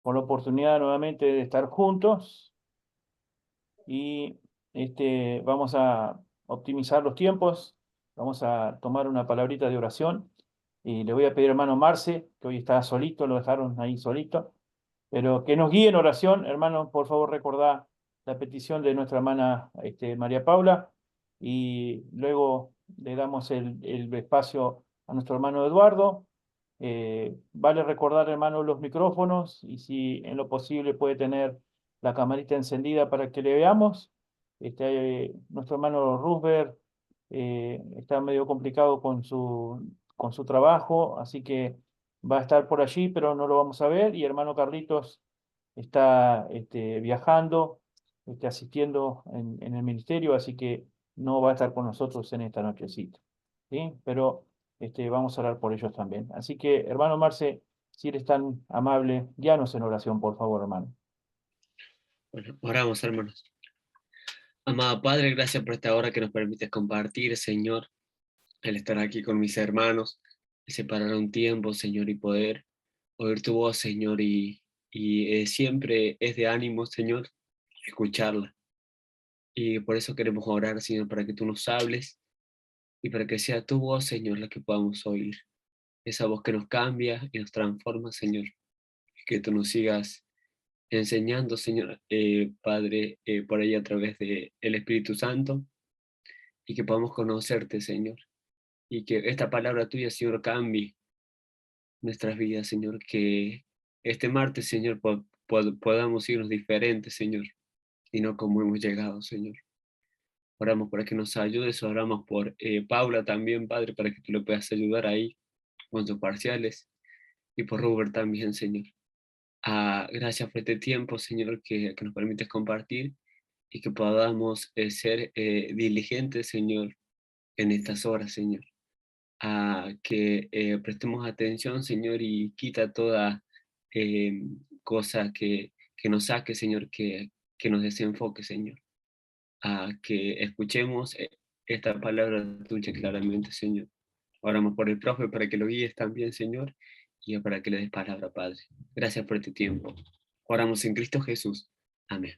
por la oportunidad nuevamente de estar juntos y vamos a optimizar los tiempos, vamos a tomar una palabrita de oración y le voy a pedir, hermano Marce, que hoy está solito, lo dejaron ahí solito, pero que nos guíe en oración. Hermano, por favor, recordá la petición de nuestra hermana María Paula y luego le damos el espacio a nuestro hermano Eduardo. Vale recordar, hermano, los micrófonos y si en lo posible puede tener la camarita encendida para que le veamos. Nuestro hermano Rusber está medio complicado con su trabajo, así que va a estar por allí, pero no lo vamos a ver. Y hermano Carlitos está viajando, asistiendo en el ministerio, así que no va a estar con nosotros en esta nochecita. ¿Sí? Pero vamos a orar por ellos también. Así que, hermano Marce, si eres tan amable, guíanos en oración, por favor, hermano. Bueno, oramos, hermanos. Amado Padre, gracias por esta hora que nos permites compartir, Señor, el estar aquí con mis hermanos, el separar un tiempo, Señor, y poder oír tu voz, Señor, y siempre es de ánimo, Señor, escucharla. Y por eso queremos orar, Señor, para que tú nos hables y para que sea tu voz, Señor, la que podamos oír. Esa voz que nos cambia y nos transforma, Señor. Que tú nos sigas enseñando, Señor, Padre, por ahí a través del Espíritu Santo y que podamos conocerte, Señor. Y que esta palabra tuya, Señor, cambie nuestras vidas, Señor. Que este martes, Señor, podamos irnos diferentes, Señor, y no como hemos llegado, Señor. Oramos para que nos ayudes, oramos por Paula también, Padre, para que tú le puedas ayudar ahí con sus parciales, y por Robert también, Señor. Gracias por este tiempo, Señor, que nos permites compartir y que podamos ser diligentes, Señor, en estas horas, Señor. Que prestemos atención, Señor, y quita toda cosa que nos saque, Señor, que nos desenfoque, Señor. Que escuchemos esta palabra tuya claramente, Señor. Oramos por el profe para que lo guíes también, Señor, y para que le des palabra, Padre. Gracias por este tiempo. Oramos en Cristo Jesús. Amén.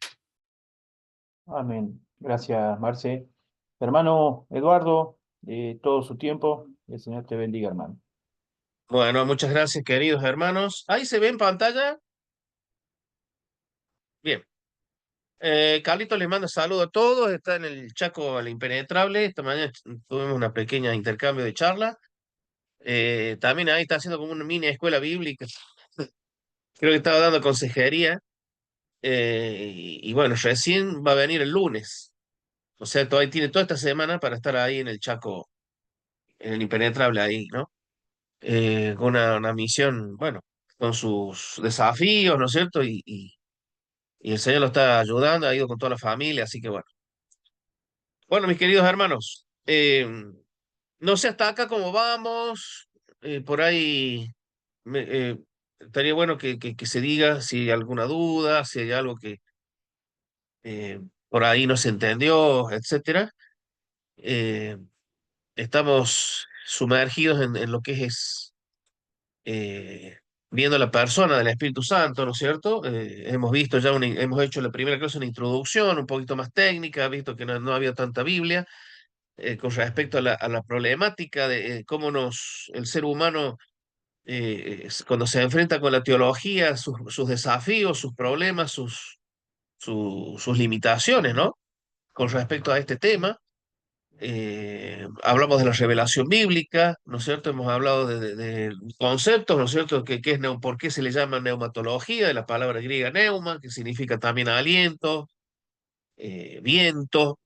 Amén. Gracias, Marce. Hermano Eduardo, todo su tiempo, el Señor te bendiga, hermano. Bueno, muchas gracias, queridos hermanos. ¿Ahí se ve en pantalla? Bien. Carlito les manda saludos a todos. Está en el Chaco al Impenetrable. Esta mañana tuvimos una pequeña intercambio de charla. También ahí está haciendo como una mini escuela bíblica. Creo que estaba dando consejería. Y bueno, recién va a venir el lunes. O sea, todavía tiene toda esta semana para estar ahí en el Chaco, en el Impenetrable ahí, ¿no? Con una misión, bueno, con sus desafíos, ¿no es cierto? Y el Señor lo está ayudando, ha ido con toda la familia, así que bueno. Bueno, mis queridos hermanos, no sé hasta acá cómo vamos. Por ahí estaría bueno que se diga si hay alguna duda, si hay algo que por ahí no se entendió, etcétera. Eh, Estamos sumergidos en lo que es eh, viendo la persona del Espíritu Santo, ¿no es cierto? Hemos visto ya, hemos hecho la primera clase una introducción un poquito más técnica, visto que no había tanta Biblia, con respecto a la problemática de cómo el ser humano, cuando se enfrenta con la teología, sus desafíos, sus problemas, sus limitaciones, ¿no? Con respecto a este tema. Hablamos de la revelación bíblica, ¿no es cierto? Hemos hablado de conceptos, ¿no es cierto? ¿Por qué se le llama neumatología? De la palabra griega neuma, que significa también aliento, viento,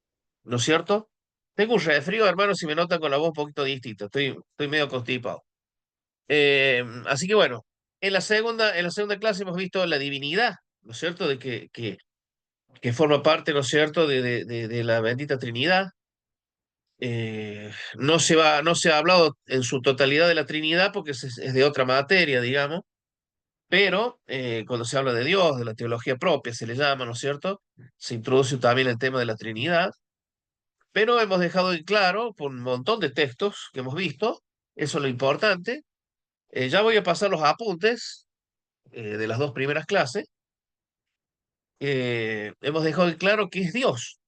¿no es cierto? Tengo un resfrío, hermano, si me notan con la voz un poquito distinta, estoy medio constipado. Así que bueno, en la segunda clase hemos visto la divinidad, ¿no es cierto? Que forma parte, ¿no es cierto?, de la bendita Trinidad. No se ha hablado en su totalidad de la Trinidad porque es de otra materia, digamos, pero cuando se habla de Dios, de la teología propia, se le llama, ¿no es cierto? Se introduce también el tema de la Trinidad, pero hemos dejado en claro por un montón de textos que hemos visto, eso es lo importante. Ya voy a pasar los apuntes de las dos primeras clases, hemos dejado en claro que es Dios.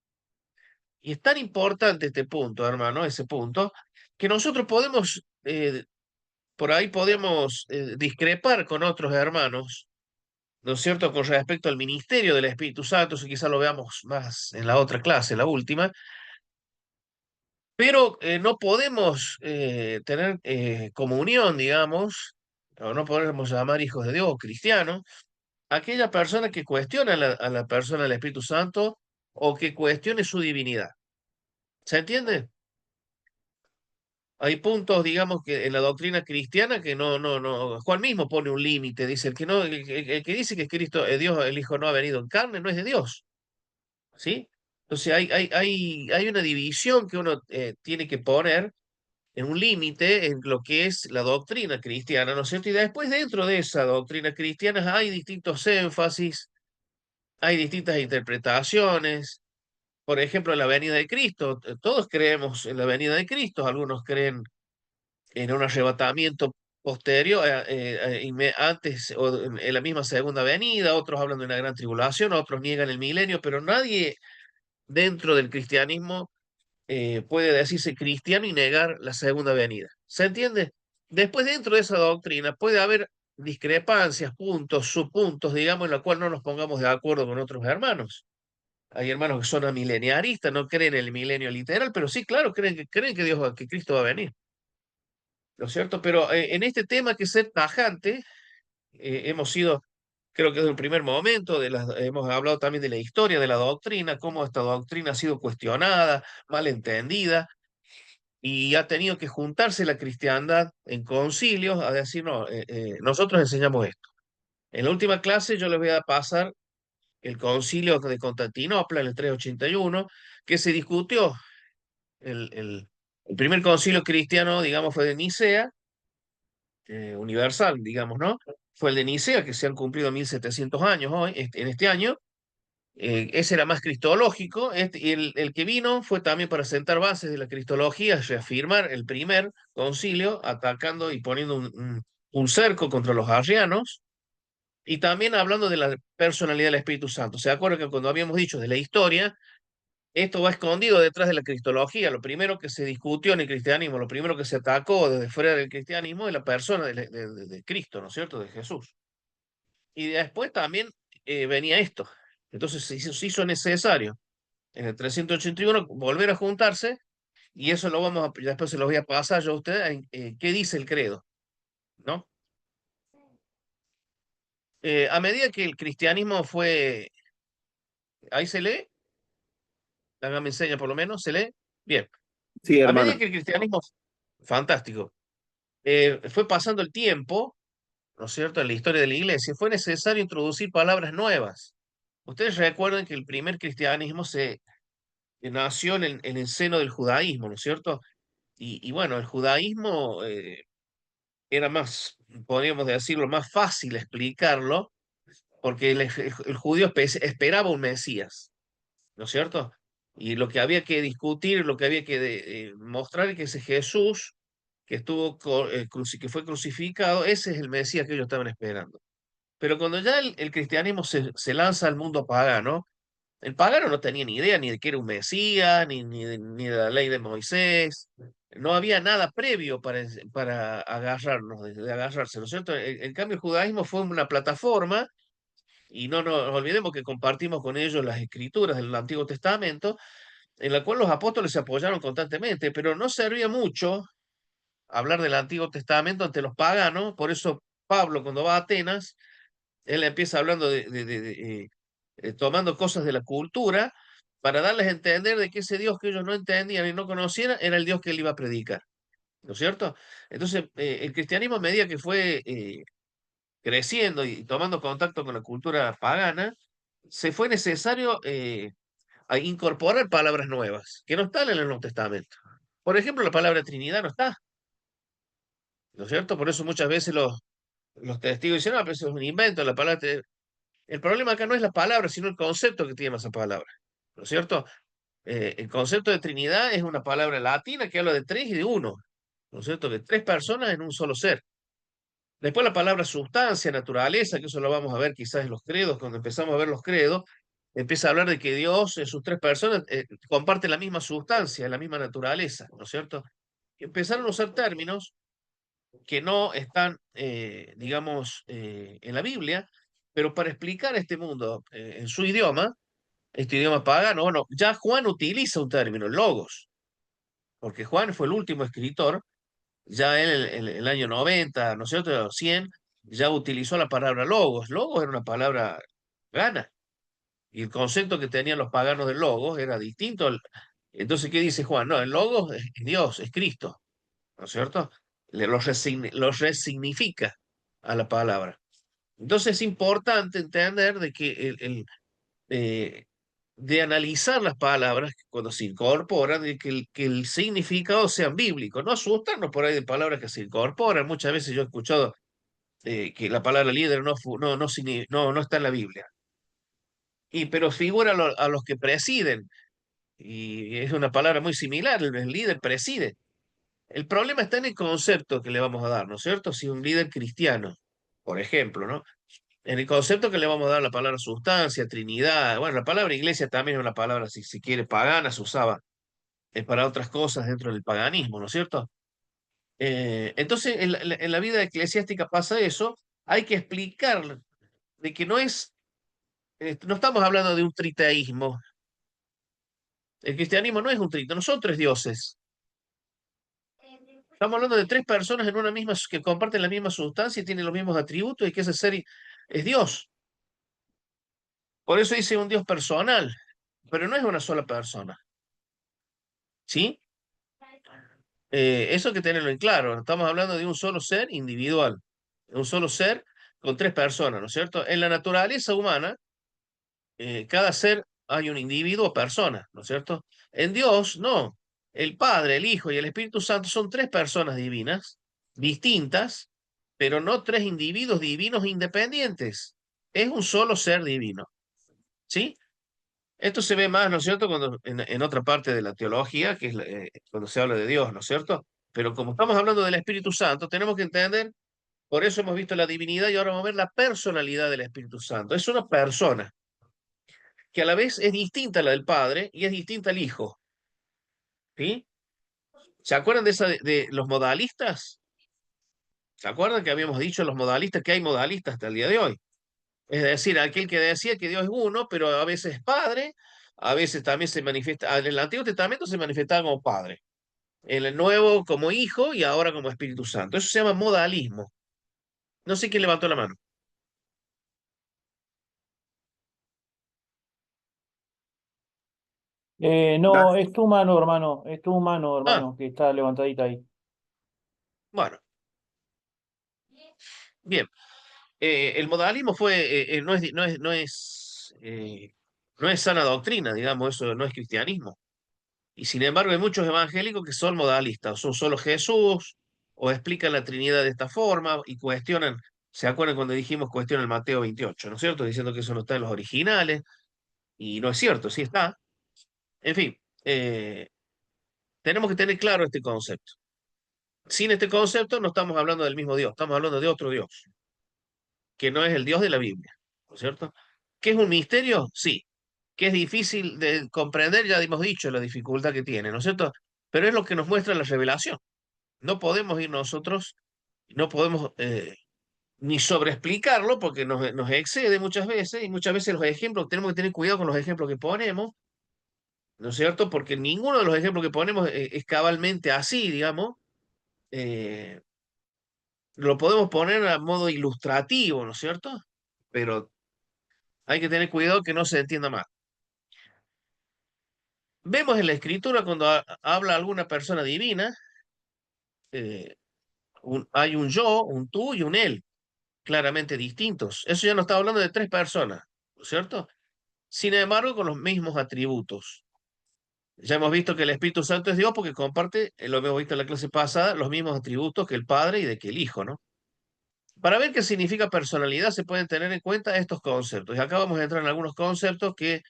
Y es tan importante este punto, hermano, ese punto, que nosotros podemos, por ahí podemos discrepar con otros hermanos, ¿no es cierto?, con respecto al ministerio del Espíritu Santo, eso quizá lo veamos más en la otra clase, la última, pero no podemos tener comunión, digamos, o no podemos llamar hijos de Dios o cristianos, aquella persona que cuestiona a la persona del Espíritu Santo o que cuestione su divinidad. ¿Se entiende? Hay puntos, digamos, que en la doctrina cristiana que no. Juan mismo pone un límite, dice, el que no, el que dice que Cristo, Dios, el Hijo no ha venido en carne, no es de Dios, ¿sí? Entonces hay una división que uno tiene que poner en un límite en lo que es la doctrina cristiana, ¿no es cierto? Y después dentro de esa doctrina cristiana hay distintos énfasis, hay distintas interpretaciones. Por ejemplo, en la venida de Cristo, todos creemos en la venida de Cristo, algunos creen en un arrebatamiento posterior, antes o en la misma segunda venida, otros hablan de una gran tribulación, otros niegan el milenio, pero nadie dentro del cristianismo puede decirse cristiano y negar la segunda venida. ¿Se entiende? Después, dentro de esa doctrina, puede haber discrepancias, puntos, subpuntos, digamos, en la cual no nos pongamos de acuerdo con otros hermanos. Hay hermanos que son amileniaristas, no creen en el milenio literal, pero sí, claro, creen que Dios, que Cristo va a venir. ¿No es cierto? Pero en este tema que es ser tajante, hemos sido, creo que desde el primer momento, hemos hablado también de la historia de la doctrina, cómo esta doctrina ha sido cuestionada, mal entendida, y ha tenido que juntarse la cristiandad en concilios a decir, no, nosotros enseñamos esto. En la última clase yo les voy a pasar el concilio de Constantinopla en el 381, que se discutió el primer concilio cristiano, digamos, fue de Nicea, universal, digamos, ¿no? Fue el de Nicea, que se han cumplido 1700 años hoy, en este año. Ese era más cristológico, y el que vino fue también para sentar bases de la cristología, reafirmar el primer concilio, atacando y poniendo un cerco contra los arrianos, y también hablando de la personalidad del Espíritu Santo. ¿Se acuerdan que cuando habíamos dicho de la historia, esto va escondido detrás de la cristología? Lo primero que se discutió en el cristianismo, lo primero que se atacó desde fuera del cristianismo es la persona de Cristo, ¿no es cierto?, de Jesús. Y después también venía esto. Entonces se hizo necesario en el 381 volver a juntarse, y eso lo vamos a, después se lo voy a pasar yo a ustedes, qué dice el credo, ¿no? A medida que el cristianismo fue, ahí se lee, acá me enseña por lo menos, se lee, bien. Sí, A medida hermano. que el cristianismo, fantástico, fue pasando el tiempo, ¿no es cierto?, en la historia de la iglesia, fue necesario introducir palabras nuevas. Ustedes recuerden que el primer cristianismo que nació en el seno del judaísmo, ¿no es cierto? Y bueno, el judaísmo era más, podríamos decirlo, más fácil explicarlo, porque el judío esperaba un Mesías, ¿no es cierto? Y lo que había que discutir, lo que había que mostrar es que ese Jesús que estuvo que fue crucificado, ese es el Mesías que ellos estaban esperando. Pero cuando ya el cristianismo se lanza al mundo pagano, el pagano no tenía ni idea ni de que era un Mesías, ni de la ley de Moisés. No había nada previo para agarrarnos, de agarrarse, ¿no es cierto? En cambio, el judaísmo fue una plataforma, y no nos olvidemos que compartimos con ellos las escrituras del Antiguo Testamento, en la cual los apóstoles se apoyaron constantemente, pero no servía mucho hablar del Antiguo Testamento ante los paganos. Por eso Pablo, cuando va a Atenas, él empieza hablando tomando cosas de la cultura para darles a entender de que ese Dios que ellos no entendían y no conocieran era el Dios que él iba a predicar, ¿no es cierto? Entonces, el cristianismo a medida que fue creciendo y tomando contacto con la cultura pagana, se fue necesario a incorporar palabras nuevas que no están en el Nuevo Testamento. Por ejemplo, la palabra Trinidad no está, ¿no es cierto? Por eso muchas veces los testigos dicen, no, pero eso es un invento, la palabra. El problema acá no es la palabra, sino el concepto que tiene esa palabra, ¿no es cierto? El concepto de Trinidad es una palabra latina que habla de tres y de uno, ¿no es cierto? De tres personas en un solo ser. Después la palabra sustancia, naturaleza, que eso lo vamos a ver quizás en los credos, cuando empezamos a ver los credos, empieza a hablar de que Dios en sus tres personas comparte la misma sustancia, la misma naturaleza, ¿no es cierto? Y empezaron a usar términos que no están, digamos, en la Biblia, pero para explicar este mundo en su idioma, este idioma pagano, bueno, ya Juan utiliza un término, logos, porque Juan fue el último escritor, ya él en el año 90, ¿no es cierto?, 100, ya utilizó la palabra logos. Logos era una palabra gana, y el concepto que tenían los paganos del logos era distinto. Entonces, ¿qué dice Juan? No, el logos es Dios, es Cristo, ¿no es cierto? Los resignifica a la palabra. Entonces es importante entender de que eh, de analizar las palabras cuando se incorporan, de que el significado sea bíblico, no asustarnos por ahí de palabras que se incorporan. Muchas veces yo he escuchado que la palabra líder no está en la Biblia, pero figura a los que presiden, y es una palabra muy similar, el líder preside. El problema está en el concepto que le vamos a dar, ¿no es cierto? Si un líder cristiano, por ejemplo, ¿no? En el concepto que le vamos a dar la palabra sustancia, Trinidad, bueno, la palabra iglesia también es una palabra, si quiere, pagana, se usaba para otras cosas dentro del paganismo, ¿no es cierto? Entonces, en la vida eclesiástica pasa eso, hay que explicar de que no estamos hablando de un triteísmo, el cristianismo no es un trito, no son tres dioses, estamos hablando de tres personas en una misma, que comparten la misma sustancia y tienen los mismos atributos, y que ese ser es Dios. Por eso dice un Dios personal, pero no es una sola persona, ¿sí? Eso hay que tenerlo en claro. Estamos hablando de un solo ser individual, un solo ser con tres personas, ¿no es cierto? En la naturaleza humana, cada ser hay un individuo o persona, ¿no es cierto? En Dios, no. El Padre, el Hijo y el Espíritu Santo son tres personas divinas, distintas, pero no tres individuos divinos independientes. Es un solo ser divino, ¿sí? Esto se ve más, ¿no es cierto?, cuando, en otra parte de la teología, que es cuando se habla de Dios, ¿no es cierto? Pero como estamos hablando del Espíritu Santo, tenemos que entender, por eso hemos visto la divinidad y ahora vamos a ver la personalidad del Espíritu Santo. Es una persona que a la vez es distinta a la del Padre y es distinta al Hijo, ¿sí? ¿Se acuerdan de los modalistas? ¿Se acuerdan que habíamos dicho los modalistas, que hay modalistas hasta el día de hoy? Es decir, aquel que decía que Dios es uno, pero a veces es Padre, a veces también se manifiesta, en el Antiguo Testamento se manifestaba como Padre, en el Nuevo como Hijo y ahora como Espíritu Santo. Eso se llama modalismo. No sé quién levantó la mano. No, es tu mano, hermano, es tu mano, Ah, hermano, que está levantadita ahí. bueno, bien. El modalismo no es sana doctrina, digamos, eso no es cristianismo. Y sin embargo hay muchos evangélicos que son modalistas, son solo Jesús, o explican la Trinidad de esta forma y cuestionan, ¿se acuerdan cuando dijimos cuestionan el Mateo 28, ¿no es cierto? Diciendo que eso no está en los originales, y no es cierto, sí está. En fin, tenemos que tener claro este concepto. Sin este concepto no estamos hablando del mismo Dios, estamos hablando de otro Dios, que no es el Dios de la Biblia, ¿no es cierto? ¿Que es un misterio? Sí. ¿Que es difícil de comprender? Ya hemos dicho la dificultad que tiene, ¿no es cierto? Pero es lo que nos muestra la revelación. No podemos ir nosotros, no podemos ni sobreexplicarlo porque nos excede muchas veces, y muchas veces los ejemplos, tenemos que tener cuidado con los ejemplos que ponemos, ¿no es cierto? Porque ninguno de los ejemplos que ponemos es cabalmente así, digamos. Eh, lo podemos poner a modo ilustrativo, ¿no es cierto? Pero hay que tener cuidado que no se entienda mal. Vemos en la escritura cuando habla alguna persona divina, eh, hay un yo, un tú y un él, claramente distintos. Eso ya no está hablando de tres personas, ¿no es cierto? Sin embargo, con los mismos atributos. Ya hemos visto que el Espíritu Santo es Dios porque comparte, lo hemos visto en la clase pasada, los mismos atributos que el Padre y de que el Hijo, ¿no? Para ver qué significa personalidad se pueden tener en cuenta estos conceptos. Y acá vamos a entrar en algunos conceptos que,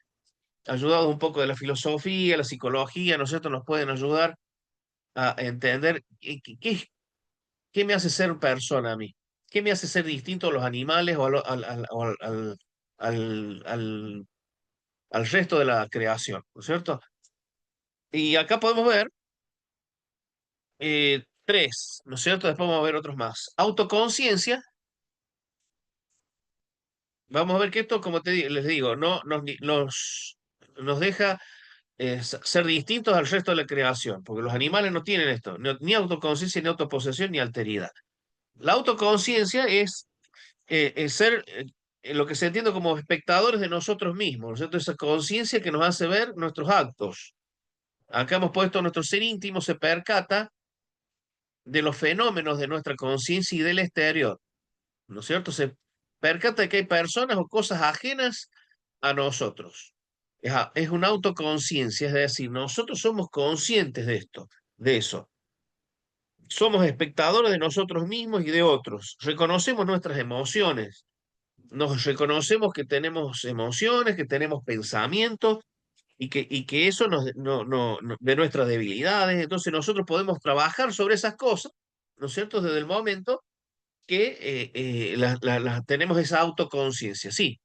ayudados un poco de la filosofía, la psicología, ¿no es cierto?, nos pueden ayudar a entender qué me hace ser persona a mí, ¿Qué me hace ser distinto a los animales o al al resto de la creación? ¿No es cierto? Y acá podemos ver tres, ¿no es cierto? Después vamos a ver otros más. Autoconciencia. Vamos a ver que esto, como les digo, no nos deja ser distintos al resto de la creación, porque los animales no tienen esto, ni autoconciencia, ni autoposesión, ni alteridad. La autoconciencia es ser lo que se entiende como espectadores de nosotros mismos, ¿no es cierto? Esa conciencia que nos hace ver nuestros actos. Acá hemos puesto nuestro ser íntimo, se percata de los fenómenos de nuestra conciencia y del exterior, ¿no es cierto? Se percata de que hay personas o cosas ajenas a nosotros. Es una autoconciencia, es decir, nosotros somos conscientes de esto, de eso. Somos espectadores de nosotros mismos y de otros. Reconocemos nuestras emociones. Nos reconocemos que tenemos emociones, que tenemos pensamientos y que eso de nuestras debilidades. Entonces nosotros podemos trabajar sobre esas cosas, ¿no es cierto? Desde el momento que tenemos esa autoconciencia. Sí,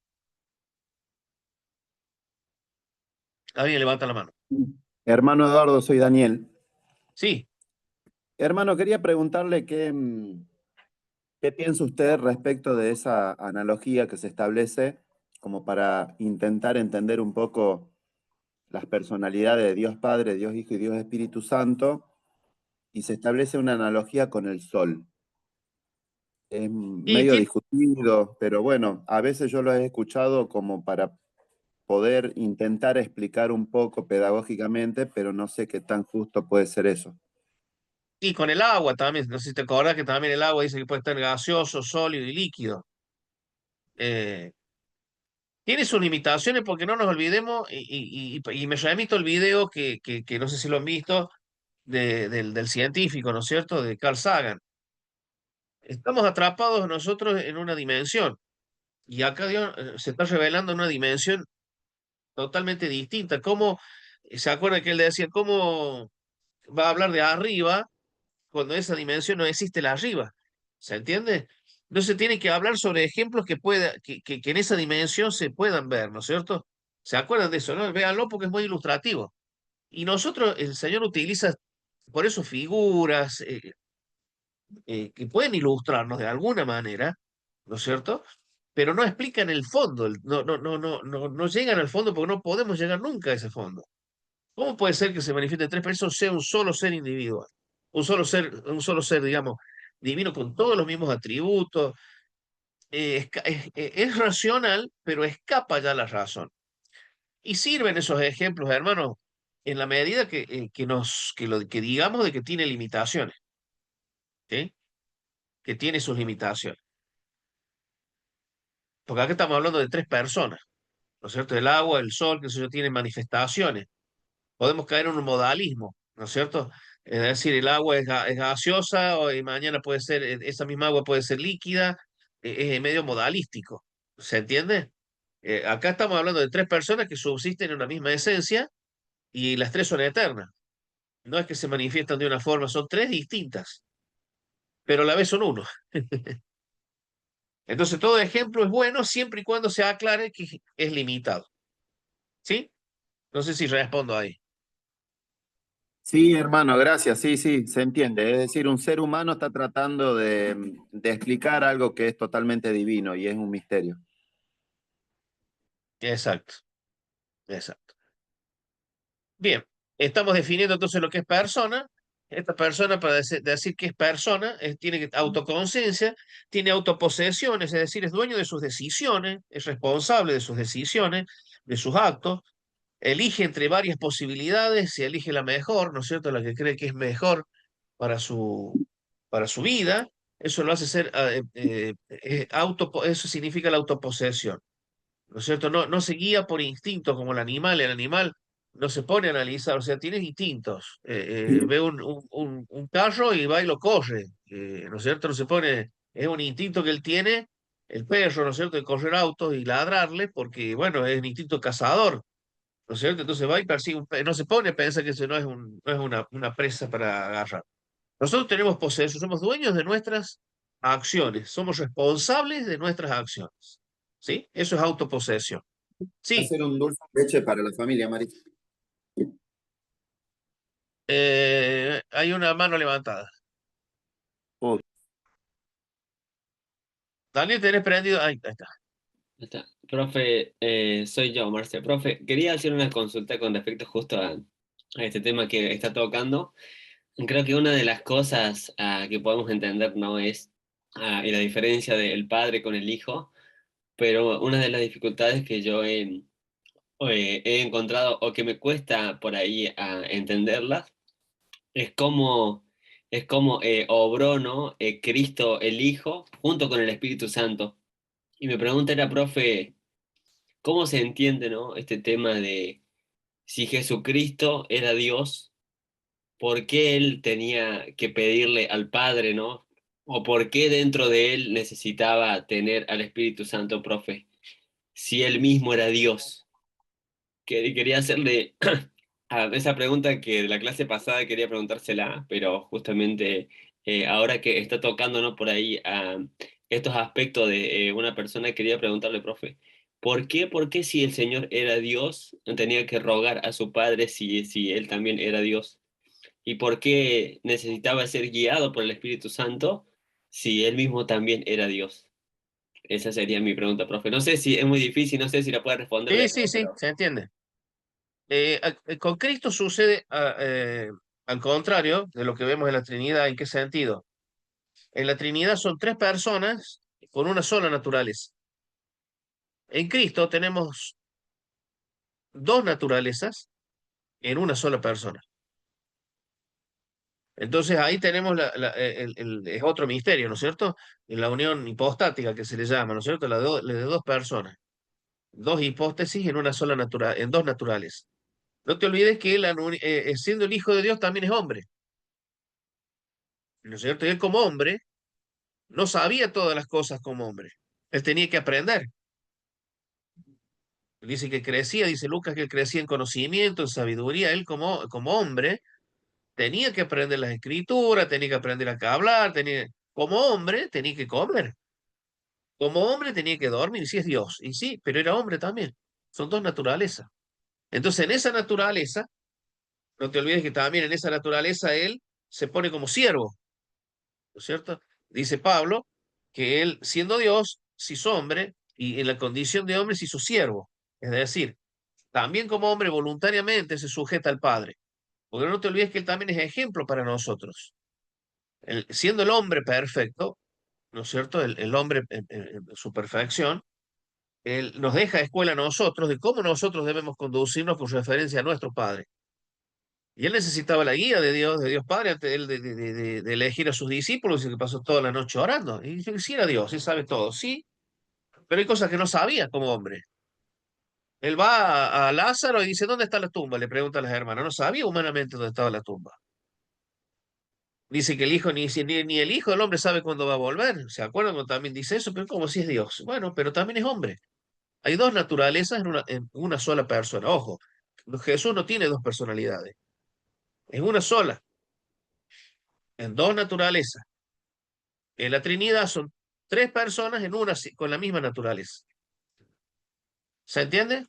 alguien levanta la mano. Hermano Eduardo, soy Daniel. Sí, Hermano, quería preguntarle qué piensa usted respecto de esa analogía que se establece como para intentar entender un poco las personalidades de Dios Padre, Dios Hijo y Dios Espíritu Santo, y se establece una analogía con el sol. Es y medio discutido, pero bueno, a veces yo lo he escuchado como para poder intentar explicar un poco pedagógicamente, pero no sé qué tan justo puede ser eso. y con el agua también. No sé si te acordás que también el agua dice que puede estar gaseoso, sólido y líquido. Eh, Tiene sus limitaciones porque no nos olvidemos, y me remito al video que no sé si lo han visto, del científico, ¿no es cierto?, de Carl Sagan. Estamos atrapados nosotros en una dimensión, y acá Dios se está revelando en una dimensión totalmente distinta. ¿Cómo, se acuerda que él decía, cómo va a hablar de arriba cuando esa dimensión no existe la arriba? ¿Se entiende? Entonces tiene que hablar sobre ejemplos que en esa dimensión se puedan ver, ¿no es cierto? ¿Se acuerdan de eso, no? Véanlo porque es muy ilustrativo. Y nosotros, el Señor utiliza por eso figuras que pueden ilustrarnos de alguna manera, ¿no es cierto? Pero no explican el fondo, no llegan al fondo porque no podemos llegar nunca a ese fondo. ¿Cómo puede ser que se manifieste tres personas sea un solo ser individual? Un solo ser, digamos, divino con todos los mismos atributos. Es racional, pero escapa ya la razón. Y sirven esos ejemplos, hermanos, en la medida que digamos de que tiene limitaciones, ¿sí? Que tiene sus limitaciones. Porque acá estamos hablando de tres personas, ¿no es cierto? El agua, el sol, que eso tienen manifestaciones. Podemos caer en un modalismo, ¿no es cierto? Es decir, el agua es gaseosa y mañana puede ser, esa misma agua puede ser líquida, es medio modalístico, ¿se entiende? Acá estamos hablando de tres personas que subsisten en una misma esencia y las tres son eternas. No es que se manifiestan de una forma, son tres distintas, pero a la vez son uno. Entonces todo ejemplo es bueno siempre y cuando se aclare que es limitado. ¿Sí? No sé si respondo ahí. Sí, hermano, gracias. Sí, sí, se entiende. Es decir, un ser humano está tratando de explicar algo que es totalmente divino y es un misterio. Exacto, exacto. Bien, estamos definiendo entonces lo que es persona. Esta persona, para decir que es persona, tiene autoconciencia, tiene autoposesiones, es decir, es dueño de sus decisiones, es responsable de sus decisiones, de sus actos, elige entre varias posibilidades y elige la mejor, ¿no es cierto?, la que cree que es mejor para para su vida. Eso lo hace ser, eso significa la autoposesión, ¿no es cierto? No se guía por instinto como el animal no se pone a analizar, o sea, tiene instintos. Ve un carro y va y lo corre, ¿no es cierto? No se pone, es un instinto que él tiene, el perro, ¿no es cierto?, de correr autos y ladrarle, porque, bueno, es un instinto cazador, ¿no es cierto? Entonces va y persigue no se pone a pensar que eso no es una presa para agarrar. Nosotros tenemos posesión, somos dueños de nuestras acciones, somos responsables de nuestras acciones. ¿Sí? Eso es autoposesión. Sí, Hacer un dulce de leche para la familia, Mari. hay una mano levantada. Uy, Daniel, ¿tenés prendido? Ahí está. Ya está. Profe, soy yo, Marce. Profe, quería hacer una consulta con respecto justo a este tema que está tocando. Creo que una de las cosas que podemos entender no es y la diferencia del padre con el hijo, pero una de las dificultades que yo he encontrado o que me cuesta por ahí entenderlas es cómo obró, ¿no? Cristo el Hijo junto con el Espíritu Santo. Y mi pregunta era, profe, ¿cómo se entiende, ¿no? Este tema de si Jesucristo era Dios, ¿por qué él tenía que pedirle al Padre, ¿no? O por qué dentro de él necesitaba tener al Espíritu Santo, profe, si él mismo era Dios. Quería hacerle esa pregunta que de la clase pasada quería preguntársela, pero justamente ahora que está tocando, ¿no? Por ahí estos aspectos de una persona, quería preguntarle, profe, ¿por qué si el Señor era Dios, tenía que rogar a su Padre si él también era Dios? ¿Y por qué necesitaba ser guiado por el Espíritu Santo si él mismo también era Dios? Esa sería mi pregunta, profe. No sé si es muy difícil, no sé si la puede responder de Sí, sí, nuevo, sí, pero... se entiende. Con Cristo sucede al contrario de lo que vemos en la Trinidad. ¿En qué sentido? En la Trinidad son tres personas con una sola naturaleza. En Cristo tenemos dos naturalezas en una sola persona. Entonces ahí tenemos es otro misterio, ¿no es cierto? En la unión hipostática que se le llama, ¿no es cierto? La de dos personas, dos hipóstasis en una sola en dos naturales. No te olvides que él, siendo el Hijo de Dios, también es hombre, ¿no es cierto? Y él como hombre no sabía todas las cosas como hombre. Él tenía que aprender. Dice que crecía, dice Lucas, que él crecía en conocimiento, en sabiduría. Él como hombre tenía que aprender las escrituras, tenía que aprender a hablar, como hombre tenía que comer. Como hombre tenía que dormir, sí es Dios, y sí, pero era hombre también. Son dos naturalezas. Entonces, en esa naturaleza, no te olvides que también en esa naturaleza él se pone como siervo, ¿no es cierto? Dice Pablo que él, siendo Dios, se hizo hombre y en la condición de hombre se hizo siervo. Es decir, también como hombre voluntariamente se sujeta al Padre. Porque no te olvides que él también es ejemplo para nosotros. Siendo el hombre perfecto, ¿no es cierto? El hombre en su perfección, él nos deja escuela a nosotros de cómo nosotros debemos conducirnos con referencia a nuestro Padre. Y él necesitaba la guía de Dios Padre, antes de, él de elegir a sus discípulos y que pasó toda la noche orando. Y dice que sí era Dios, él sabe todo, sí, pero hay cosas que no sabía como hombre. Él va a Lázaro y dice, ¿dónde está la tumba? Le pregunta a las hermanas, no sabía humanamente dónde estaba la tumba. Dice que el hijo, ni el hijo del hombre sabe cuándo va a volver. ¿Se acuerdan cuando también dice eso? Pero como si es Dios. Bueno, pero también es hombre. Hay dos naturalezas en una sola persona. Ojo, Jesús no tiene dos personalidades. Es una sola, en dos naturalezas. En la Trinidad son tres personas en una con la misma naturaleza. ¿Se entiende?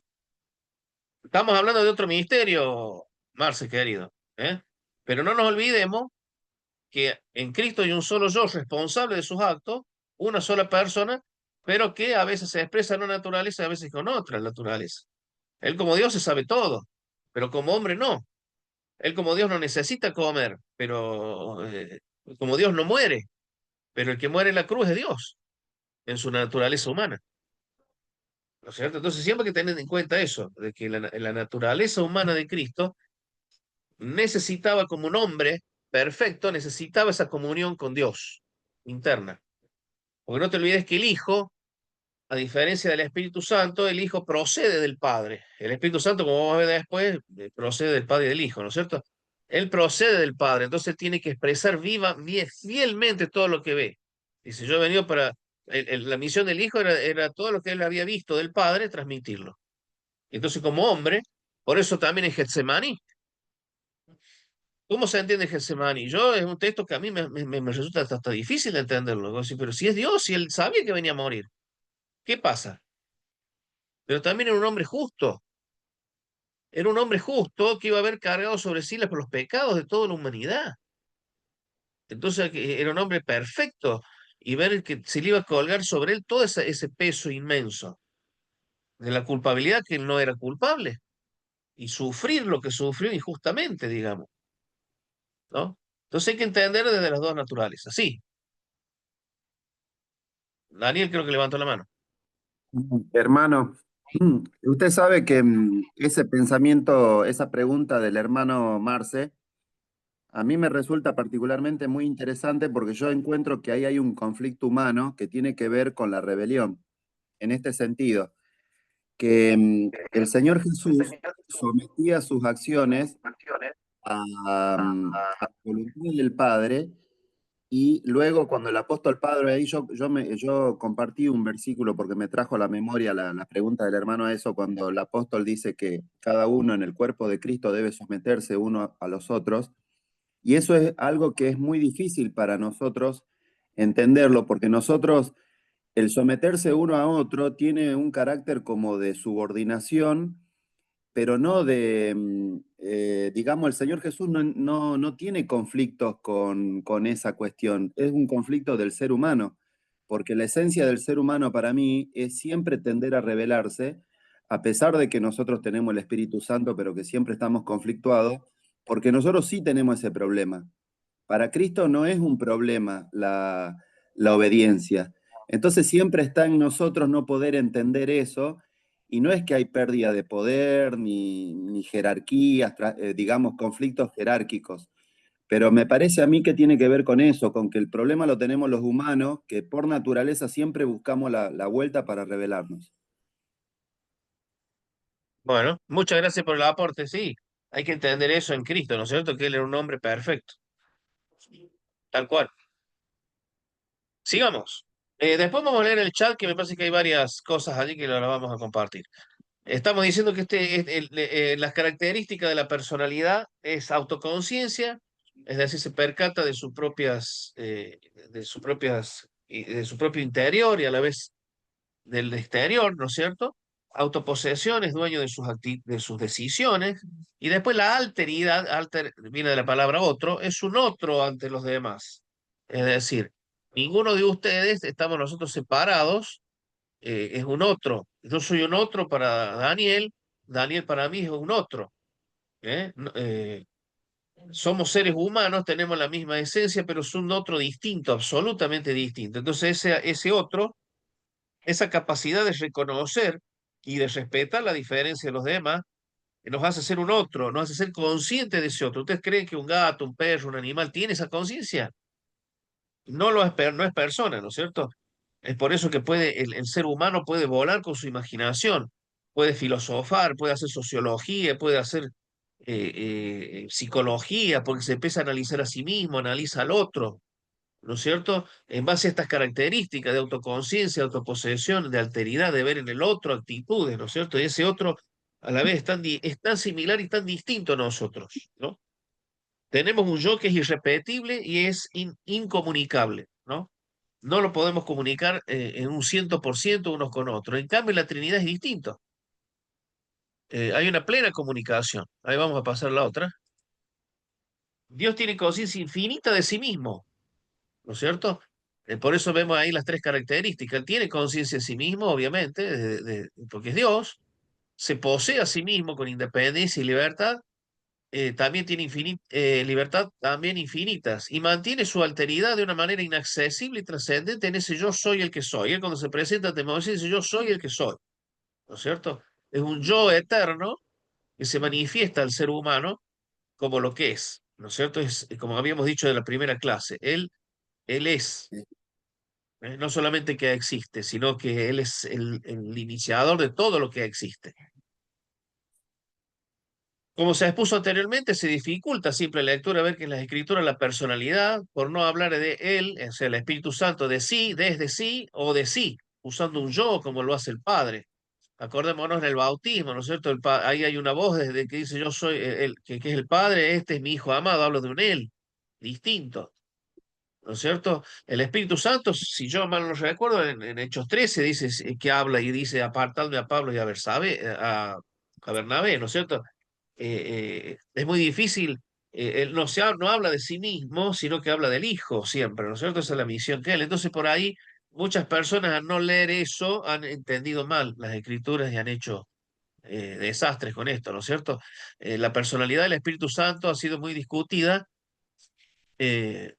Estamos hablando de otro misterio, Marce, querido. ¿Eh? Pero no nos olvidemos que en Cristo hay un solo yo responsable de sus actos, una sola persona, pero que a veces se expresa en una naturaleza y a veces con otra naturaleza. Él como Dios se sabe todo, pero como hombre no. Él como Dios no necesita comer, pero como Dios no muere, pero el que muere en la cruz es Dios, en su naturaleza humana. ¿No es cierto? Entonces siempre hay que tener en cuenta eso, de que la naturaleza humana de Cristo necesitaba como un hombre perfecto, necesitaba esa comunión con Dios interna. Porque no te olvides que el Hijo, a diferencia del Espíritu Santo, el Hijo procede del Padre. El Espíritu Santo, como vamos a ver después, procede del Padre y del Hijo, ¿no es cierto? Él procede del Padre, entonces tiene que expresar fielmente todo lo que ve. Dice, yo he venido para... la misión del Hijo era todo lo que él había visto del Padre, transmitirlo. Entonces, como hombre, por eso también en Getsemaní, ¿Cómo se entiende Getsemaní? Yo es un texto que a mí me resulta hasta difícil de entenderlo. Digo, sí, pero si es Dios, si él sabía que venía a morir, ¿qué pasa? Pero también era un hombre justo. Era un hombre justo que iba a haber cargado sobre sí los pecados de toda la humanidad. Entonces era un hombre perfecto y ver que se le iba a colgar sobre él todo ese peso inmenso de la culpabilidad que él no era culpable y sufrir lo que sufrió injustamente, digamos, ¿no? Entonces hay que entender desde las dos naturalezas. Sí, Daniel creo que levantó la mano. Hermano, usted sabe que ese pensamiento, esa pregunta del hermano Marce, a mí me resulta particularmente muy interesante porque yo encuentro que ahí hay un conflicto humano que tiene que ver con la rebelión. En este sentido, que el Señor Jesús sometía sus acciones a la voluntad del Padre. Y luego, cuando el apóstol Padre, ahí yo compartí un versículo porque me trajo a la memoria la pregunta del hermano a eso, cuando el apóstol dice que cada uno en el cuerpo de Cristo debe someterse uno a los otros. Y eso es algo que es muy difícil para nosotros entenderlo, porque nosotros, el someterse uno a otro tiene un carácter como de subordinación, pero no digamos, el Señor Jesús no tiene conflictos con esa cuestión, es un conflicto del ser humano, porque la esencia del ser humano para mí es siempre tender a rebelarse, a pesar de que nosotros tenemos el Espíritu Santo, pero que siempre estamos conflictuados, porque nosotros sí tenemos ese problema. Para Cristo no es un problema la obediencia. Entonces siempre está en nosotros no poder entender eso, y no es que hay pérdida de poder ni jerarquías, digamos, conflictos jerárquicos, pero me parece a mí que tiene que ver con eso, con que el problema lo tenemos los humanos, que por naturaleza siempre buscamos la vuelta para rebelarnos. Bueno, muchas gracias por el aporte. Sí, hay que entender eso en Cristo, ¿no es cierto? Que él era un hombre perfecto, tal cual. Sigamos. Después vamos a leer el chat, que me parece que hay varias cosas allí que las vamos a compartir. Estamos diciendo que las características de la personalidad es autoconciencia, es decir, se percata de sus propias, de su propio interior y a la vez del exterior, ¿no es cierto? Autoposesión, es dueño de de sus decisiones. Y después la alteridad, viene de la palabra otro, es un otro ante los demás. Es decir, ninguno de ustedes estamos nosotros separados, es un otro. Yo soy un otro para Daniel, Daniel para mí es un otro. Somos seres humanos, tenemos la misma esencia, pero es un otro distinto, absolutamente distinto. Entonces ese otro, esa capacidad de reconocer y de respetar la diferencia de los demás, nos hace ser un otro, nos hace ser conscientes de ese otro. ¿Ustedes creen que un gato, un perro, un animal tiene esa conciencia? No lo es, no es persona, ¿no es cierto? Es por eso que el ser humano puede volar con su imaginación, puede filosofar, puede hacer sociología, puede hacer psicología, porque se empieza a analizar a sí mismo, analiza al otro, ¿no es cierto? En base a estas características de autoconciencia, autoposesión, de alteridad, de ver en el otro actitudes, ¿no es cierto? Y ese otro a la vez es tan similar y tan distinto a nosotros, ¿no? Tenemos un yo que es irrepetible y es incomunicable, ¿no? No lo podemos comunicar en un 100% unos con otros. En cambio, la Trinidad es distinto. Hay una plena comunicación. Ahí vamos a pasar la otra. Dios tiene conciencia infinita de sí mismo, ¿no es cierto? Por eso vemos ahí las tres características. Él tiene conciencia de sí mismo, obviamente, porque es Dios. Se posee a sí mismo con independencia y libertad. También tiene libertad también infinitas y mantiene su alteridad de una manera inaccesible y trascendente en ese yo soy el que soy. Él cuando se presenta ante Moisés dice yo soy el que soy, ¿no es cierto? Es un yo eterno que se manifiesta al ser humano como lo que es, ¿no es cierto? Es como habíamos dicho en la primera clase, él es, no solamente que existe, sino que él es el iniciador de todo lo que existe. Como se expuso anteriormente, se dificulta simple lectura ver que en las escrituras la personalidad, por no hablar de él, o sea, el Espíritu Santo de sí, desde sí o de sí, usando un yo como lo hace el Padre. Acordémonos en el bautismo, ¿no es cierto? Ahí hay una voz desde que dice yo soy que es el Padre, este es mi Hijo amado, hablo de un Él, distinto, ¿no es cierto? El Espíritu Santo, si yo mal no recuerdo, en Hechos 13 dice que habla y dice apartadme a Pablo y a a Bernabé, ¿no es cierto? Es muy difícil, él no habla de sí mismo, sino que habla del Hijo siempre, ¿no es cierto? Esa es la misión que él. Entonces por ahí muchas personas al no leer eso han entendido mal las Escrituras y han hecho desastres con esto, ¿no es cierto? La personalidad del Espíritu Santo ha sido muy discutida, eh,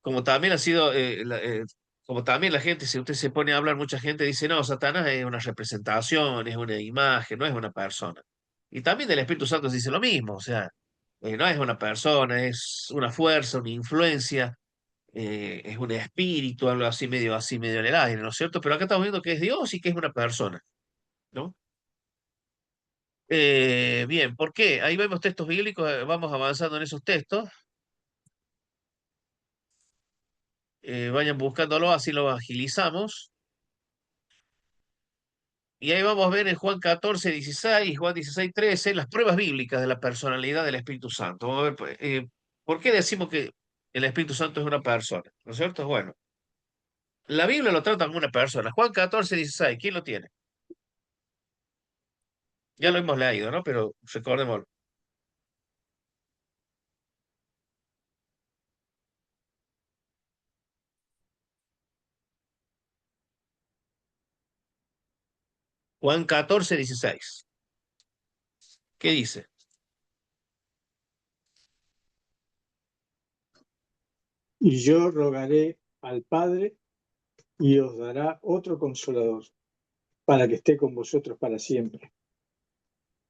como también ha sido, como también la gente, si usted se pone a hablar, mucha gente dice, no, Satanás es una representación, es una imagen, no es una persona. Y también del Espíritu Santo se dice lo mismo, o sea, no es una persona, es una fuerza, una influencia, es un espíritu, algo así medio en el aire, ¿no es cierto? Pero acá estamos viendo que es Dios y que es una persona, ¿no? Bien, ¿por qué? Ahí vemos textos bíblicos, vamos avanzando en esos textos. Vayan buscándolo, así lo agilizamos. Y ahí vamos a ver en Juan 14, 16 y Juan 16, 13 las pruebas bíblicas de la personalidad del Espíritu Santo. Vamos a ver, pues, ¿por qué decimos que el Espíritu Santo es una persona? ¿No es cierto? Bueno, la Biblia lo trata como una persona. Juan 14, 16, ¿quién lo tiene? Ya lo hemos leído, ¿no? Pero recordémoslo. Juan 14, 16. ¿Qué dice? Y yo rogaré al Padre y os dará otro consolador para que esté con vosotros para siempre.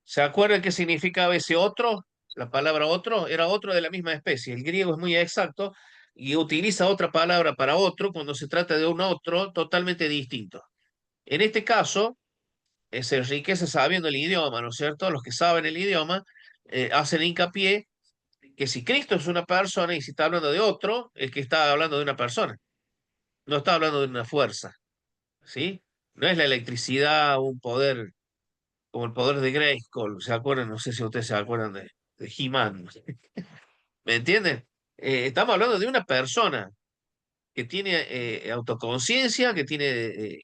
¿Se acuerdan qué significaba ese otro? La palabra otro era otro de la misma especie. El griego es muy exacto y utiliza otra palabra para otro cuando se trata de un otro totalmente distinto. En este caso, se enriquece sabiendo el idioma, ¿no es cierto? Los que saben el idioma hacen hincapié que si Cristo es una persona y si está hablando de otro, es que está hablando de una persona, no está hablando de una fuerza, ¿sí? No es la electricidad un poder como el poder de Grayskull, ¿se acuerdan? No sé si ustedes se acuerdan de He-Man, ¿me entienden? Estamos hablando de una persona que tiene autoconciencia, que tiene,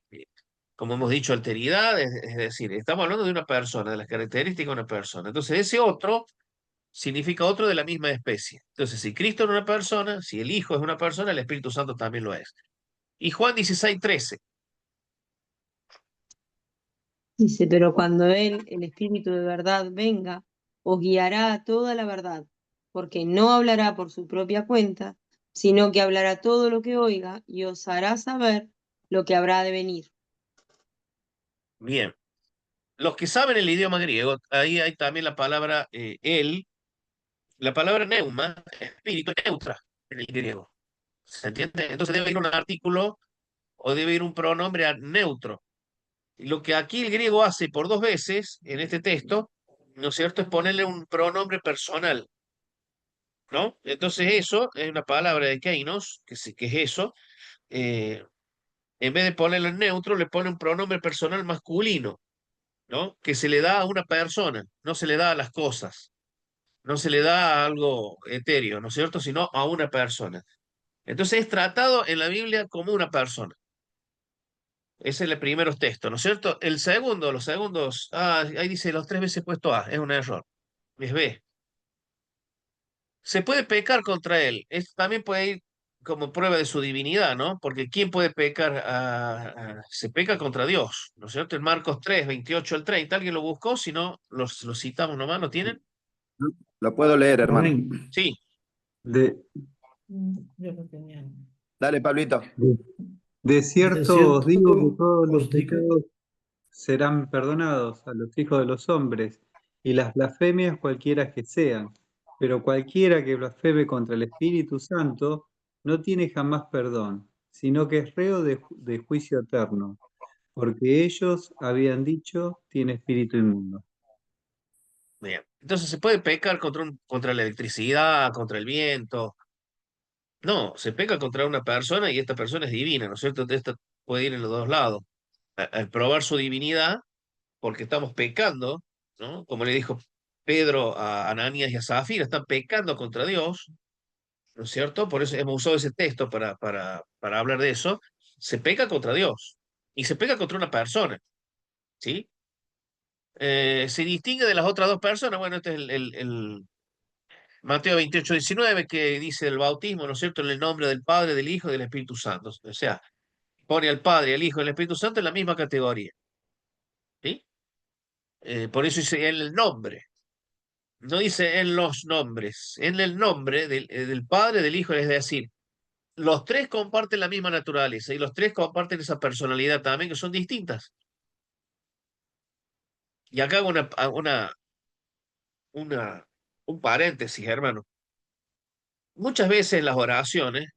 como hemos dicho, alteridad, es decir, estamos hablando de una persona, de las características de una persona. Entonces, ese otro significa otro de la misma especie. Entonces, si Cristo es una persona, si el Hijo es una persona, el Espíritu Santo también lo es. Y Juan 16, 13. Dice, pero cuando Él, el Espíritu de verdad, venga, os guiará a toda la verdad, porque no hablará por su propia cuenta, sino que hablará todo lo que oiga y os hará saber lo que habrá de venir. Bien. Los que saben el idioma griego, ahí hay también la palabra él, la palabra neuma, espíritu, es neutra en el griego. ¿Se entiende? Entonces debe ir un artículo o debe ir un pronombre neutro. Y lo que aquí el griego hace por dos veces en este texto, ¿no es cierto?, es ponerle un pronombre personal, ¿no? Entonces eso es una palabra de kainos, que es eso. En vez de ponerlo en neutro, le pone un pronombre personal masculino, ¿no? Que se le da a una persona, no se le da a las cosas. No se le da a algo etéreo, ¿no es cierto?, sino a una persona. Entonces es tratado en la Biblia como una persona. Ese es el primer texto, ¿no es cierto? El segundo, los segundos, ahí dice los tres veces puesto A, es un error. Es B. Se puede pecar contra él. También puede ir como prueba de su divinidad, ¿no? Porque ¿quién puede pecar? Se peca contra Dios, ¿no es cierto? En Marcos 3, 28 al 30, ¿alguien lo buscó? Si no, los citamos nomás, ¿lo tienen? Lo puedo leer, hermano. Sí. De, Yo no tenía. Dale, Pablito. de cierto os digo que todos los os digo, pecados serán perdonados a los hijos de los hombres, y las blasfemias cualquiera que sean, pero cualquiera que blasfeme contra el Espíritu Santo no tiene jamás perdón, sino que es reo de juicio eterno, porque ellos habían dicho tiene espíritu inmundo. Bien. Entonces se puede pecar contra la electricidad, contra el viento. No, se peca contra una persona y esta persona es divina, ¿no es cierto? Esta puede ir en los dos lados. Al probar su divinidad, porque estamos pecando, ¿no? Como le dijo Pedro a Ananías y a Zafira, están pecando contra Dios, ¿no es cierto? Por eso hemos usado ese texto para hablar de eso. Se peca contra Dios y se peca contra una persona, ¿sí? Se distingue de las otras dos personas. Bueno, este es el Mateo 28:19, que dice el bautismo, ¿no es cierto?, en el nombre del Padre, del Hijo y del Espíritu Santo. O sea, pone al Padre, al Hijo y al Espíritu Santo en la misma categoría, ¿sí? Por eso dice en el nombre. No dice en los nombres, en el nombre del Padre, del Hijo, es decir, los tres comparten la misma naturaleza y los tres comparten esa personalidad también, que son distintas. Y acá hago un paréntesis, hermano. Muchas veces las oraciones,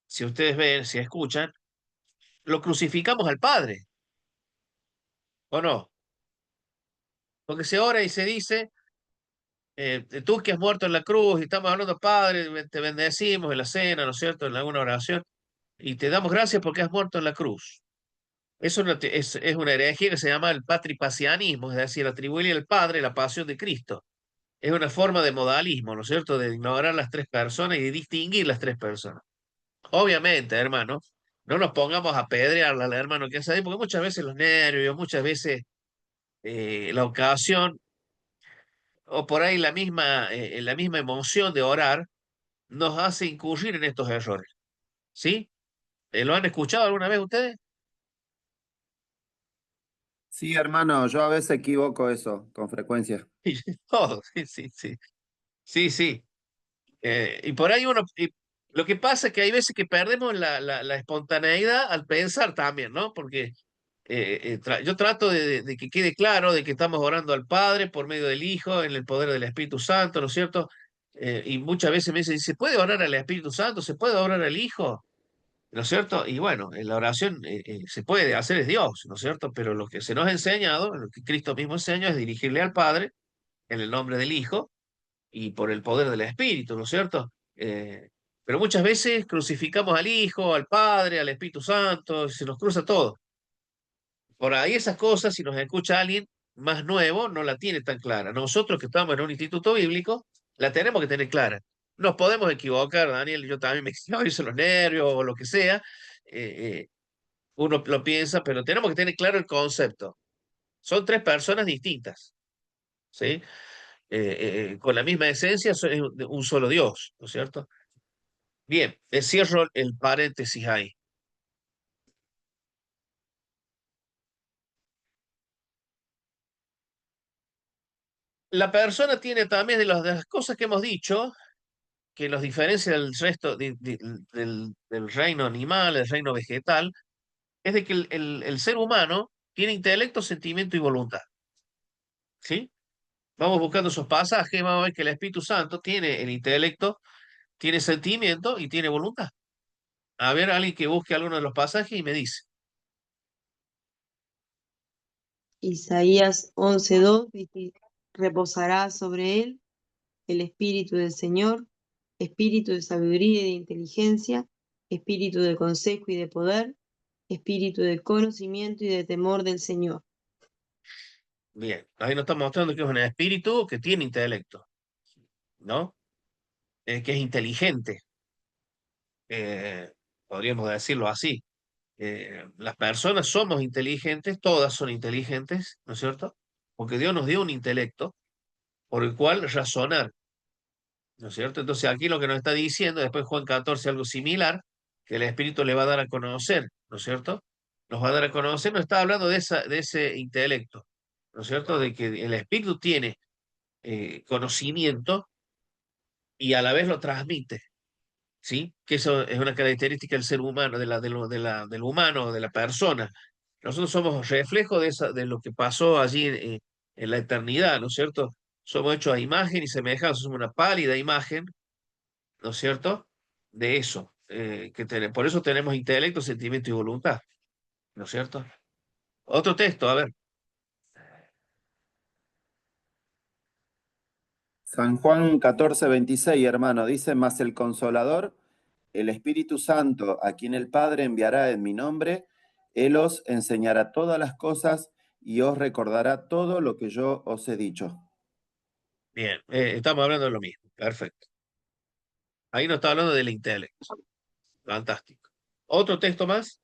si ustedes ven, si escuchan, lo crucificamos al Padre, ¿o no? Porque se ora y se dice, tú que has muerto en la cruz, y estamos hablando, Padre, te bendecimos en la cena, ¿no es cierto?, en alguna oración, y te damos gracias porque has muerto en la cruz. Eso es una herejía que se llama el patripacianismo, es decir, atribuirle al Padre la pasión de Cristo. Es una forma de modalismo, ¿no es cierto?, de ignorar las tres personas y de distinguir las tres personas. Obviamente, hermano, no nos pongamos a apedrearla al hermano que hace ahí, porque muchas veces los nervios, muchas veces la ocasión, o por ahí la misma emoción de orar, nos hace incurrir en estos errores. ¿Sí? ¿Lo han escuchado alguna vez ustedes? Sí, hermano, yo a veces equivoco eso con frecuencia. Todo, sí, sí, sí. Sí, sí. Y por ahí lo que pasa es que hay veces que perdemos la espontaneidad al pensar también, ¿no? Porque yo trato de que quede claro de que estamos orando al Padre por medio del Hijo, en el poder del Espíritu Santo, ¿no es cierto? Y muchas veces me dicen, ¿se puede orar al Espíritu Santo? ¿Se puede orar al Hijo? ¿No es cierto? Y bueno, en la oración se puede hacer es Dios, ¿no es cierto? Pero lo que se nos ha enseñado, lo que Cristo mismo enseña, es dirigirle al Padre en el nombre del Hijo y por el poder del Espíritu, ¿no es cierto? Pero muchas veces crucificamos al Hijo, al Padre, al Espíritu Santo, y se nos cruza todo. Por ahí esas cosas, si nos escucha alguien más nuevo, no la tiene tan clara. Nosotros que estamos en un instituto bíblico, la tenemos que tener clara. Nos podemos equivocar, Daniel, yo también me equivoco, hice los nervios o lo que sea. Uno lo piensa, pero tenemos que tener claro el concepto. Son tres personas distintas, ¿sí? Con la misma esencia, es un solo Dios, ¿no es cierto? Bien, cierro el paréntesis ahí. La persona tiene también de las cosas que hemos dicho, que los diferencia del resto del reino animal, del reino vegetal, es de que el ser humano tiene intelecto, sentimiento y voluntad. ¿Sí? Vamos buscando esos pasajes, vamos a ver que el Espíritu Santo tiene el intelecto, tiene sentimiento y tiene voluntad. A ver, alguien que busque alguno de los pasajes y me dice. Isaías 11:2 dice, reposará sobre él el espíritu del Señor, espíritu de sabiduría y de inteligencia, espíritu de consejo y de poder, espíritu de conocimiento y de temor del Señor. Bien, ahí nos está mostrando que es un espíritu que tiene intelecto, ¿no? Que es inteligente, podríamos decirlo así. Las personas somos inteligentes, todas son inteligentes, ¿no es cierto? Porque Dios nos dio un intelecto por el cual razonar, ¿no es cierto? Entonces aquí lo que nos está diciendo, después Juan 14, algo similar, que el Espíritu le va a dar a conocer, ¿no es cierto? Nos va a dar a conocer, nos está hablando de ese intelecto, ¿no es cierto? De que el Espíritu tiene conocimiento y a la vez lo transmite, ¿sí? Que eso es una característica del ser humano, del humano, de la persona. Nosotros somos reflejo de lo que pasó allí en la eternidad, ¿no es cierto? Somos hechos a imagen y semejanza, somos una pálida imagen, ¿no es cierto? De eso, por eso tenemos intelecto, sentimiento y voluntad, ¿no es cierto? Otro texto, a ver. San Juan 14:26, hermano, dice, mas el Consolador, el Espíritu Santo, a quien el Padre enviará en mi nombre, Él os enseñará todas las cosas y os recordará todo lo que yo os he dicho. Bien, estamos hablando de lo mismo. Perfecto. Ahí nos está hablando del intelecto. Fantástico. ¿Otro texto más?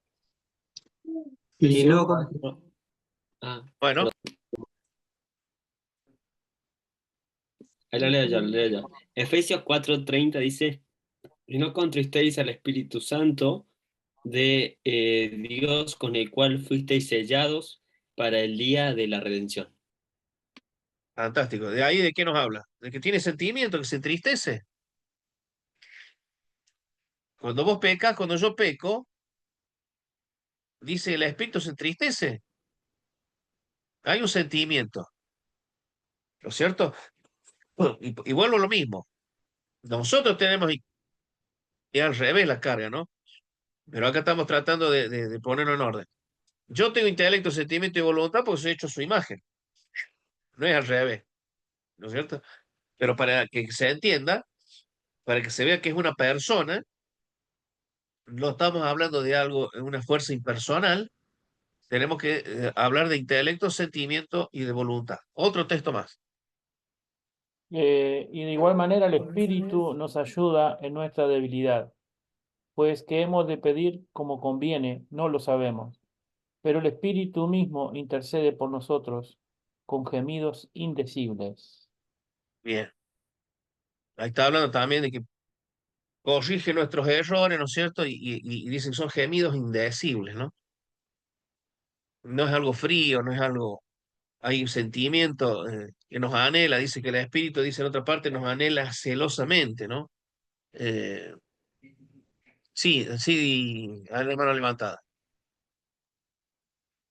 Y no, Ah, Bueno, ahí lo leo yo, lo leo yo. Efesios 4:30 dice, y no contristéis al Espíritu Santo de Dios con el cual fuisteis sellados para el día de la redención. fantástico. ¿De ahí de qué nos habla? De que tiene sentimiento, que se entristece. Cuando vos pecas, cuando yo peco, dice el espíritu se entristece. Hay un sentimiento, ¿no es cierto? Bueno, y vuelvo a lo mismo. Nosotros tenemos y al revés la carga, ¿no? Pero acá estamos tratando de ponerlo en orden. Yo tengo intelecto, sentimiento y voluntad porque soy hecho a su imagen. No es al revés, ¿no es cierto? Pero para que se entienda, para que se vea que es una persona, no estamos hablando de algo, una fuerza impersonal, tenemos que hablar de intelecto, sentimiento y de voluntad. Otro texto más. Y de igual manera el Espíritu nos ayuda en nuestra debilidad, pues que hemos de pedir como conviene, no lo sabemos, pero el Espíritu mismo intercede por nosotros con gemidos indecibles. Bien. Ahí está hablando también de que corrige nuestros errores, ¿no es cierto? Y dicen que son gemidos indecibles, ¿no? No es algo frío, no es algo, hay un sentimiento que nos anhela, dice que el espíritu, dice en otra parte, nos anhela celosamente, ¿no? Eh, sí, sí, a la mano levantada.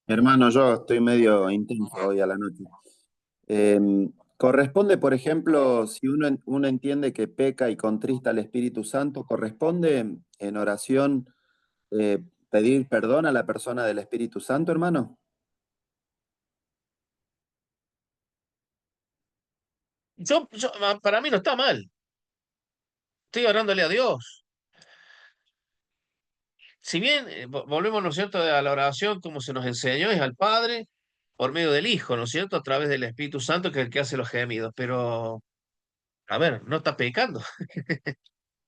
Hermano, yo estoy medio intenso hoy a la noche. Corresponde, por ejemplo, si uno entiende que peca y contrista al Espíritu Santo, corresponde en oración pedir perdón a la persona del Espíritu Santo, hermano. Para mí no está mal, estoy orándole a Dios. Si bien volvemos, ¿no es cierto?, a la oración como se nos enseñó, es al Padre por medio del Hijo, ¿no es cierto?, a través del Espíritu Santo, que es el que hace los gemidos, pero, a ver, no está pecando.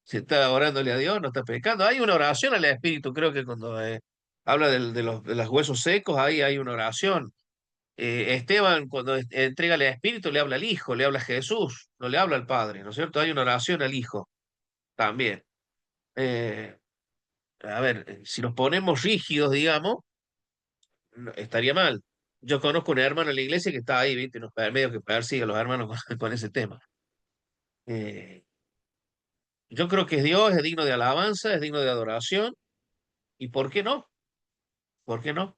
Si está orándole a Dios, no está pecando. Hay una oración al Espíritu, creo que cuando habla de los huesos secos, ahí hay una oración. Esteban, cuando entrega el Espíritu, le habla al Hijo, le habla a Jesús, no le habla al Padre, ¿no es cierto? Hay una oración al Hijo también. Eh, a ver, si nos ponemos rígidos, digamos, estaría mal. Yo conozco un hermano en la iglesia que está ahí, ¿viste? Medio que persigue a los hermanos con ese tema. Eh, yo creo que Dios es digno de alabanza, es digno de adoración, y ¿por qué no? ¿Por qué no?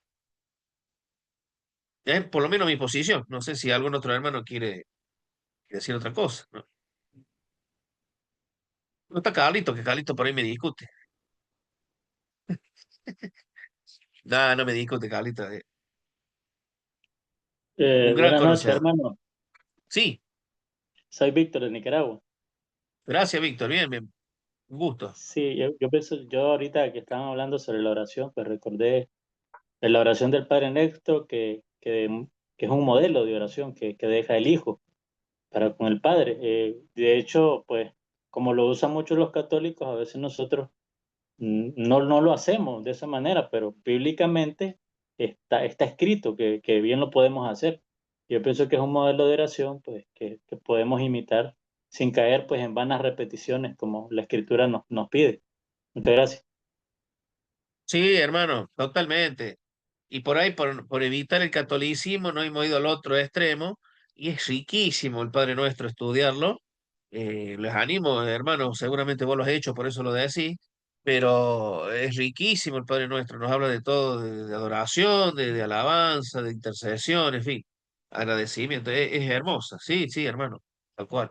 Por lo menos mi posición. No sé si algún otro hermano quiere decir otra cosa, ¿no? No está Carlito, que Carlito por ahí me discute. No, no me discute, Carlito. Un gran Buenas noches, conocedor. hermano. Sí, Soy Víctor de Nicaragua. gracias, Víctor. Bien, bien. Un gusto. Sí, yo pienso, yo ahorita que estaban hablando sobre la oración, pues recordé de la oración del Padre Néstor, que es un modelo de oración que deja el Hijo para con el Padre. De hecho, pues, como lo usan mucho los católicos, a veces nosotros no lo hacemos de esa manera, pero bíblicamente está escrito que bien lo podemos hacer. Yo pienso que es un modelo de oración pues, que podemos imitar sin caer pues, en vanas repeticiones como la Escritura nos pide. Muchas gracias. Sí, hermano, totalmente. Y por ahí, por evitar el catolicismo, no hemos ido al otro extremo, y es riquísimo el Padre Nuestro estudiarlo. Les animo, hermano, seguramente vos lo has hecho, por eso lo decís, pero es riquísimo el Padre Nuestro, nos habla de todo, de adoración, de alabanza, de intercesión, en fin, agradecimiento, es hermosa, sí, sí, hermano, tal cual.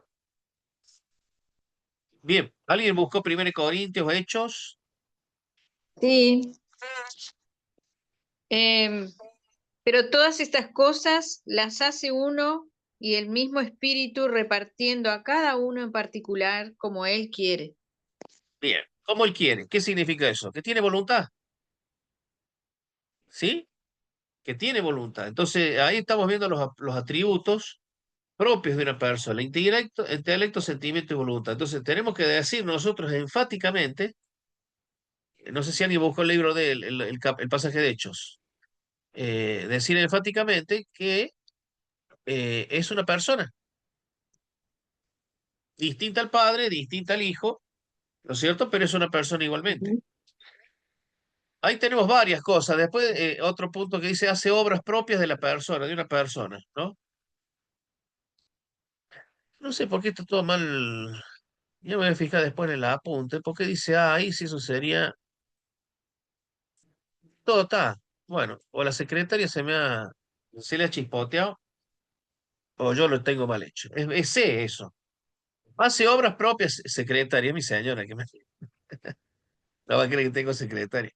Bien, ¿alguien buscó 1 Corintios, Hechos? Sí, em, pero todas estas cosas las hace uno y el mismo espíritu repartiendo a cada uno en particular como él quiere. Bien, ¿cómo él quiere? ¿Qué significa eso? ¿Que tiene voluntad? ¿sí? Que tiene voluntad. Entonces, ahí estamos viendo los atributos propios de una persona, intelecto, sentimiento y voluntad. Entonces, tenemos que decir nosotros enfáticamente, no sé si alguien buscó el libro de él, el pasaje de Hechos, decir enfáticamente que es una persona distinta al Padre, distinta al Hijo, ¿no es cierto? Pero es una persona igualmente. Ujú. Ahí tenemos varias cosas. Después, otro punto que dice, hace obras propias de la persona, de una persona, ¿no? No sé por qué está todo mal. Yo me voy a fijar después en el apunte, porque dice, ahí sí eso sería, todo está. Bueno, o la secretaria se le ha chispoteado, o yo lo tengo mal hecho. Sé eso. Hace obras propias, secretaria, mi señora, que me... No va a creer que tengo secretaria.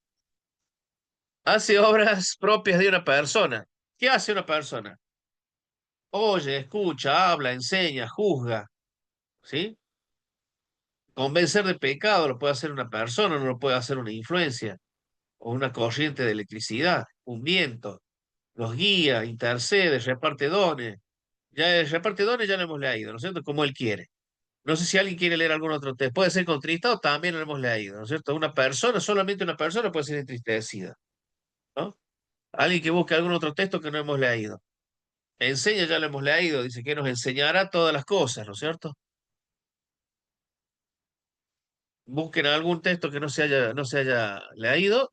Hace obras propias de una persona. ¿Qué hace una persona? Oye, escucha, habla, enseña, juzga, ¿sí? Convencer de pecado lo puede hacer una persona, no lo puede hacer una influencia, o una corriente de electricidad, un viento. Los guía, intercede, reparte dones. Ya el reparte dones ya lo hemos leído, ¿no es cierto? Como él quiere. No sé si alguien quiere leer algún otro texto. Puede ser contristado, también lo hemos leído, ¿no es cierto? Una persona, solamente una persona puede ser entristecida, ¿no? Alguien que busque algún otro texto que no hemos leído. Enseña, ya lo hemos leído, dice que nos enseñará todas las cosas, ¿no es cierto? Busquen algún texto que no se haya leído.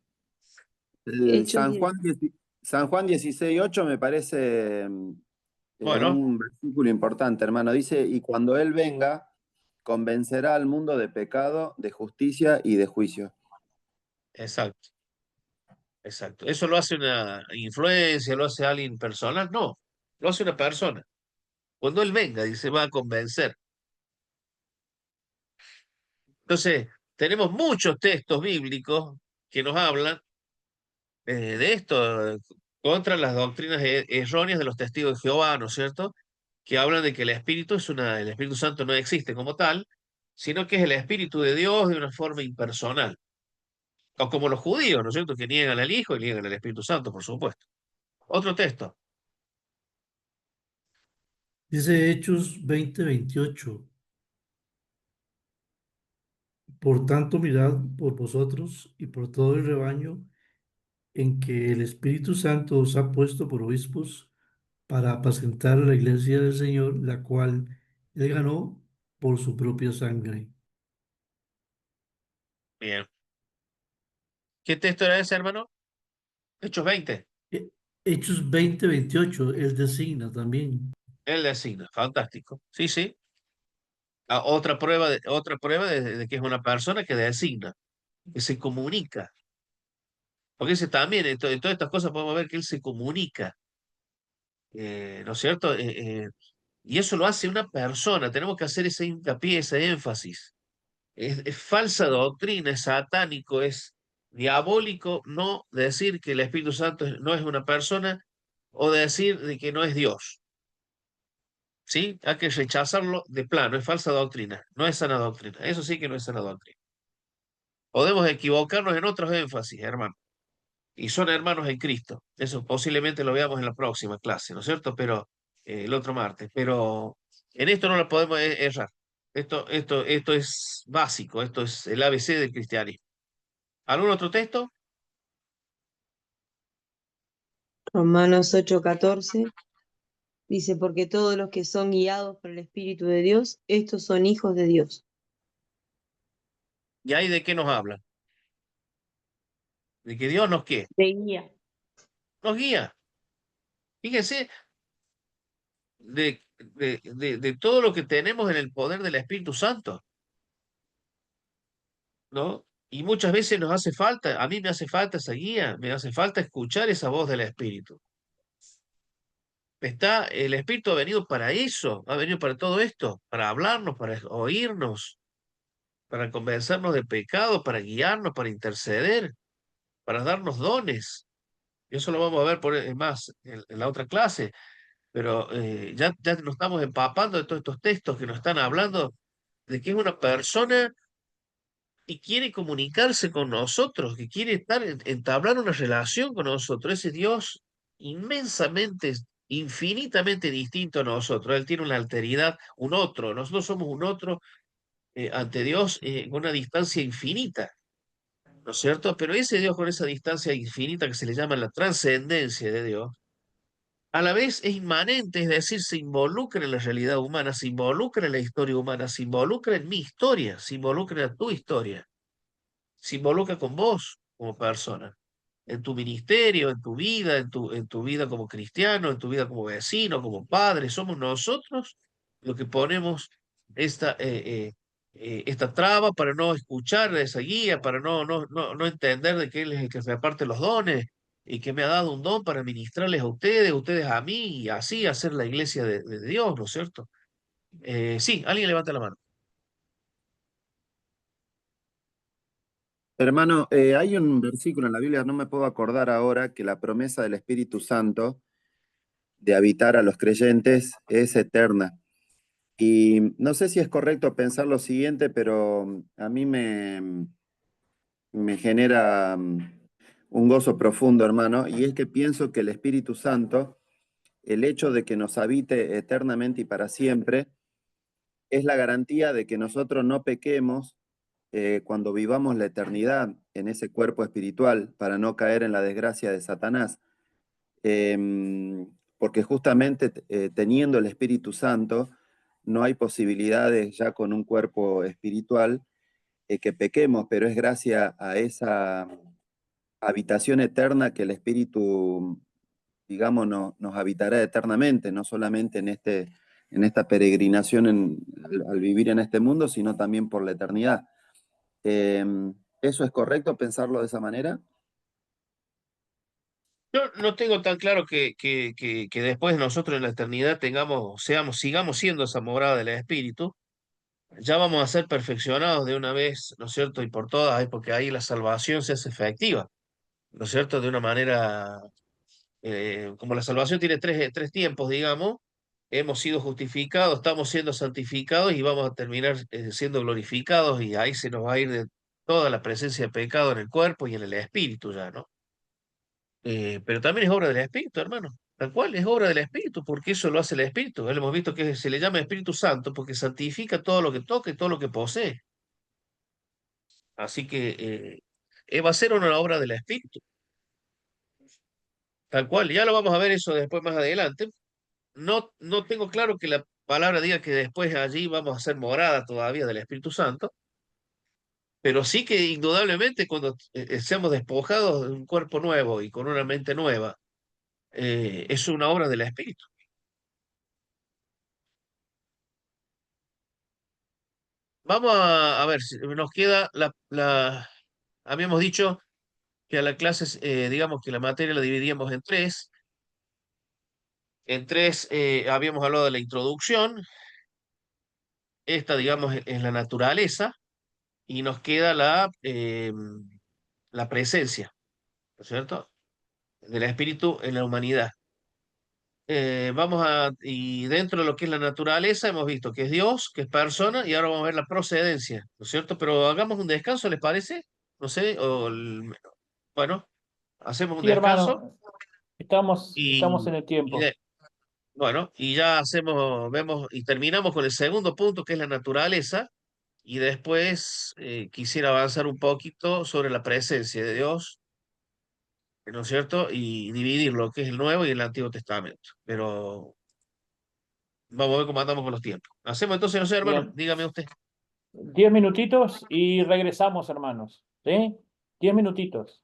Hechos San 10. Juan, San Juan 16:8 me parece Bueno, un versículo importante, hermano. Dice, y cuando Él venga, convencerá al mundo de pecado, de justicia y de juicio. exacto, exacto. ¿Eso lo hace una influencia, lo hace alguien personal? No, lo hace una persona. Cuando él venga, dice, va a convencer. Entonces, tenemos muchos textos bíblicos que nos hablan de esto, contra las doctrinas erróneas de los testigos de Jehová, ¿no es cierto? Que hablan de que el Espíritu Santo no existe como tal, sino que es el Espíritu de Dios de una forma impersonal. O como los judíos, ¿no es cierto? Que niegan al Hijo y niegan al Espíritu Santo, por supuesto. Otro texto. Dice Hechos 20:28. Por tanto, mirad por vosotros y por todo el rebaño en que el Espíritu Santo os ha puesto por obispos para apacentar a la iglesia del Señor, la cual él ganó por su propia sangre. Bien. ¿Qué texto era ese, hermano? Hechos 20. Hechos 20:28, él designa también. Él designa. Fantástico. Sí, sí. Otra prueba de que es una persona que designa, que se comunica. Porque ese también, en todas estas cosas podemos ver que él se comunica, ¿no es cierto? Y eso lo hace una persona, tenemos que hacer ese hincapié, ese énfasis. Es falsa doctrina, es satánico, es diabólico no decir que el Espíritu Santo no es una persona o decir de que no es Dios. ¿Sí? Hay que rechazarlo de plano, es falsa doctrina, no es sana doctrina. Eso sí que no es sana doctrina. Podemos equivocarnos en otros énfasis, hermano. Y son hermanos en Cristo. Eso posiblemente lo veamos en la próxima clase, ¿no es cierto? Pero el otro martes. Pero en esto no lo podemos errar. Esto es básico, esto es el ABC del cristianismo. ¿Algún otro texto? Romanos 8:14 dice, porque todos los que son guiados por el Espíritu de Dios, estos son hijos de Dios. ¿Y ahí de qué nos habla? De que Dios nos qué? De guía. Nos guía. Fíjense de todo lo que tenemos en el poder del Espíritu Santo, ¿no? Y muchas veces nos hace falta, a mí me hace falta esa guía, me hace falta escuchar esa voz del Espíritu. El Espíritu ha venido para eso, ha venido para todo esto, para hablarnos, para oírnos, para convencernos de pecado, para guiarnos, para interceder, para darnos dones. Y eso lo vamos a ver más en la otra clase, pero ya nos estamos empapando de todos estos textos que nos están hablando de que es una persona y quiere comunicarse con nosotros, que quiere entablar una relación con nosotros. Ese Dios inmensamente, infinitamente distinto a nosotros. Él tiene una alteridad, un otro. Nosotros somos un otro ante Dios con una distancia infinita, ¿no es cierto? Pero ese Dios con esa distancia infinita que se le llama la trascendencia de Dios, a la vez es inmanente, es decir, se involucra en la realidad humana, se involucra en la historia humana, se involucra en mi historia, se involucra en tu historia, se involucra con vos como persona, en tu ministerio, en tu vida como cristiano, en tu vida como vecino, como padre. Somos nosotros los que ponemos esta, esta traba para no escuchar esa guía, para no entender de que Él es el que reparte los dones y que me ha dado un don para ministrarles a ustedes a mí, y así hacer la iglesia de Dios, ¿no es cierto? Sí, alguien levanta la mano. Hermano, hay un versículo en la Biblia, no me puedo acordar ahora, que la promesa del Espíritu Santo de habitar a los creyentes es eterna. Y no sé si es correcto pensar lo siguiente, pero a mí me genera un gozo profundo, hermano, y es que pienso que el Espíritu Santo, el hecho de que nos habite eternamente y para siempre, es la garantía de que nosotros no pequemos cuando vivamos la eternidad en ese cuerpo espiritual para no caer en la desgracia de Satanás. Porque justamente teniendo el Espíritu Santo, no hay posibilidades ya con un cuerpo espiritual que pequemos, pero es gracias a esa habitación eterna que el Espíritu, digamos, nos habitará eternamente, no solamente en esta peregrinación al vivir en este mundo, sino también por la eternidad. ¿Eso es correcto pensarlo de esa manera? Yo no tengo tan claro que después nosotros en la eternidad sigamos siendo esa morada del Espíritu. Ya vamos a ser perfeccionados de una vez, ¿no es cierto? Y por todas, porque ahí la salvación se hace efectiva, ¿no es cierto? De una manera, como la salvación tiene tres tiempos, digamos, hemos sido justificados, estamos siendo santificados y vamos a terminar siendo glorificados, y ahí se nos va a ir de toda la presencia de pecado en el cuerpo y en el espíritu ya, ¿no? Pero también es obra del Espíritu, hermano. Tal cual, es obra del Espíritu, porque eso lo hace el Espíritu. Hemos visto que se le llama Espíritu Santo porque santifica todo lo que toca y todo lo que posee. Así que va a ser una obra del Espíritu. Tal cual, ya lo vamos a ver eso después más adelante. No tengo claro que la palabra diga que después allí vamos a ser morada todavía del Espíritu Santo, pero sí que indudablemente cuando seamos despojados de un cuerpo nuevo y con una mente nueva, es una obra del Espíritu. Vamos a ver, si nos queda habíamos dicho que a la clase, digamos que la materia la dividíamos en tres. En tres habíamos hablado de la introducción, esta, digamos, es la naturaleza, y nos queda la presencia, ¿no es cierto? Del espíritu en la humanidad. Y dentro de lo que es la naturaleza, hemos visto que es Dios, que es persona, y ahora vamos a ver la procedencia, ¿no es cierto? Pero hagamos un descanso, ¿les parece? No sé, bueno, hacemos un Sí, descanso hermano, estamos y, en el y tiempo. de- bueno, y ya vemos y terminamos con el segundo punto, que es la naturaleza, y después quisiera avanzar un poquito sobre la presencia de Dios, ¿no es cierto? Y dividir lo que es el Nuevo y el Antiguo Testamento. Pero vamos a ver cómo andamos con los tiempos. Hacemos entonces, no sé, hermano, Bien, dígame usted. 10 minutitos y regresamos, hermanos. ¿Sí? 10 minutitos.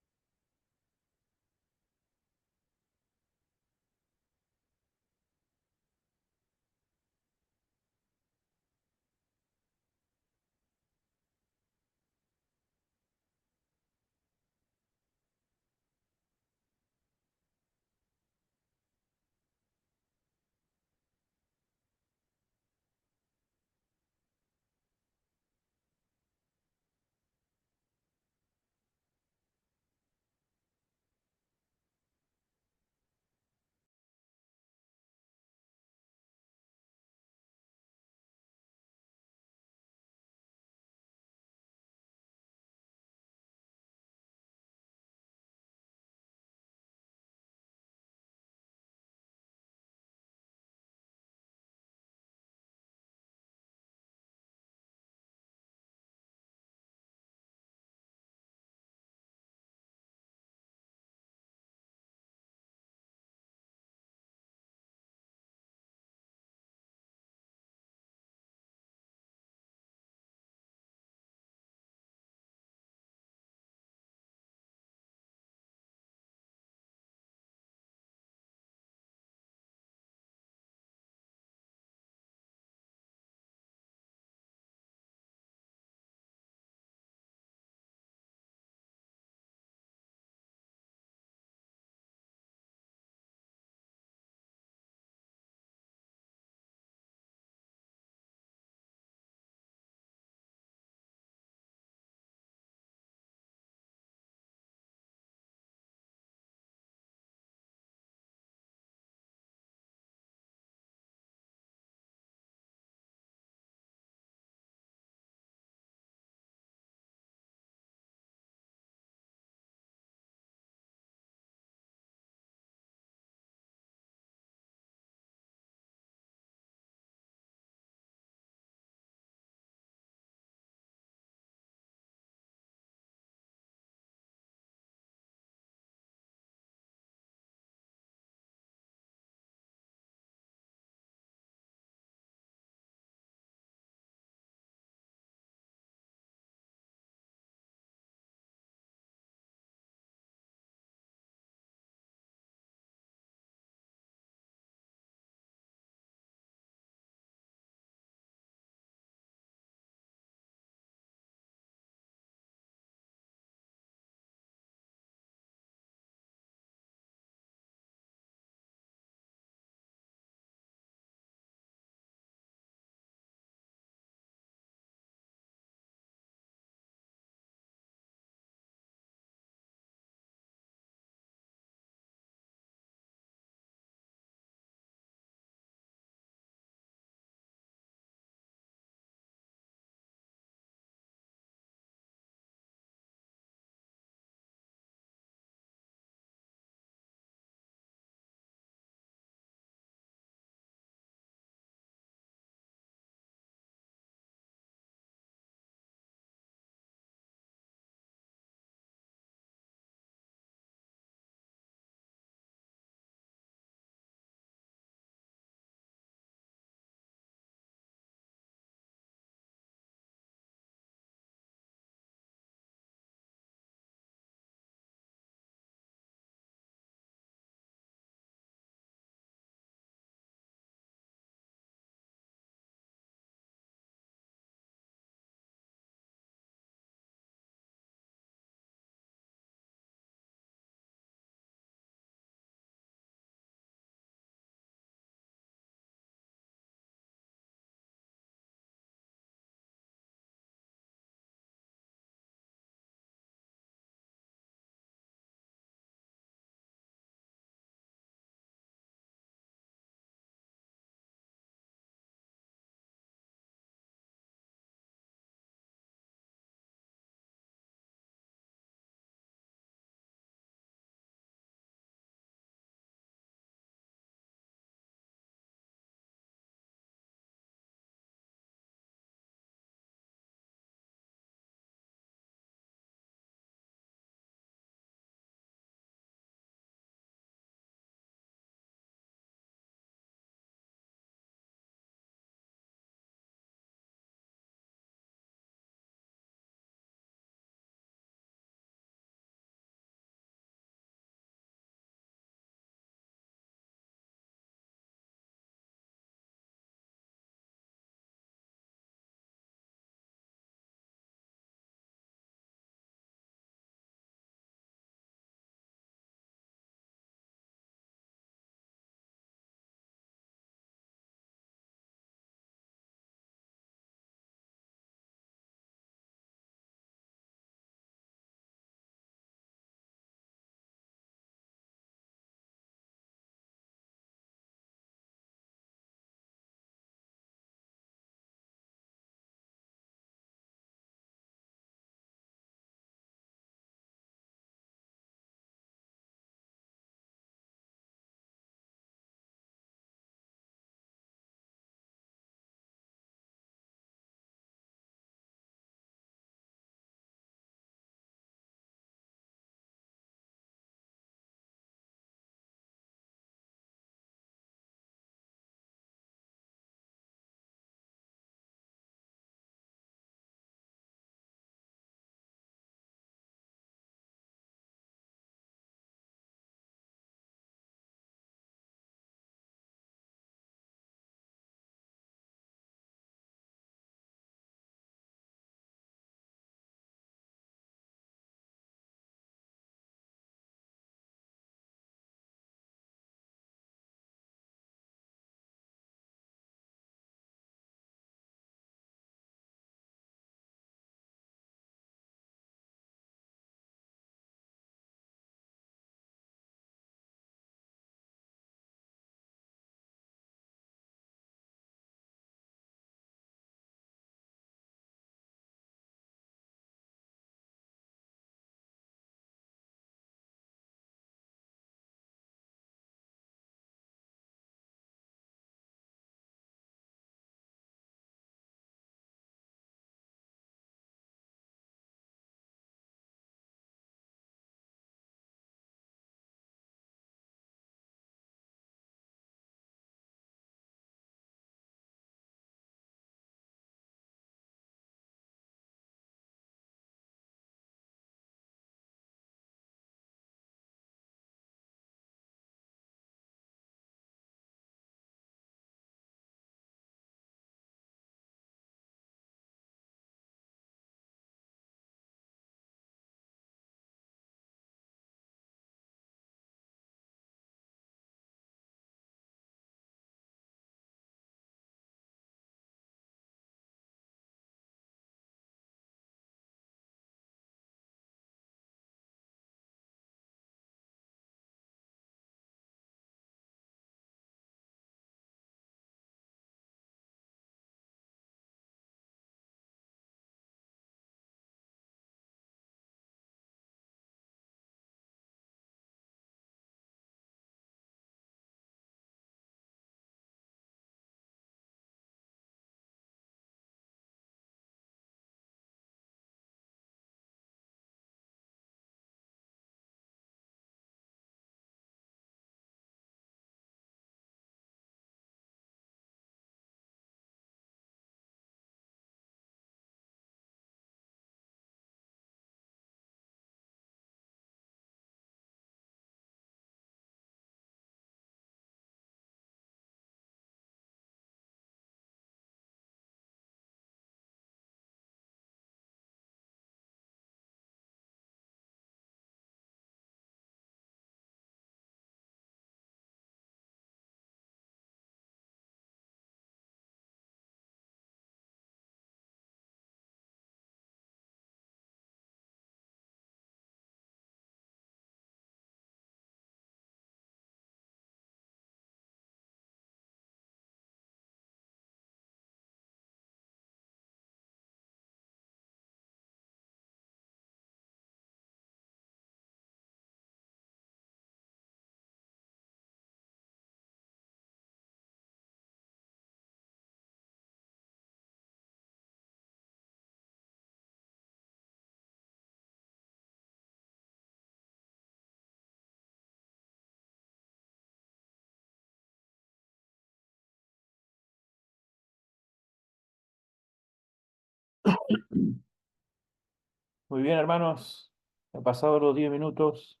Muy bien, hermanos. Han pasado los 10 minutos.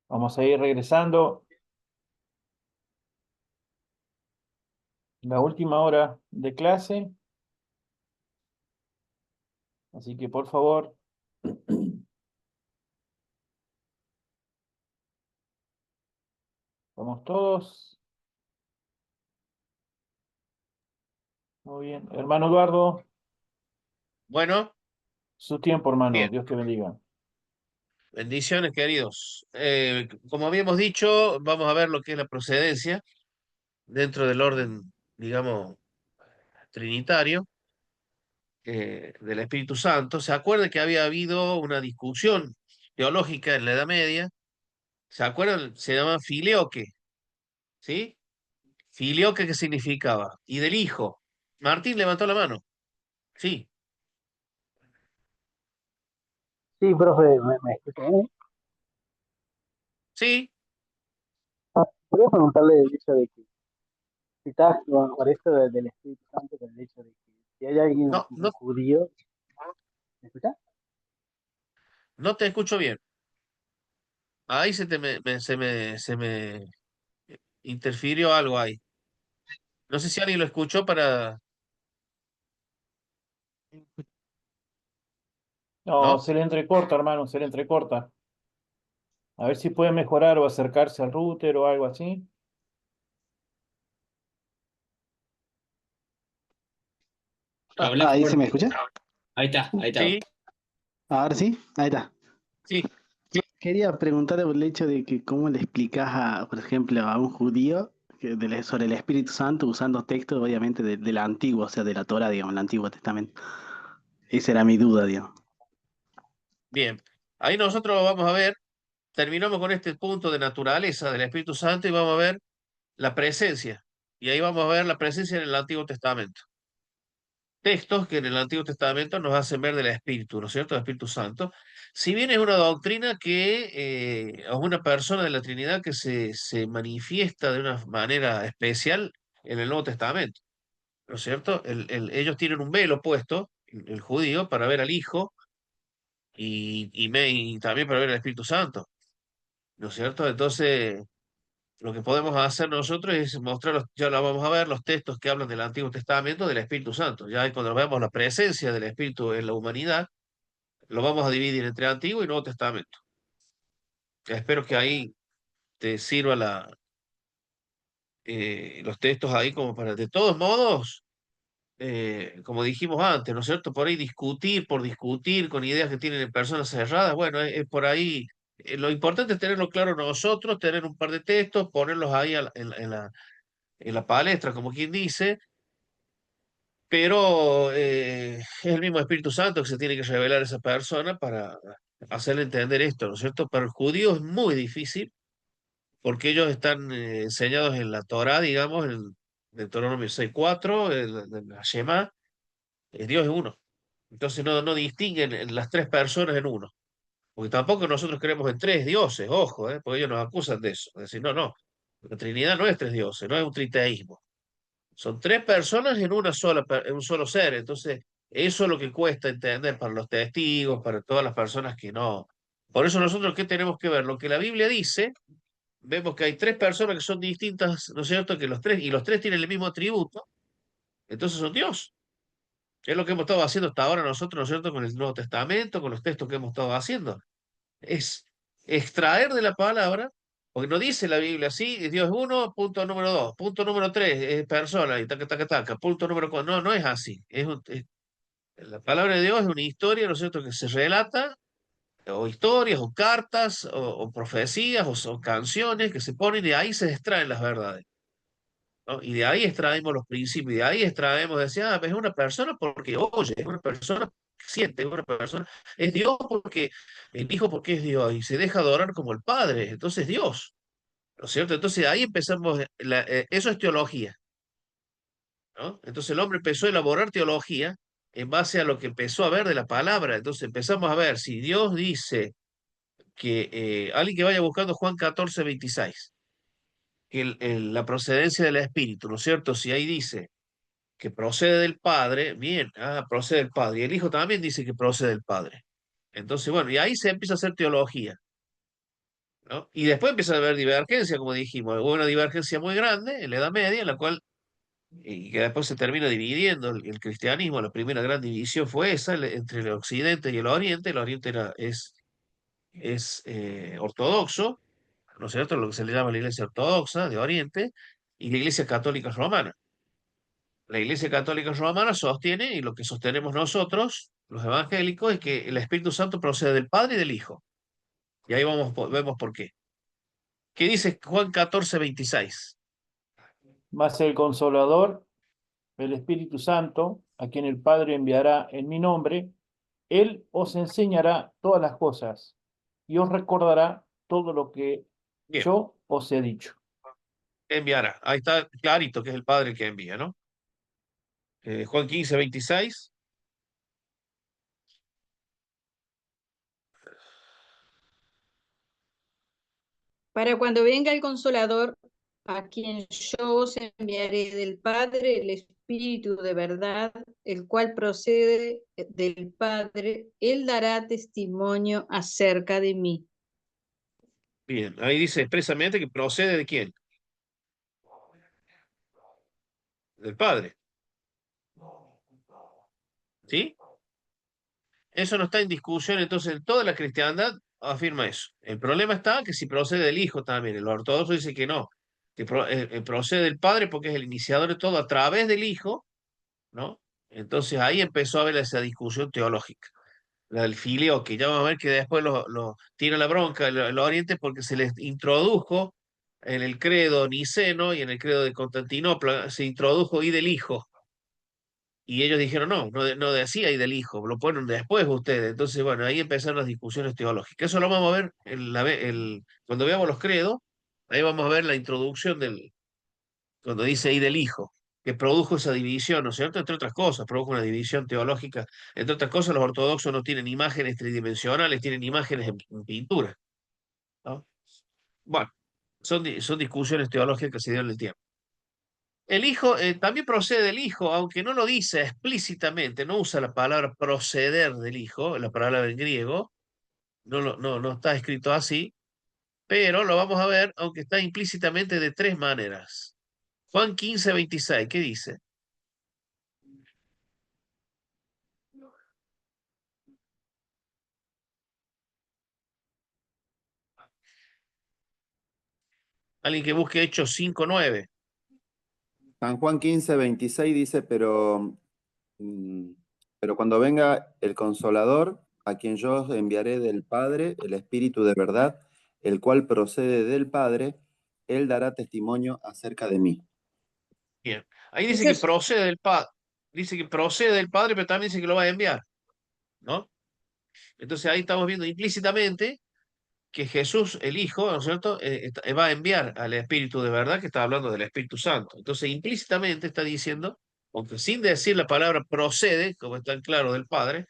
Vamos a ir regresando. La última hora de clase. Así que, por favor, vamos todos. Muy bien. Hermano Eduardo, Bueno, su tiempo, hermano. bien. Dios te bendiga. Bendiciones, queridos. Como habíamos dicho, vamos a ver lo que es la procedencia dentro del orden, digamos, trinitario del Espíritu Santo. ¿Se acuerda que había habido una discusión teológica en la Edad Media? ¿Se acuerdan? Se llama filioque, ¿sí? Filioque, ¿qué significaba? Y del hijo. Martín levantó la mano. Sí, Sí, profe, me escucha bien. sí. Quería preguntarle el hecho de que, si estás con esto del Espíritu Santo, con el hecho de que si hay alguien, No, un no, judío, ¿me escuchas? no te escucho bien. Ahí se me interfirió algo ahí. No sé si alguien lo escuchó para... No, ¿No? se le entrecorta, hermano, se le entrecorta. A ver si puede mejorar o acercarse al router o algo así. Habla Ahí se me fuerte. escucha. Ahí está. Sí, Ahora sí, ahí está. sí. Quería preguntarle por el hecho de que cómo le explicas a, por ejemplo, a un judío sobre el Espíritu Santo usando textos, obviamente, del antiguo, o sea, de la Torah, digamos, el Antiguo Testamento. Esa era mi duda, digamos. Bien. Ahí nosotros vamos a ver, terminamos con este punto de naturaleza del Espíritu Santo y vamos a ver la presencia. Y ahí vamos a ver la presencia en el Antiguo Testamento. Textos que en el Antiguo Testamento nos hacen ver del Espíritu, ¿no es cierto? El Espíritu Santo. Si bien es una doctrina que es una persona de la Trinidad que se manifiesta de una manera especial en el Nuevo Testamento, ¿no es cierto? Ellos tienen un velo puesto, el judío, para ver al Hijo y también para ver al Espíritu Santo, ¿no es cierto? Entonces, lo que podemos hacer nosotros es mostrar, ya lo vamos a ver, los textos que hablan del Antiguo Testamento del Espíritu Santo. Ya ahí cuando veamos la presencia del Espíritu en la humanidad, lo vamos a dividir entre Antiguo y Nuevo Testamento. Espero que ahí te sirva los textos ahí como para, de todos modos, como dijimos antes, ¿no es cierto? Por ahí discutir por discutir con ideas que tienen en personas cerradas, bueno, es por ahí. Lo importante es tenerlo claro nosotros, tener un par de textos, ponerlos ahí en la palestra, como quien dice, pero es el mismo Espíritu Santo que se tiene que revelar a esa persona para hacerle entender esto, ¿no es cierto? Para el judío es muy difícil porque ellos están enseñados en la Torá, digamos, en Deuteronomio 6:4, en la Shema, Dios es uno. Entonces no distinguen las tres personas en uno, porque tampoco nosotros creemos en tres dioses, ojo, porque ellos nos acusan de eso. Es decir, no, la Trinidad no es tres dioses, no es un triteísmo. Son tres personas en en un solo ser. Entonces, eso es lo que cuesta entender para los testigos, para todas las personas que no. Por eso nosotros, ¿qué tenemos que ver? Lo que la Biblia dice, vemos que hay tres personas que son distintas, ¿no es cierto? Que los tres tienen el mismo atributo, entonces son Dios. Es lo que hemos estado haciendo hasta ahora nosotros, ¿no es cierto? Con el Nuevo Testamento, con los textos que hemos estado haciendo. Es extraer de la palabra, porque no dice la Biblia así, Dios es uno, punto número dos, punto número tres, es persona, y taca, taca, taca, punto número cuatro. No, no es así. La palabra de Dios es una historia, ¿no es cierto?, que se relata, o historias, o cartas, o profecías, o son canciones que se ponen y de ahí se extraen las verdades. ¿No? Y de ahí extraemos los principios, y de ahí extraemos, decía, es una persona porque oye, es una persona que siente, es una persona, es Dios porque, el Hijo porque es Dios, y se deja adorar como el Padre, entonces Dios, ¿no es cierto? Entonces ahí empezamos, eso es teología, ¿no? Entonces el hombre empezó a elaborar teología en base a lo que empezó a ver de la palabra, entonces empezamos a ver si Dios dice que, alguien que vaya buscando Juan 14:26. que la procedencia del Espíritu, ¿no es cierto? Si ahí dice que procede del Padre, bien, procede del Padre. Y el Hijo también dice que procede del Padre. Entonces, bueno, y ahí se empieza a hacer teología, ¿no? Y después empieza a haber divergencia, como dijimos. Hubo una divergencia muy grande en la Edad Media, en la cual, y que después se termina dividiendo el cristianismo. La primera gran división fue esa, entre el Occidente y el Oriente. El Oriente es ortodoxo, ¿no es cierto? Lo que se le llama la Iglesia Ortodoxa de Oriente, y la Iglesia Católica Romana. La Iglesia Católica Romana sostiene, y lo que sostenemos nosotros, los evangélicos, es que el Espíritu Santo procede del Padre y del Hijo. Y ahí vemos por qué. ¿Qué dice Juan 14:26? Mas el Consolador, el Espíritu Santo, a quien el Padre enviará en mi nombre, Él os enseñará todas las cosas y os recordará todo lo que Bien, yo os he dicho. enviará. Ahí está clarito que es el Padre el que envía, ¿no? Juan 15:26. Para cuando venga el Consolador, a quien yo os enviaré del Padre, el Espíritu de verdad, el cual procede del Padre, Él dará testimonio acerca de mí. Bien, ahí dice expresamente que procede de quién. Del Padre. ¿Sí? Eso no está en discusión, entonces toda la cristiandad afirma eso. El problema está que si procede del Hijo también, el ortodoxo dice que no, que procede del Padre porque es el iniciador de todo a través del Hijo, ¿no? Entonces ahí empezó a haber esa discusión teológica, la del filio, que ya vamos a ver que después lo tiene la bronca el Oriente porque se les introdujo en el credo niceno y en el credo de Constantinopla, se introdujo y del Hijo. Y ellos dijeron, no decía y del Hijo, lo ponen después ustedes. Entonces, bueno, ahí empezaron las discusiones teológicas. Eso lo vamos a ver cuando veamos los credos, ahí vamos a ver la introducción cuando dice y del Hijo, que produjo esa división, ¿no es cierto? Entre otras cosas, produjo una división teológica. Entre otras cosas, los ortodoxos no tienen imágenes tridimensionales, tienen imágenes en pintura, ¿no? Bueno, son discusiones teológicas que se dieron en el tiempo. El Hijo también procede del Hijo, aunque no lo dice explícitamente, no usa la palabra proceder del Hijo, la palabra en griego, no está escrito así, pero lo vamos a ver, aunque está implícitamente de tres maneras. Juan 15:26, ¿qué dice? Alguien que busque Hechos 5:9. San Juan 15:26 dice, pero cuando venga el Consolador, a quien yo os enviaré del Padre, el Espíritu de verdad, el cual procede del Padre, Él dará testimonio acerca de mí. Bien, ahí dice que Esos, procede del Padre, dice que procede del Padre, pero también dice que lo va a enviar, ¿no? Entonces ahí estamos viendo implícitamente que Jesús, el Hijo, ¿no es cierto?, va a enviar al Espíritu de verdad, que está hablando del Espíritu Santo. Entonces, implícitamente está diciendo, aunque sin decir la palabra procede, como está en claro del Padre,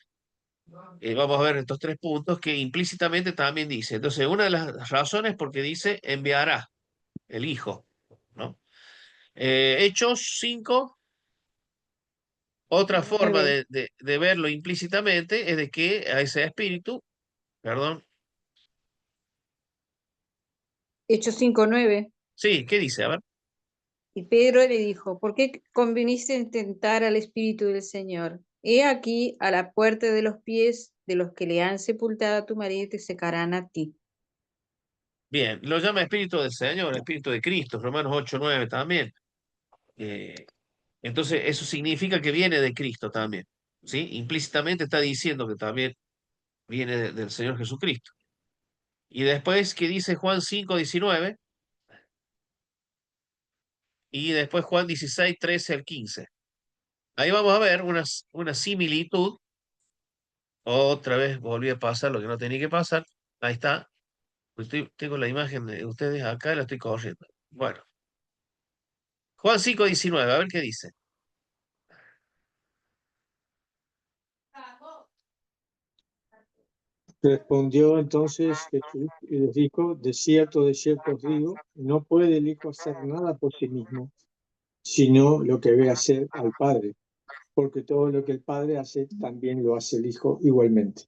vamos a ver estos tres puntos que implícitamente también dice. Entonces, una de las razones porque dice enviará el Hijo, ¿no? Hechos 5, otra forma 9, de verlo implícitamente es de que a ese Espíritu, perdón, Hechos 5:9. sí, ¿qué dice? A ver. Y Pedro le dijo, ¿por qué conviniste en tentar al Espíritu del Señor? He aquí, a la puerta de los pies de los que le han sepultado a tu marido te secarán a ti. Bien, lo llama Espíritu del Señor, Espíritu de Cristo, Romanos 8:9 también. Eh, entonces, eso significa que viene de Cristo también, ¿sí? Implícitamente está diciendo que también viene del Señor Jesucristo. Y después, ¿qué dice Juan 5:19? Y después Juan 16:13 al 15. Ahí vamos a ver una similitud. Otra vez volví a pasar lo que no tenía que pasar. Ahí está. Tengo la imagen de ustedes acá y la estoy corriendo. Bueno, Juan 5:19, a ver qué dice. Respondió entonces Jesús y les dijo, de cierto os digo, no puede el Hijo hacer nada por sí mismo, sino lo que ve hacer al Padre, porque todo lo que el Padre hace, también lo hace el Hijo igualmente.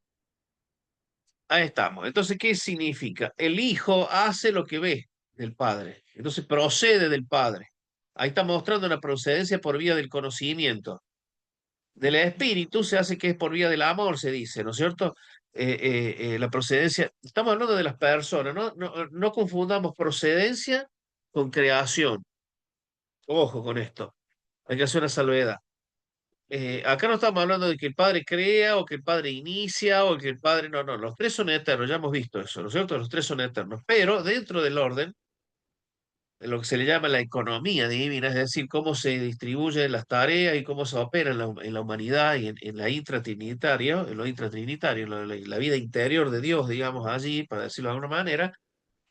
Ahí estamos. Entonces, ¿qué significa? El Hijo hace lo que ve del Padre. Entonces, procede del Padre. Ahí está mostrando una procedencia por vía del conocimiento. Del Espíritu se hace que es por vía del amor, se dice, ¿no es cierto? La procedencia, estamos hablando de las personas, ¿no? No confundamos procedencia con creación. Ojo con esto, hay que hacer una salvedad. Acá no estamos hablando de que el Padre crea o que el Padre inicia o que el Padre... No, no, los tres son eternos, ya hemos visto eso, ¿no es cierto? Los tres son eternos, pero dentro del orden, de lo que se le llama la economía divina, es decir, cómo se distribuyen las tareas y cómo se opera en la humanidad y en lo intratrinitario, en la vida interior de Dios, digamos allí, para decirlo de alguna manera,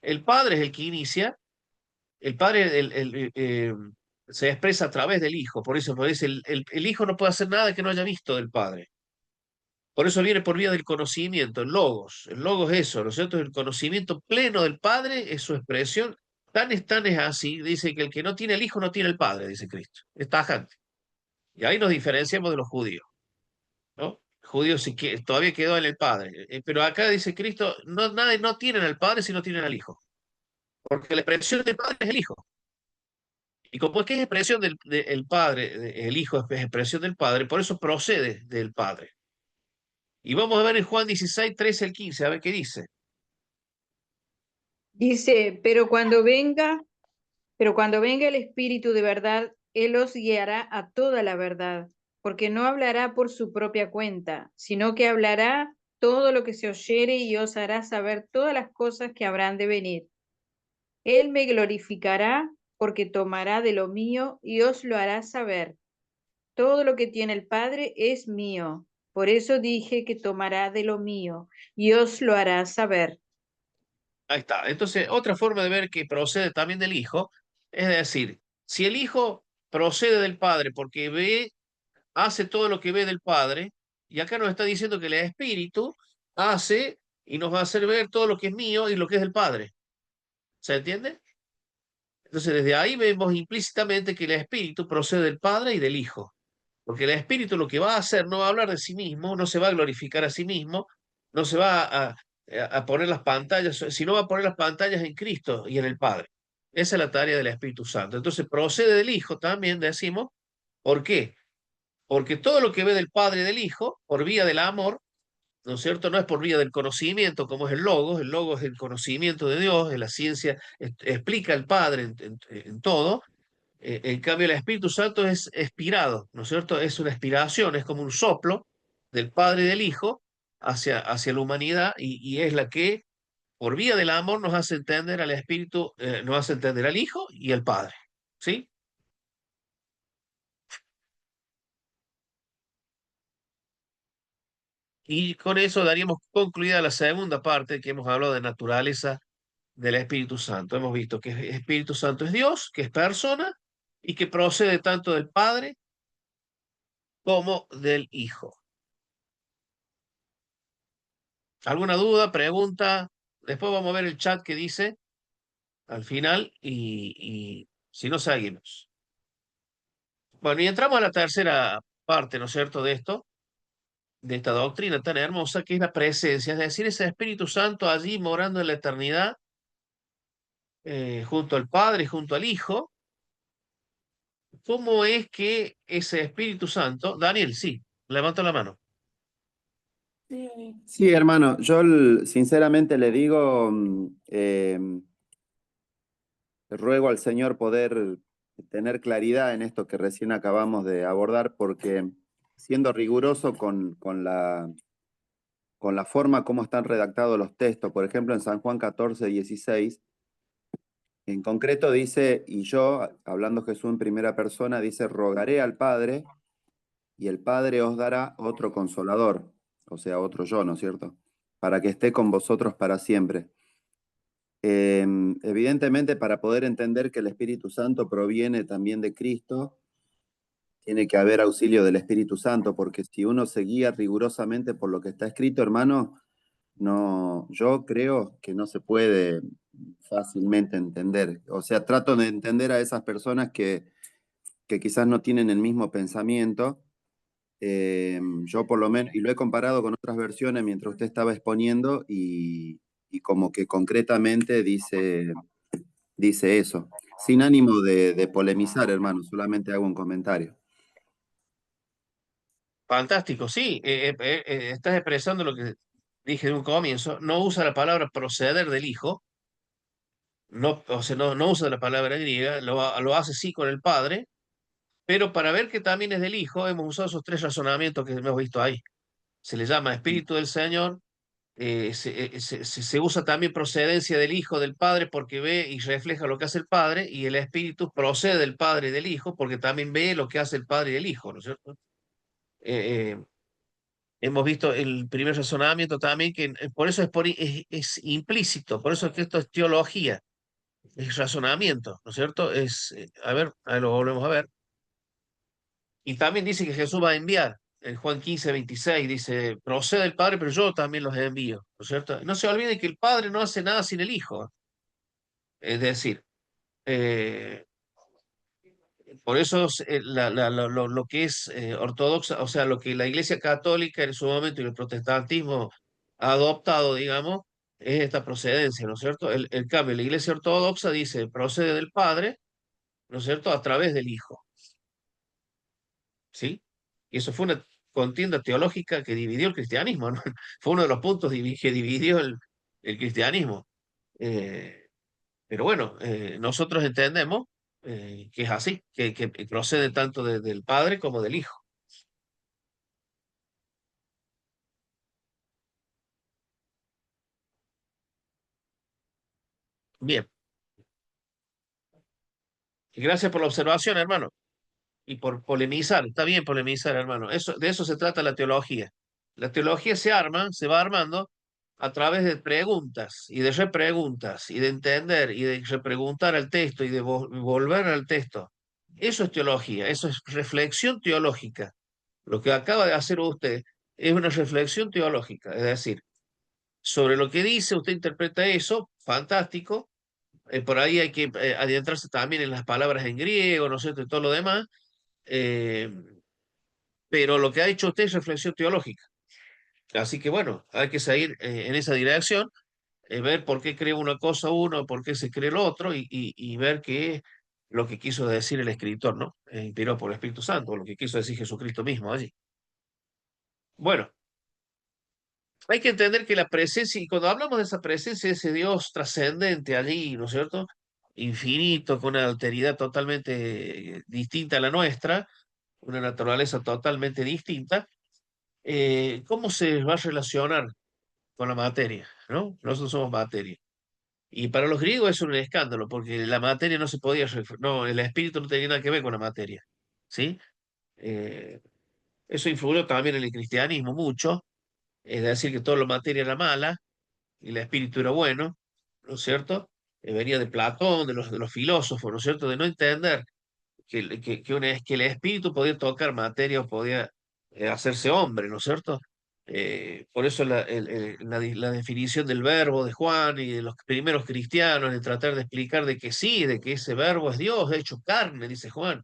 el Padre es el que inicia, el Padre se expresa a través del Hijo, por eso el Hijo no puede hacer nada que no haya visto del Padre. Por eso viene por vía del conocimiento, el logos. El logos es eso, ¿no es cierto? El conocimiento pleno del Padre es su expresión. Tan es así, dice que el que no tiene el Hijo no tiene el Padre, dice Cristo. Es tajante. Y ahí nos diferenciamos de los judíos, ¿no? Judíos sí que todavía quedó en el Padre. Pero acá dice Cristo, nadie no tienen al Padre si no tienen al Hijo. Porque la expresión del Padre es el Hijo. Y como es que es expresión del Padre, el Hijo es expresión del Padre, por eso procede del Padre. Y vamos a ver en Juan 16, 13 al 15, a ver qué dice. Dice, pero cuando venga el Espíritu de verdad, Él os guiará a toda la verdad, porque no hablará por su propia cuenta, sino que hablará todo lo que se oyere y os hará saber todas las cosas que habrán de venir. Él me glorificará porque tomará de lo mío y os lo hará saber. Todo lo que tiene el Padre es mío. Por eso dije que tomará de lo mío y os lo hará saber. Ahí está. Entonces, otra forma de ver que procede también del Hijo, es decir, si el Hijo procede del Padre porque hace todo lo que ve del Padre, y acá nos está diciendo que el Espíritu hace y nos va a hacer ver todo lo que es mío y lo que es del Padre. ¿Se entiende? Entonces, desde ahí vemos implícitamente que el Espíritu procede del Padre y del Hijo. Porque el Espíritu lo que va a hacer no va a hablar de sí mismo, no se va a glorificar a sí mismo, no se va a poner las pantallas, sino va a poner las pantallas en Cristo y en el Padre. Esa es la tarea del Espíritu Santo. Entonces procede del Hijo también, decimos. ¿Por qué? Porque todo lo que ve del Padre y del Hijo, por vía del amor, ¿no es cierto? No es por vía del conocimiento, como es el logos es el conocimiento de Dios, la ciencia explica al Padre en todo. En cambio, el Espíritu Santo es expirado, ¿no es cierto? Es una expiración, es como un soplo del Padre y del Hijo hacia la humanidad y es la que, por vía del amor, nos hace entender al Espíritu, nos hace entender al Hijo y al Padre. ¿Sí? Y con eso daríamos concluida la segunda parte que hemos hablado de naturaleza del Espíritu Santo. Hemos visto que el Espíritu Santo es Dios, que es persona y que procede tanto del Padre como del Hijo. ¿Alguna duda, pregunta? Después vamos a ver el chat que dice al final y si no, seguimos. Bueno, y entramos a la tercera parte, ¿no es cierto?, de esto, de esta doctrina tan hermosa que es la presencia, es decir, ese Espíritu Santo allí morando en la eternidad, junto al Padre, junto al Hijo. ¿Cómo es que ese Espíritu Santo, Daniel, sí, levanta la mano? Sí, hermano, yo sinceramente le digo, ruego al Señor poder tener claridad en esto que recién acabamos de abordar, porque siendo riguroso con la forma como están redactados los textos, por ejemplo, en San Juan 14, 16, en concreto dice, y yo, hablando Jesús en primera persona, dice, rogaré al Padre y el Padre os dará otro consolador, o sea, otro yo, ¿no es cierto? Para que esté con vosotros para siempre. Evidentemente, para poder entender que el Espíritu Santo proviene también de Cristo, tiene que haber auxilio del Espíritu Santo, porque si uno se guía rigurosamente por lo que está escrito, hermano, no, yo creo que no se puede fácilmente entender. O sea, trato de entender a esas personas que quizás no tienen el mismo pensamiento. Yo por lo menos, y lo he comparado con otras versiones mientras usted estaba exponiendo, y como que concretamente dice eso. Sin ánimo de polemizar, hermano, solamente hago un comentario. Fantástico, sí, estás expresando lo que dije en un comienzo, no usa la palabra proceder del hijo, no, o sea, no usa la palabra griega, lo hace sí con el padre, pero para ver que también es del hijo, hemos usado esos tres razonamientos que hemos visto ahí. Se le llama Espíritu del Señor, se usa también procedencia del hijo del padre porque ve y refleja lo que hace el padre, y el Espíritu procede del padre y del hijo porque también ve lo que hace el padre y el hijo, ¿no es cierto? Eh, eh, Hemos visto el primer razonamiento también, que por eso es implícito, por eso es que esto es teología, es razonamiento, ¿no es cierto? A ver, ahí lo volvemos a ver. Y también dice que Jesús va a enviar. En Juan 15:26 dice, procede el Padre, pero yo también los envío, ¿no es cierto? No se olvide que el Padre no hace nada sin el Hijo. Es decir, eh, por eso lo que es ortodoxa, o sea, lo que la Iglesia Católica en su momento y el protestantismo ha adoptado, digamos, es esta procedencia, ¿no es cierto? El cambio, la Iglesia Ortodoxa dice, procede del Padre, ¿no es cierto?, a través del Hijo, ¿sí? Y eso fue una contienda teológica que dividió el cristianismo, ¿no? Fue uno de los puntos que dividió el cristianismo. Eh, pero bueno, nosotros entendemos que es así, que procede tanto del Padre como del Hijo. Bien, y gracias por la observación, hermano, y por polemizar. Está bien polemizar, hermano. De eso se trata la teología. La teología se arma, se va armando a través de preguntas y de repreguntas y de entender y de repreguntar al texto y de volver al texto. Eso es teología, eso es reflexión teológica. Lo que acaba de hacer usted es una reflexión teológica, es decir, sobre lo que dice, usted interpreta eso, fantástico. Por ahí hay que adentrarse también en las palabras en griego, ¿no es cierto?, y todo lo demás. eh, pero lo que ha hecho usted es reflexión teológica. Así que bueno, hay que seguir en esa dirección, ver por qué cree una cosa uno, por qué se cree lo otro, y ver qué es lo que quiso decir el escritor, ¿no? Inspirado por el Espíritu Santo, lo que quiso decir Jesucristo mismo allí. Bueno, hay que entender que la presencia, y cuando hablamos de esa presencia, de ese Dios trascendente allí, ¿no es cierto?, infinito, con una alteridad totalmente distinta a la nuestra, una naturaleza totalmente distinta, ¿cómo se va a relacionar con la materia? ¿No? Nosotros somos materia. Y para los griegos es un escándalo, porque la materia no se podía, no, el espíritu no tenía nada que ver con la materia, ¿sí? Eh, Eso influyó también en el cristianismo mucho, es decir, que toda la materia era mala y el espíritu era bueno, ¿no es cierto? Venía de Platón, de los filósofos, ¿no es cierto? De no entender que el espíritu podía tocar materia o podía hacerse hombre, ¿no es cierto? Por eso la definición del verbo de Juan y de los primeros cristianos, de tratar de explicar de que sí, de que ese verbo es Dios hecho carne, dice Juan.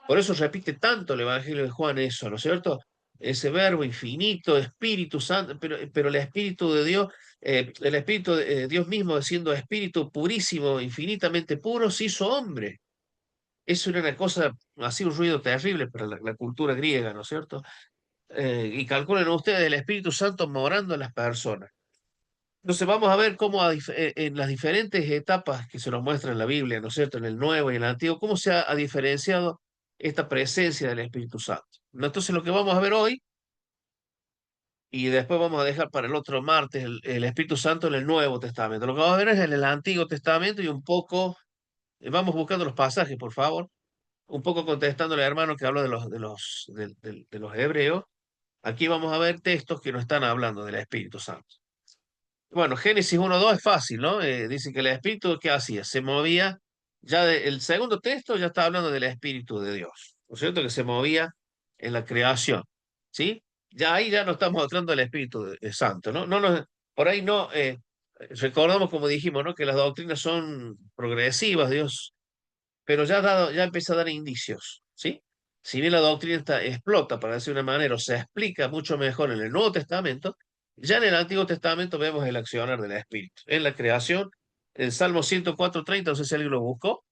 Por eso repite tanto el Evangelio de Juan eso, ¿no es cierto? Ese verbo infinito, Espíritu Santo, pero el Espíritu de Dios, el Espíritu de Dios mismo, siendo Espíritu purísimo, infinitamente puro, se hizo hombre. Eso era una cosa, así un ruido terrible para la cultura griega, ¿no es cierto? Y calculen ustedes el Espíritu Santo morando en las personas. Entonces vamos a ver cómo en las diferentes etapas que se nos muestra en la Biblia, ¿no es cierto?, en el Nuevo y en el Antiguo, cómo se ha diferenciado esta presencia del Espíritu Santo. Entonces lo que vamos a ver hoy, y después vamos a dejar para el otro martes el Espíritu Santo en el Nuevo Testamento. Lo que vamos a ver es en el Antiguo Testamento y un poco, vamos buscando los pasajes, por favor, un poco contestando al hermano que habló de los hebreos. Aquí vamos a ver textos que no están hablando del Espíritu Santo. Bueno, Génesis 1:2 es fácil, ¿no? Dice que el Espíritu, ¿qué hacía? Se movía, el segundo texto ya está hablando del Espíritu de Dios, ¿no es cierto? Que se movía en la creación, ¿sí? ya ahí ya no estamos mostrando el Espíritu Santo, ¿no? Por ahí no, recordamos como dijimos, ¿no? Que las doctrinas son progresivas, Dios, pero ya empieza a dar indicios, ¿sí? Si bien la doctrina explota, para decir de una manera, o se explica mucho mejor en el Nuevo Testamento, ya en el Antiguo Testamento vemos el accionar del Espíritu. En la creación, en Salmo 104:30, no sé si alguien lo buscó.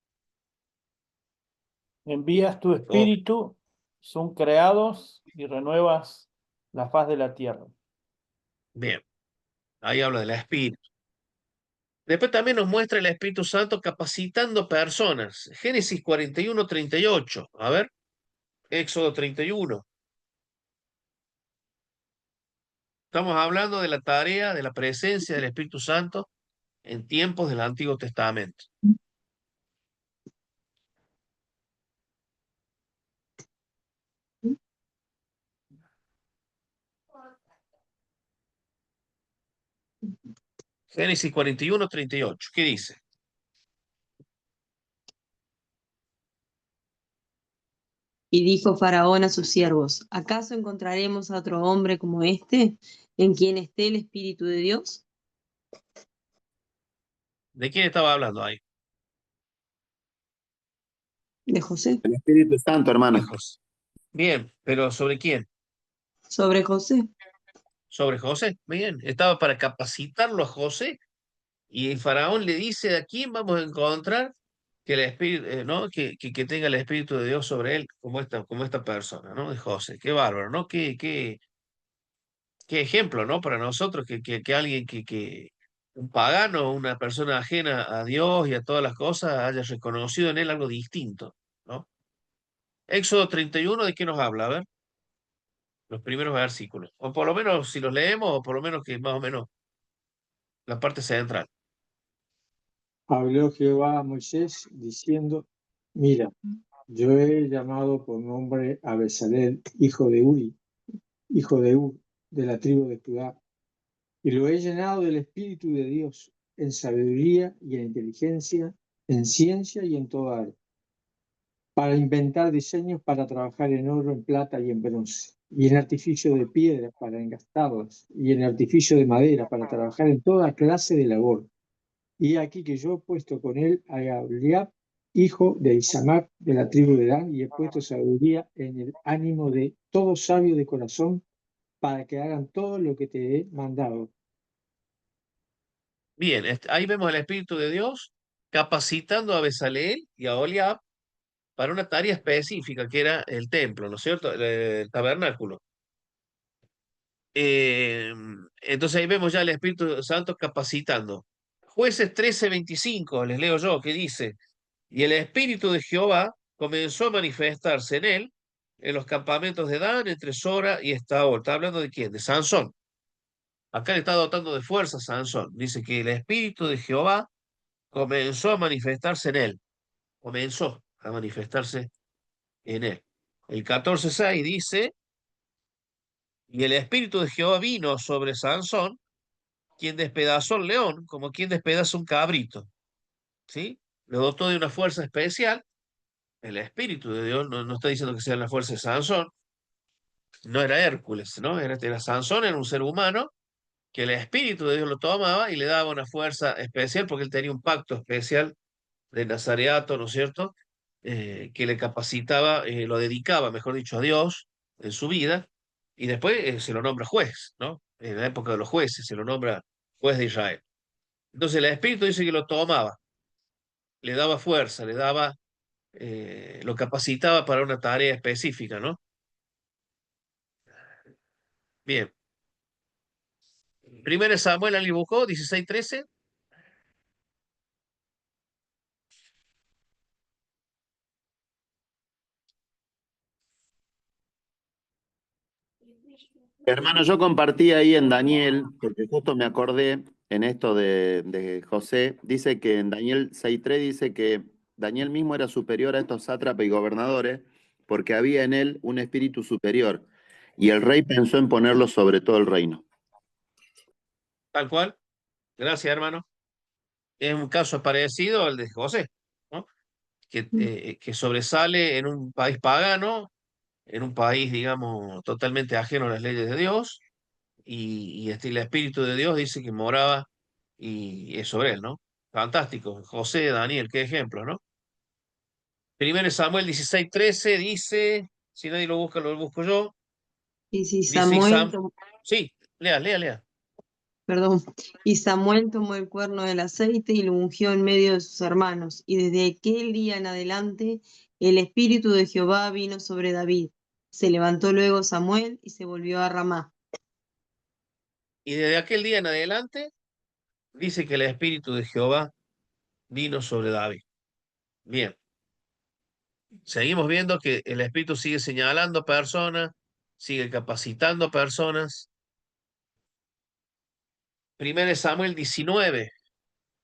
Envías tu espíritu, son creados y renuevas la faz de la tierra. Bien, ahí habla del Espíritu. Después también nos muestra el Espíritu Santo capacitando personas. Génesis 41:38. A ver, Éxodo 31. Estamos hablando de la tarea, de la presencia del Espíritu Santo en tiempos del Antiguo Testamento. Génesis 41:38. ¿Qué dice? Y dijo Faraón a sus siervos, ¿acaso encontraremos a otro hombre como este, en quien esté el Espíritu de Dios? ¿De quién estaba hablando ahí? De José. El Espíritu Santo, hermano. De José. Bien, pero ¿sobre quién? Sobre José. Sobre José. Bien, estaba para capacitarlo a José. Y el faraón le dice, ¿a quién vamos a encontrar que el espíritu, ¿no? Que tenga el Espíritu de Dios sobre él, como esta persona, ¿no? De José. Qué bárbaro, ¿no? Qué ejemplo, ¿no? Para nosotros, que alguien un pagano, una persona ajena a Dios y a todas las cosas, haya reconocido en él algo distinto, ¿no? Éxodo 31, ¿de qué nos habla? A ver, los primeros versículos. O por lo menos, si los leemos, o por lo menos que más o menos la parte central. Habló Jehová a Moisés diciendo, mira, yo he llamado por nombre a Bezalel, hijo de Uri, hijo de Ur, de la tribu de Judá, y lo he llenado del Espíritu de Dios, en sabiduría y en inteligencia, en ciencia y en toda arte, para inventar diseños para trabajar en oro, en plata y en bronce, y en artificio de piedra para engastarlas, y en artificio de madera para trabajar en toda clase de labor. Y aquí que yo he puesto con él a Goliat, hijo de Isamar, de la tribu de Dan, y he puesto sabiduría en el ánimo de todo sabio de corazón, para que hagan todo lo que te he mandado. Bien, ahí vemos el Espíritu de Dios capacitando a Bezaleel y a Oliab para una tarea específica, que era el templo, ¿no es cierto? El tabernáculo. Entonces ahí vemos ya el Espíritu Santo capacitando. Jueces 13:25, les leo yo, que dice, y el Espíritu de Jehová comenzó a manifestarse en él, en los campamentos de Dan, entre Sora y Estaol. ¿Está hablando de quién? De Sansón. Acá le está dotando de fuerza a Sansón. Dice que el Espíritu de Jehová comenzó a manifestarse en él. Comenzó a manifestarse en él. El 14:6 dice, y el Espíritu de Jehová vino sobre Sansón, quien despedazó al león, como quien despedaza un cabrito. ¿Sí? Lo dotó de una fuerza especial. El Espíritu de Dios no está diciendo que sea la fuerza de Sansón. No era Hércules, ¿no? Era Sansón, era un ser humano que el Espíritu de Dios lo tomaba y le daba una fuerza especial porque él tenía un pacto especial de nazareato, ¿no es cierto? Que le capacitaba, lo dedicaba, mejor dicho, a Dios en su vida, y después se lo nombra juez, ¿no? En la época de los jueces se lo nombra juez de Israel. Entonces el Espíritu dice que lo tomaba, le daba fuerza, lo capacitaba para una tarea específica, ¿no? Bien. Primero Samuel al buscó, 16:13. Hermano, yo compartí ahí en Daniel, porque justo me acordé en esto de José, dice que en Daniel 6:3 dice que Daniel mismo era superior a estos sátrapas y gobernadores porque había en él un espíritu superior y el rey pensó en ponerlo sobre todo el reino. Tal cual. Gracias, hermano. Es un caso parecido al de José, ¿no? Que sobresale en un país pagano, en un país, digamos, totalmente ajeno a las leyes de Dios, y el Espíritu de Dios dice que moraba y es sobre él, ¿no? Fantástico. José, Daniel, qué ejemplo, ¿no? 1 Samuel 16:13 dice, si nadie lo busca, lo busco yo. Y si Dice Samuel, sí, lea. perdón, y Samuel tomó el cuerno del aceite y lo ungió en medio de sus hermanos, y desde aquel día en adelante el Espíritu de Jehová vino sobre David. Se levantó luego Samuel y se volvió a Ramá. Y desde aquel día en adelante dice que el Espíritu de Jehová vino sobre David. Bien, seguimos viendo que el Espíritu sigue señalando personas, sigue capacitando personas. 1 Samuel 19,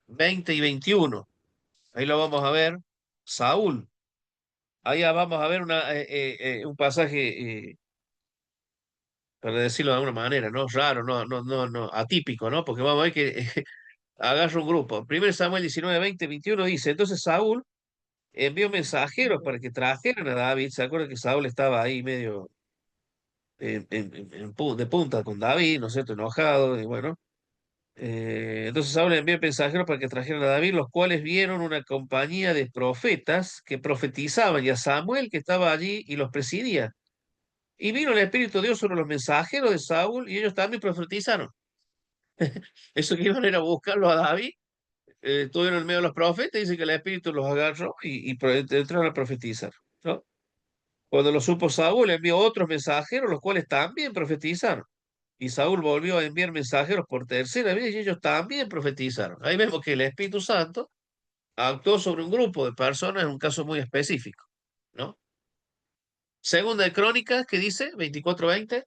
20 y 21. Ahí lo vamos a ver. Saúl. Ahí vamos a ver un pasaje, para decirlo de alguna manera, ¿no? Raro, no, atípico, ¿no? Porque vamos a ver que agarra un grupo. 1 Samuel 19, 20, 21 dice, entonces Saúl envió mensajeros para que trajeran a David. ¿Se acuerdan que Saúl estaba ahí medio de punta con David, ¿no es cierto? Enojado, y bueno. Entonces Saúl envió mensajeros para que trajeran a David, los cuales vieron una compañía de profetas que profetizaban, y a Samuel que estaba allí y los presidía. Y vino el Espíritu de Dios sobre los mensajeros de Saúl, y ellos también profetizaron. Eso que iban a ir a buscarlo a David, estuvieron en medio de los profetas, dice que el Espíritu los agarró y entraron a profetizar, ¿no? Cuando lo supo Saúl, envió otros mensajeros, los cuales también profetizaron. Y Saúl volvió a enviar mensajeros por tercera vez y ellos también profetizaron. Ahí vemos que el Espíritu Santo actuó sobre un grupo de personas en un caso muy específico, ¿no? Segunda de Crónicas, ¿qué dice? 24:20.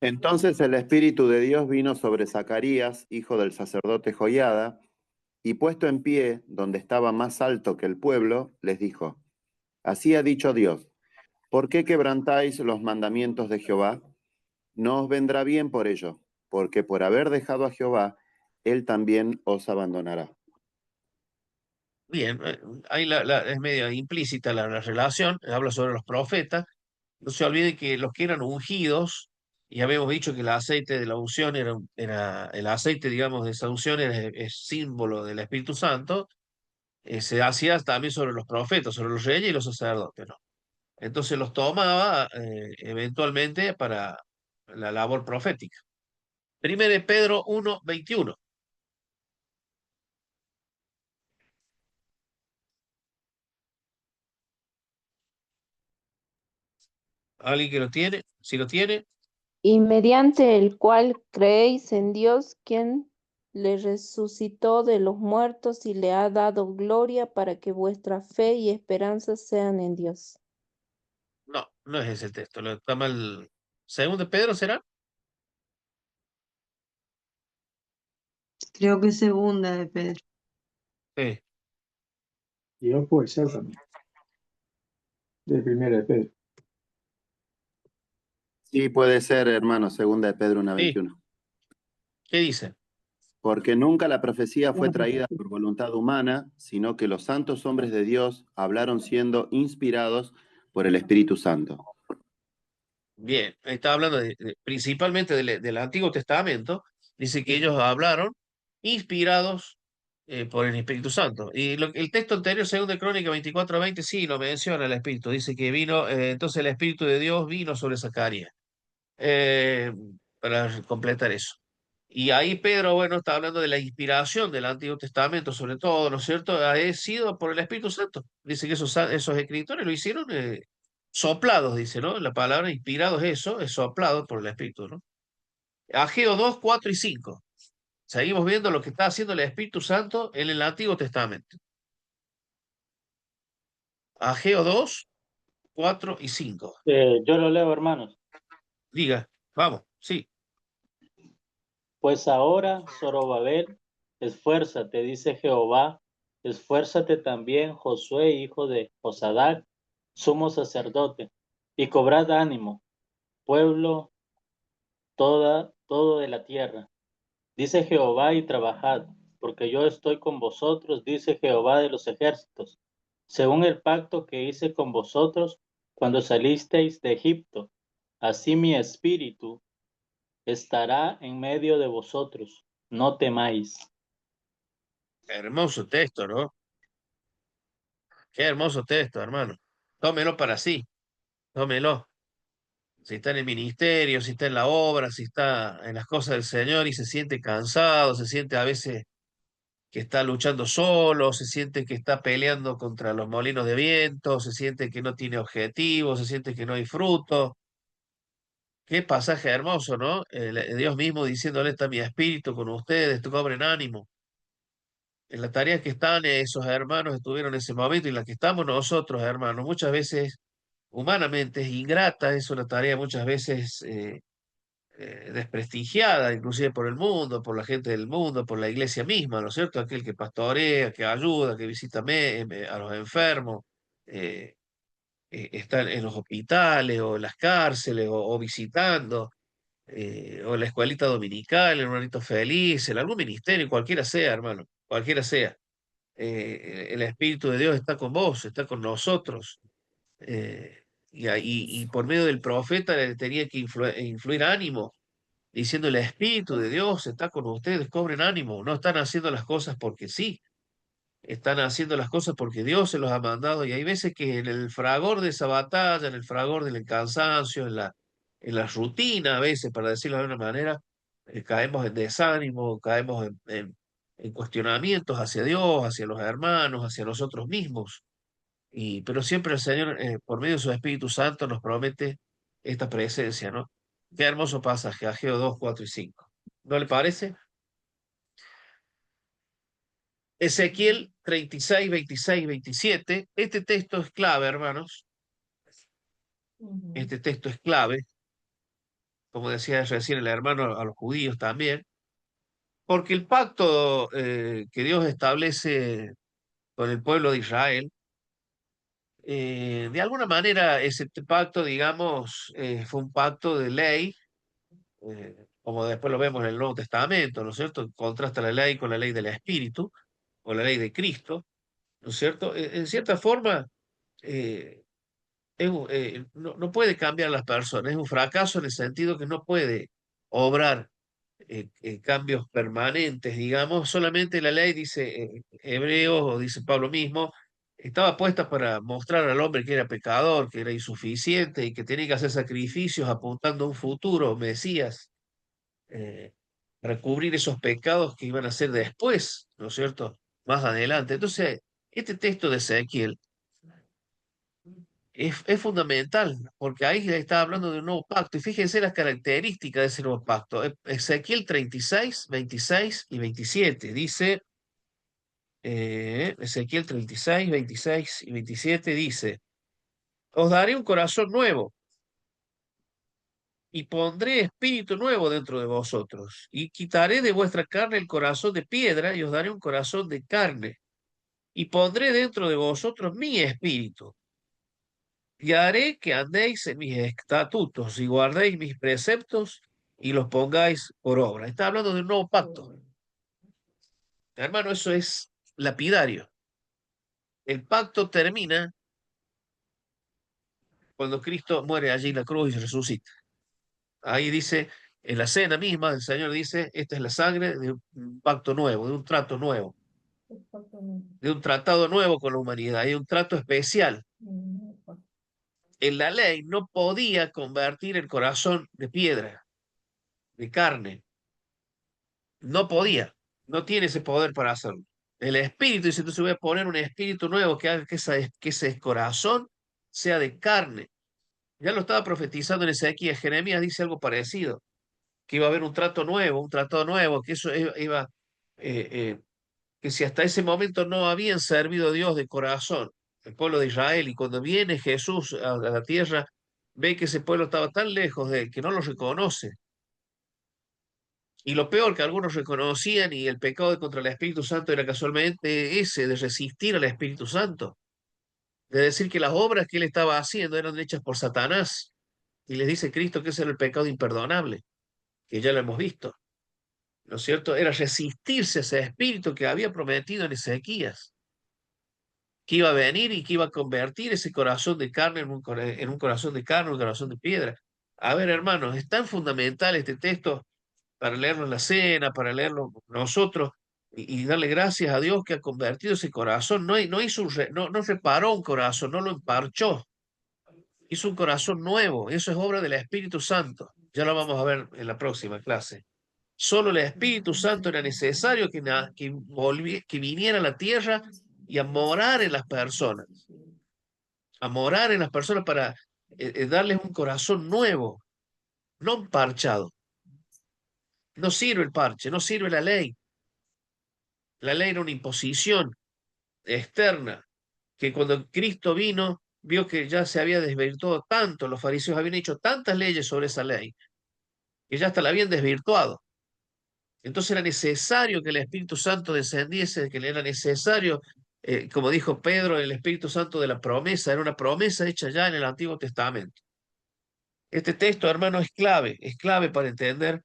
Entonces el Espíritu de Dios vino sobre Zacarías, hijo del sacerdote Joiada, y puesto en pie, donde estaba más alto que el pueblo, les dijo, así ha dicho Dios, ¿por qué quebrantáis los mandamientos de Jehová? No os vendrá bien por ello, porque por haber dejado a Jehová, él también os abandonará. Bien, ahí es medio implícita la relación, habla sobre los profetas. No se olvide que los que eran ungidos, y habíamos dicho que el aceite de la unción era el aceite, digamos, de esa unción es símbolo del Espíritu Santo, se hacía también sobre los profetas, sobre los reyes y los sacerdotes, ¿no? Entonces los tomaba eventualmente para la labor profética. 1 Pedro 1:21. ¿Alguien que lo tiene? Si lo tiene, Y mediante el cual creéis en Dios, quien le resucitó de los muertos y le ha dado gloria para que vuestra fe y esperanza sean en Dios. no es ese el texto, está mal. ¿Segundo de Pedro será? Creo que es segunda de Pedro. Sí. Dios puede ser también. De primera de Pedro. Sí, puede ser, hermano, segunda de Pedro Sí. 1:21. ¿Qué dice? Porque nunca la profecía fue traída por voluntad humana, sino que los santos hombres de Dios hablaron siendo inspirados por el Espíritu Santo. Bien, está hablando principalmente del Antiguo Testamento. Dice que ellos hablaron inspirados por el Espíritu Santo. Y el texto anterior, 2 de Crónica 24:20, sí, lo menciona el Espíritu. Dice que vino, entonces el Espíritu de Dios vino sobre Zacarías. Para completar eso. Y ahí Pedro, bueno, está hablando de la inspiración del Antiguo Testamento, sobre todo, ¿no es cierto? Ha sido por el Espíritu Santo. Dice que esos escritores lo hicieron soplados, dice, ¿no? La palabra inspirado es eso, es soplado por el Espíritu, ¿no? Ageo 2, 4 y 5. Seguimos viendo lo que está haciendo el Espíritu Santo en el Antiguo Testamento. Ageo 2, 4 y 5. Yo lo leo, hermanos. Diga, vamos, sí. Pues ahora, Zorobabel, esfuérzate, dice Jehová, esfuérzate también, Josué, hijo de Josadac, sumo sacerdote, y cobrad ánimo, pueblo todo de la tierra. Dice Jehová, y trabajad, porque yo estoy con vosotros, dice Jehová de los ejércitos. según el pacto que hice con vosotros cuando salisteis de Egipto. Así mi espíritu estará en medio de vosotros. No temáis. Hermoso texto, ¿no? Qué hermoso texto, hermano. Tómelo para sí, tómelo. Si está en el ministerio, si está en la obra, si está en las cosas del Señor y se siente cansado, se siente a veces que está luchando solo, se siente que está peleando contra los molinos de viento, se siente que no tiene objetivo, se siente que no hay fruto. Qué pasaje hermoso, ¿no? Dios mismo diciéndole, está mi espíritu con ustedes, cobren ánimo. En la tarea que están esos hermanos estuvieron en ese momento y en la que estamos nosotros, hermanos, muchas veces humanamente es ingrata, es una tarea muchas veces desprestigiada, inclusive por el mundo, por la gente del mundo, por la iglesia misma, ¿no es cierto? Aquel que pastorea, que ayuda, que visita a los enfermos, está en los hospitales o en las cárceles o visitando, o en la escuelita dominical, en un ranito feliz, en algún ministerio, cualquiera sea, hermano, cualquiera sea. El Espíritu de Dios está con vos, está con nosotros. Y por medio del profeta le tenía que influir ánimo, diciendo el Espíritu de Dios está con ustedes, cobren ánimo, no están haciendo las cosas porque sí, están haciendo las cosas porque Dios se los ha mandado y hay veces que en el fragor de esa batalla, en el fragor del cansancio, en la rutina a veces, para decirlo de alguna manera, caemos en desánimo, caemos en cuestionamientos hacia Dios, hacia los hermanos, hacia nosotros mismos. Pero siempre el Señor, por medio de su Espíritu Santo, nos promete esta presencia, ¿no? Qué hermoso pasaje, Ageo 2, 4 y 5. ¿No le parece? Ezequiel 36, 26, 27. Este texto es clave, hermanos. Este texto es clave, como decía recién el hermano, a los judíos también, porque el pacto que Dios establece con el pueblo de Israel, de alguna manera ese pacto, digamos, fue un pacto de ley, como después lo vemos en el Nuevo Testamento, ¿no es cierto? Contrasta la ley con la ley del Espíritu, o la ley de Cristo, ¿no es cierto? En cierta forma, no puede cambiar a las personas, es un fracaso en el sentido que no puede obrar cambios permanentes, digamos, solamente la ley, dice Hebreos, o dice Pablo mismo, estaba puesta para mostrar al hombre que era pecador, que era insuficiente y que tenía que hacer sacrificios apuntando a un futuro, Mesías, eh, para cubrir esos pecados que iban a ser después, ¿no es cierto? Más adelante. Entonces, este texto de Ezequiel es fundamental, porque ahí está hablando de un nuevo pacto. Y fíjense las características de ese nuevo pacto. Ezequiel 36, 26 y 27. Dice, Ezequiel 36, 26 y 27 dice, os daré un corazón nuevo y pondré espíritu nuevo dentro de vosotros. Y quitaré de vuestra carne el corazón de piedra y os daré un corazón de carne. Y pondré dentro de vosotros mi espíritu y haré que andéis en mis estatutos y guardéis mis preceptos y los pongáis por obra. Está hablando de un nuevo pacto. Hermano, eso es lapidario. El pacto termina cuando Cristo muere allí en la cruz y resucita. Ahí dice, en la cena misma, el Señor dice, esta es la sangre de un pacto nuevo, de un trato nuevo, de un tratado nuevo con la humanidad, hay un trato especial. En la ley no podía convertir el corazón de piedra, de carne. No podía, no tiene ese poder para hacerlo. El espíritu dice, entonces voy a poner un espíritu nuevo que haga que ese corazón sea de carne. Ya lo estaba profetizando en Ezequiel. Jeremías dice algo parecido, que iba a haber un trato nuevo, un tratado nuevo, que eso iba, que si hasta ese momento no habían servido a Dios de corazón, el pueblo de Israel, y cuando viene Jesús a la tierra, ve que ese pueblo estaba tan lejos de él que no lo reconoce. Y lo peor, que algunos reconocían, y el pecado contra el Espíritu Santo era casualmente ese, de resistir al Espíritu Santo, de decir que las obras que él estaba haciendo eran hechas por Satanás. Y les dice Cristo que ese era el pecado imperdonable, que ya lo hemos visto. ¿No es cierto? Era resistirse a ese Espíritu que había prometido en Ezequías. que iba a venir y que iba a convertir ese corazón de carne en un corazón de carne, un corazón de piedra. A ver, hermanos, es tan fundamental este texto para leerlo en la cena, para leerlo nosotros y darle gracias a Dios que ha convertido ese corazón. No hizo no reparó un corazón, no lo emparchó, hizo un corazón nuevo. Eso es obra del Espíritu Santo. Ya lo vamos a ver en la próxima clase. Solo el Espíritu Santo era necesario que viniera a la tierra y a morar en las personas, a morar en las personas para darles un corazón nuevo, no un parchado. No sirve el parche, no sirve la ley. La ley era una imposición externa, que cuando Cristo vino, vio que ya se había desvirtuado tanto, los fariseos habían hecho tantas leyes sobre esa ley, que ya hasta la habían desvirtuado. Entonces era necesario que el Espíritu Santo descendiese, que era necesario, como dijo Pedro, el Espíritu Santo de la promesa, era una promesa hecha ya en el Antiguo Testamento. Este texto, hermano, es clave para entender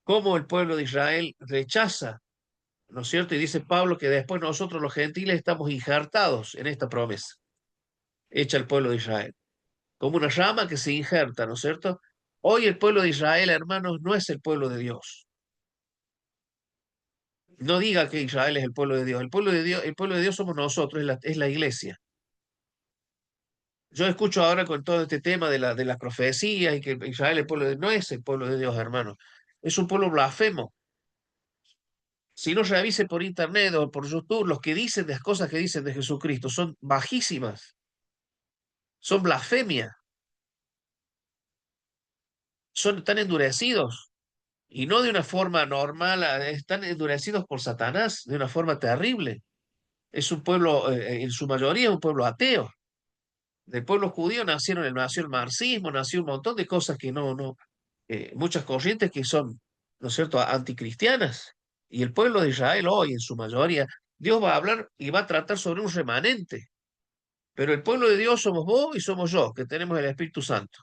cómo el pueblo de Israel rechaza, ¿no es cierto? Y dice Pablo que después nosotros los gentiles estamos injertados en esta promesa, hecha al pueblo de Israel, como una rama que se injerta, ¿no es cierto? Hoy el pueblo de Israel, hermanos, no es el pueblo de Dios. No diga que Israel es el pueblo de Dios. El pueblo de Dios somos nosotros, es la iglesia. Yo escucho ahora con todo este tema de las profecías y que Israel el pueblo de no es el pueblo de Dios, hermano. Es un pueblo blasfemo. Si no revise por internet o por YouTube, los que dicen las cosas que dicen de Jesucristo son bajísimas, son blasfemia, son tan endurecidos y no de una forma normal, están endurecidos por Satanás de una forma terrible. Es un pueblo, en su mayoría, un pueblo ateo. Del pueblo judío nació el marxismo, nació un montón de cosas que muchas corrientes que son, ¿no es cierto?, anticristianas. Y el pueblo de Israel hoy, en su mayoría, Dios va a hablar y va a tratar sobre un remanente. Pero el pueblo de Dios somos vos y somos yo, que tenemos el Espíritu Santo.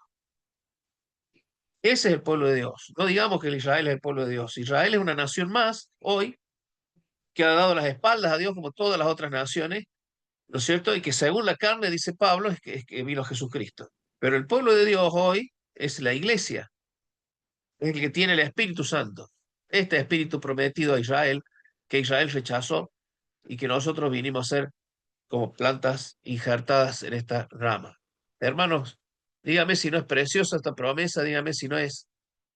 Ese es el pueblo de Dios. No digamos que el Israel es el pueblo de Dios. Israel es una nación más hoy que ha dado las espaldas a Dios como todas las otras naciones, ¿no es cierto? Y que según la carne, dice Pablo, es que vino Jesucristo. Pero el pueblo de Dios hoy es la iglesia, es el que tiene el Espíritu Santo. Este Espíritu prometido a Israel, que Israel rechazó y que nosotros vinimos a ser como plantas injertadas en esta rama. Hermanos, dígame si no es preciosa esta promesa, dígame si no es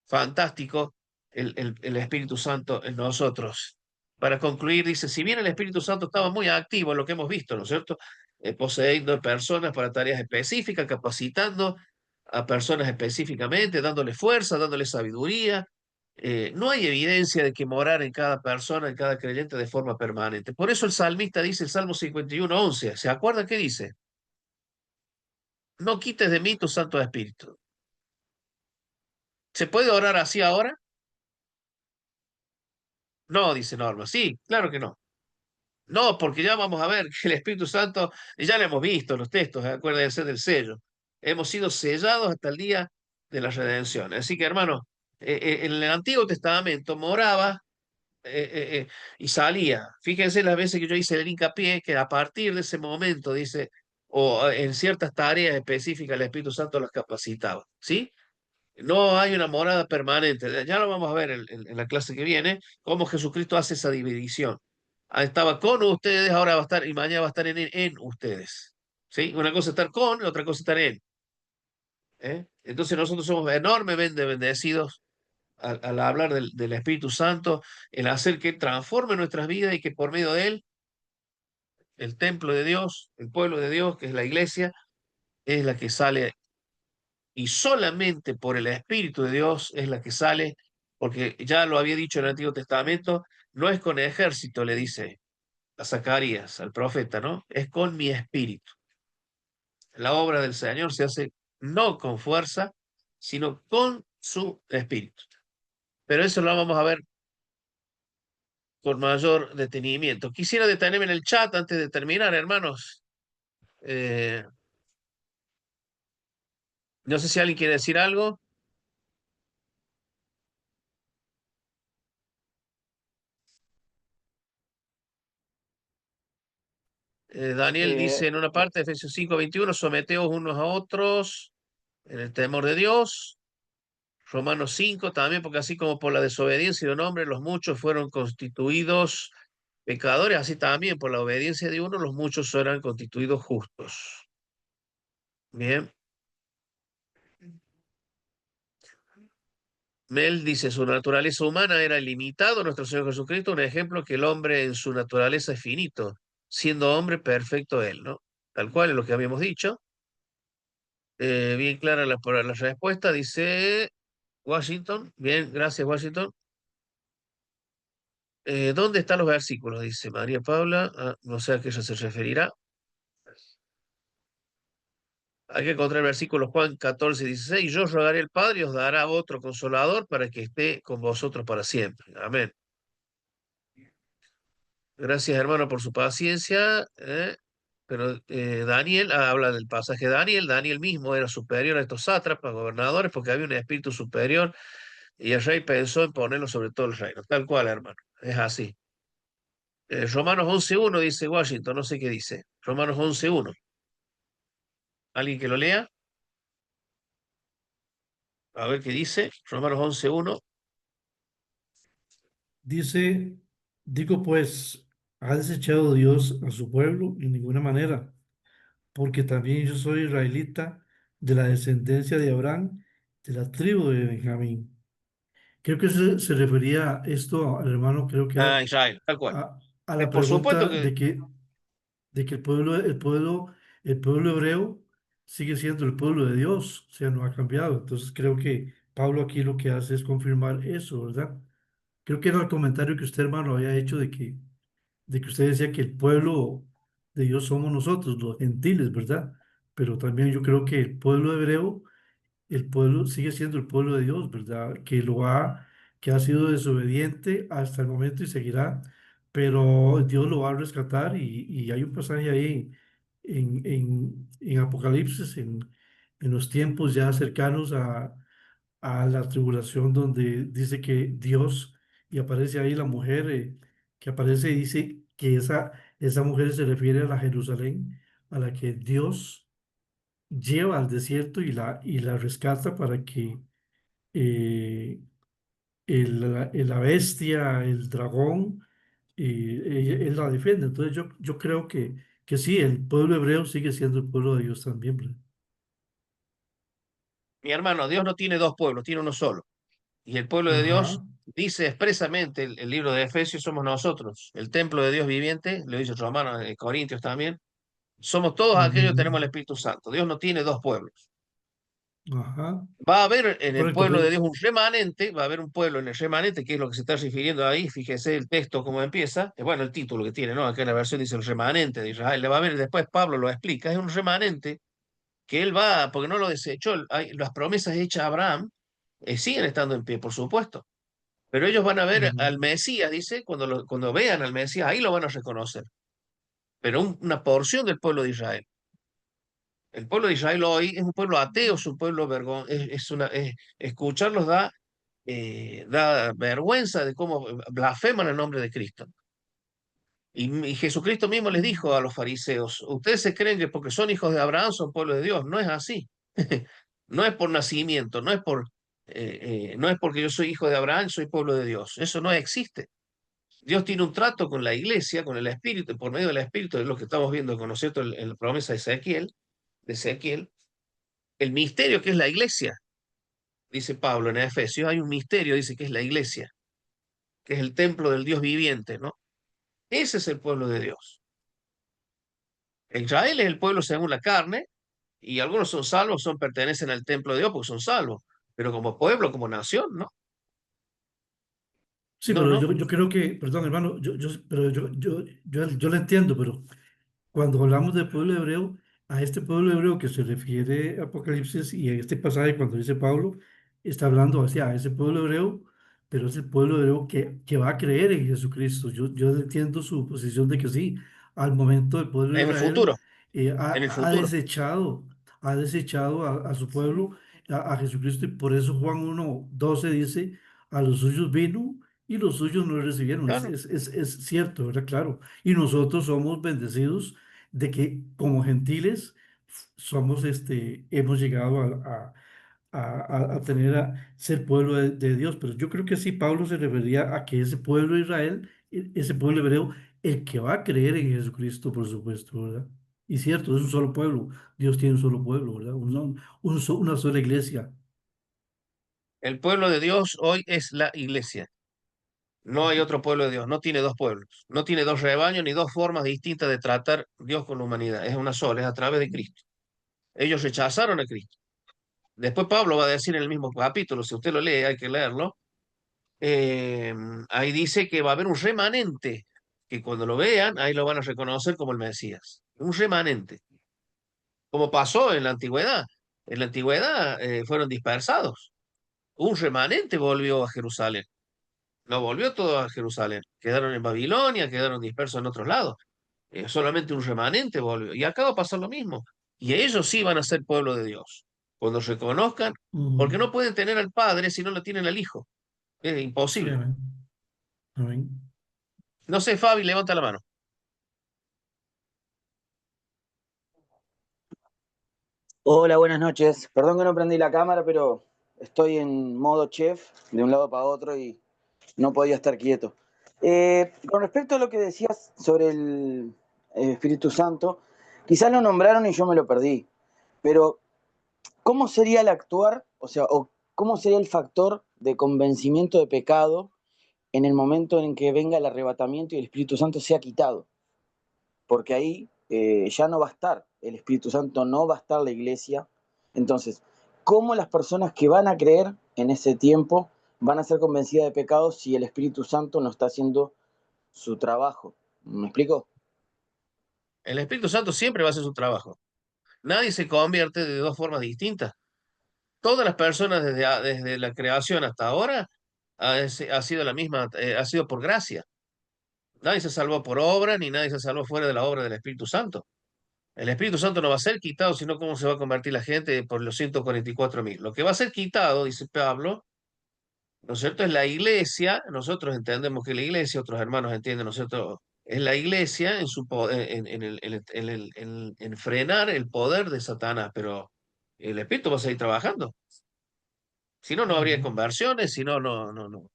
fantástico el Espíritu Santo en nosotros. Para concluir, dice, si bien el Espíritu Santo estaba muy activo en lo que hemos visto, ¿no es cierto? Poseyendo personas para tareas específicas, capacitando a personas específicamente, dándole fuerza, dándole sabiduría. No hay evidencia de que morar en cada persona, en cada creyente de forma permanente. Por eso el salmista dice, el Salmo 51:11, ¿se acuerdan qué dice? No quites de mí tu Santo Espíritu. ¿Se puede orar así ahora? No, dice Norma. Sí, claro que no. No, porque ya vamos a ver que el Espíritu Santo, ya lo hemos visto en los textos, acuérdense del sello. Hemos sido sellados hasta el día de la redención. Así que, hermano, en el Antiguo Testamento moraba y salía. Fíjense las veces que yo hice el hincapié que a partir de ese momento, dice, o en ciertas tareas específicas el Espíritu Santo los capacitaba. ¿Sí? No hay una morada permanente. Ya lo vamos a ver en la clase que viene, cómo Jesucristo hace esa división. Estaba con ustedes, ahora va a estar, y mañana va a estar en ustedes. ¿Sí? Una cosa es estar con, y otra cosa es estar en. Entonces nosotros somos enormemente bendecidos al hablar del Espíritu Santo, el hacer que transforme nuestras vidas y que por medio de él, el templo de Dios, el pueblo de Dios, que es la iglesia, es la que sale y solamente por el Espíritu de Dios es la que sale, porque ya lo había dicho en el Antiguo Testamento, no es con ejército, le dice a Zacarías, al profeta, ¿no? Es con mi espíritu. La obra del Señor se hace no con fuerza, sino con su espíritu. Pero eso lo vamos a ver con mayor detenimiento. Quisiera detenerme en el chat antes de terminar, hermanos. No sé si alguien quiere decir algo. Daniel dice en una parte, Efesios 5:21, someteos unos a otros en el temor de Dios. Romanos 5 también, porque así como por la desobediencia de un hombre los muchos fueron constituidos pecadores, así también por la obediencia de uno los muchos serán constituidos justos. Bien. Mel dice, su naturaleza humana era limitado, nuestro Señor Jesucristo, un ejemplo que el hombre en su naturaleza es finito, siendo hombre perfecto él, ¿no? Tal cual es lo que habíamos dicho. Bien clara la respuesta, dice Washington. Bien, gracias Washington. ¿Dónde están los versículos? Dice María Paula. No sé a qué ella se referirá. Hay que encontrar el versículo Juan 14:16. Yo os rogaré al Padre y os dará otro consolador para que esté con vosotros para siempre. Amén. Gracias, hermano, por su paciencia. Pero Daniel habla del pasaje de Daniel. Daniel mismo era superior a estos sátrapas, gobernadores, porque había un espíritu superior y el rey pensó en ponerlo sobre todo el reino. Tal cual, hermano. Es así. Romanos 11:1 dice Washington, no sé qué dice. Romanos 11:1. ¿Alguien que lo lea? A ver qué dice. Romanos 11:1. Dice, digo pues, ¿ha desechado Dios a su pueblo? En ninguna manera, porque también yo soy israelita de la descendencia de Abraham, de la tribu de Benjamín. Creo que se refería a esto, al hermano, creo que era Israel, tal cual. a la Por supuesto pregunta que de que el pueblo hebreo sigue siendo el pueblo de Dios, o sea, no ha cambiado. Entonces creo que Pablo aquí lo que hace es confirmar eso, ¿verdad? Creo que era el comentario que usted, hermano, había hecho de que usted decía que el pueblo de Dios somos nosotros, los gentiles, ¿verdad? Pero también yo creo que el pueblo hebreo, el pueblo sigue siendo el pueblo de Dios, ¿verdad? Que ha sido desobediente hasta el momento y seguirá, pero Dios lo va a rescatar y hay un pasaje ahí en Apocalipsis, en los tiempos ya cercanos a la tribulación, donde dice que Dios, y aparece ahí la mujer que aparece y dice que esa mujer se refiere a la Jerusalén, a la que Dios lleva al desierto y la rescata para que eh, la bestia, el dragón, él la defiende. Entonces yo creo que sí, el pueblo hebreo sigue siendo el pueblo de Dios también, ¿verdad? mi hermano, Dios no tiene dos pueblos, tiene uno solo. Y el pueblo de Dios Ajá. dice expresamente, el libro de Efesios somos nosotros, el templo de Dios viviente, lo dice Romanos, Corintios también, somos todos aquellos que Ujú. tenemos el Espíritu Santo. Dios no tiene dos pueblos. Ajá. Va a haber en el Correcto, pueblo pero de Dios un remanente, va a haber un pueblo en el remanente, que es lo que se está refiriendo ahí, fíjese el texto cómo empieza, es bueno el título que tiene, ¿no? Acá en la versión dice el remanente de Israel, le va a ver, después Pablo lo explica, es un remanente que él va, porque no lo desechó, las promesas hechas a Abraham siguen estando en pie, por supuesto, pero ellos van a ver ujú. al Mesías, dice, cuando vean al Mesías, ahí lo van a reconocer, pero una porción del pueblo de Israel. El pueblo de Israel hoy es un pueblo ateo, es un pueblo escucharlos da vergüenza de cómo blasfeman el nombre de Cristo. Y Jesucristo mismo les dijo a los fariseos, ustedes se creen que porque son hijos de Abraham son pueblo de Dios. No es así. No es por nacimiento, no es porque yo soy hijo de Abraham, soy pueblo de Dios. Eso no existe. Dios tiene un trato con la iglesia, con el Espíritu, y por medio del Espíritu, es lo que estamos viendo con nosotros en la promesa de Ezequiel, el misterio que es la iglesia, dice Pablo en Efesios, hay un misterio, dice que es la iglesia, que es el templo del Dios viviente, ¿no? Ese es el pueblo de Dios. Israel es el pueblo según la carne, y algunos son salvos, pertenecen al templo de Dios porque son salvos, pero como pueblo, como nación, ¿no? Sí, No, pero no. yo creo que, perdón, hermano, pero yo lo entiendo, pero cuando hablamos del pueblo hebreo, a este pueblo hebreo que se refiere Apocalipsis y en este pasaje cuando dice Pablo, está hablando hacia ese pueblo hebreo, pero es el pueblo hebreo que va a creer en Jesucristo. Yo entiendo su posición de que sí, al momento el pueblo de En el Israel futuro, en el futuro. ha desechado a su pueblo, a Jesucristo, y por eso Juan 1:12 dice, a los suyos vino y los suyos no le recibieron. Claro. Es cierto, ¿verdad? Claro. Y nosotros somos bendecidos de que como gentiles somos, hemos llegado a tener a ser pueblo de Dios, pero yo creo que sí, Pablo se refería a que ese pueblo de Israel, ese pueblo hebreo, el que va a creer en Jesucristo, por supuesto, ¿verdad? Y cierto, es un solo pueblo, Dios tiene un solo pueblo, ¿verdad? Una sola iglesia. El pueblo de Dios hoy es la iglesia. No hay otro pueblo de Dios, no tiene dos pueblos, no tiene dos rebaños ni dos formas distintas de tratar Dios con la humanidad. Es una sola, es a través de Cristo. Ellos rechazaron a Cristo. Después Pablo va a decir en el mismo capítulo, si usted lo lee, hay que leerlo, eh, ahí dice que va a haber un remanente, que cuando lo vean, ahí lo van a reconocer como el Mesías. Un remanente, como pasó en la antigüedad. En la antigüedad fueron dispersados. Un remanente volvió a Jerusalén. No volvió todo a Jerusalén. Quedaron en Babilonia, quedaron dispersos en otros lados. Solamente un remanente volvió. Y acá va a pasar lo mismo. Y ellos sí van a ser pueblo de Dios. Cuando reconozcan, porque no pueden tener al Padre si no lo tienen al Hijo. Es Sí, imposible. amén. Amén. No sé, Fabi, levanta la mano. Hola, buenas noches. Perdón que no prendí la cámara, pero estoy en modo chef de un lado para otro y no podía estar quieto. Con respecto a lo que decías sobre el Espíritu Santo, quizás lo nombraron y yo me lo perdí, pero ¿cómo sería el actuar, o sea, o cómo sería el factor de convencimiento de pecado en el momento en que venga el arrebatamiento y el Espíritu Santo sea quitado? Porque ahí ya no va a estar el Espíritu Santo, no va a estar la iglesia. Entonces, ¿cómo las personas que van a creer en ese tiempo van a ser convencidas de pecado si el Espíritu Santo no está haciendo su trabajo? ¿Me explico? El Espíritu Santo siempre va a hacer su trabajo. Nadie se convierte de dos formas distintas. Todas las personas desde la creación hasta ahora ha sido la misma, ha sido por gracia. Nadie se salvó por obra, ni nadie se salvó fuera de la obra del Espíritu Santo. El Espíritu Santo no va a ser quitado, sino cómo se va a convertir la gente por los 144.000. Lo que va a ser quitado, dice Pablo, ¿no es cierto? Es la iglesia. Nosotros entendemos que la iglesia, otros hermanos entienden, ¿no es cierto? Es la iglesia en, su, en frenar el poder de Satanás, pero el Espíritu va a seguir trabajando. Si no, no habría conversiones, si no, no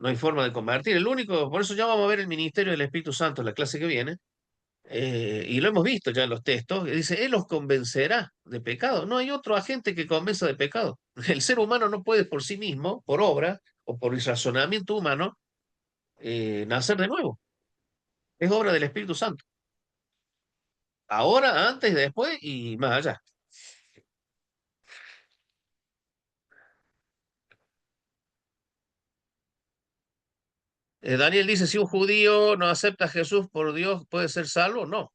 hay forma de convertir. El único, por eso ya vamos a ver el ministerio del Espíritu Santo en la clase que viene, y lo hemos visto ya en los textos, que dice, Él los convencerá de pecado. No hay otro agente que convenza de pecado. El ser humano no puede por sí mismo, por obra o por el razonamiento humano, nacer de nuevo. Es obra del Espíritu Santo. Ahora, antes, después y más allá. Daniel dice, si un judío no acepta a Jesús por Dios, ¿puede ser salvo? No.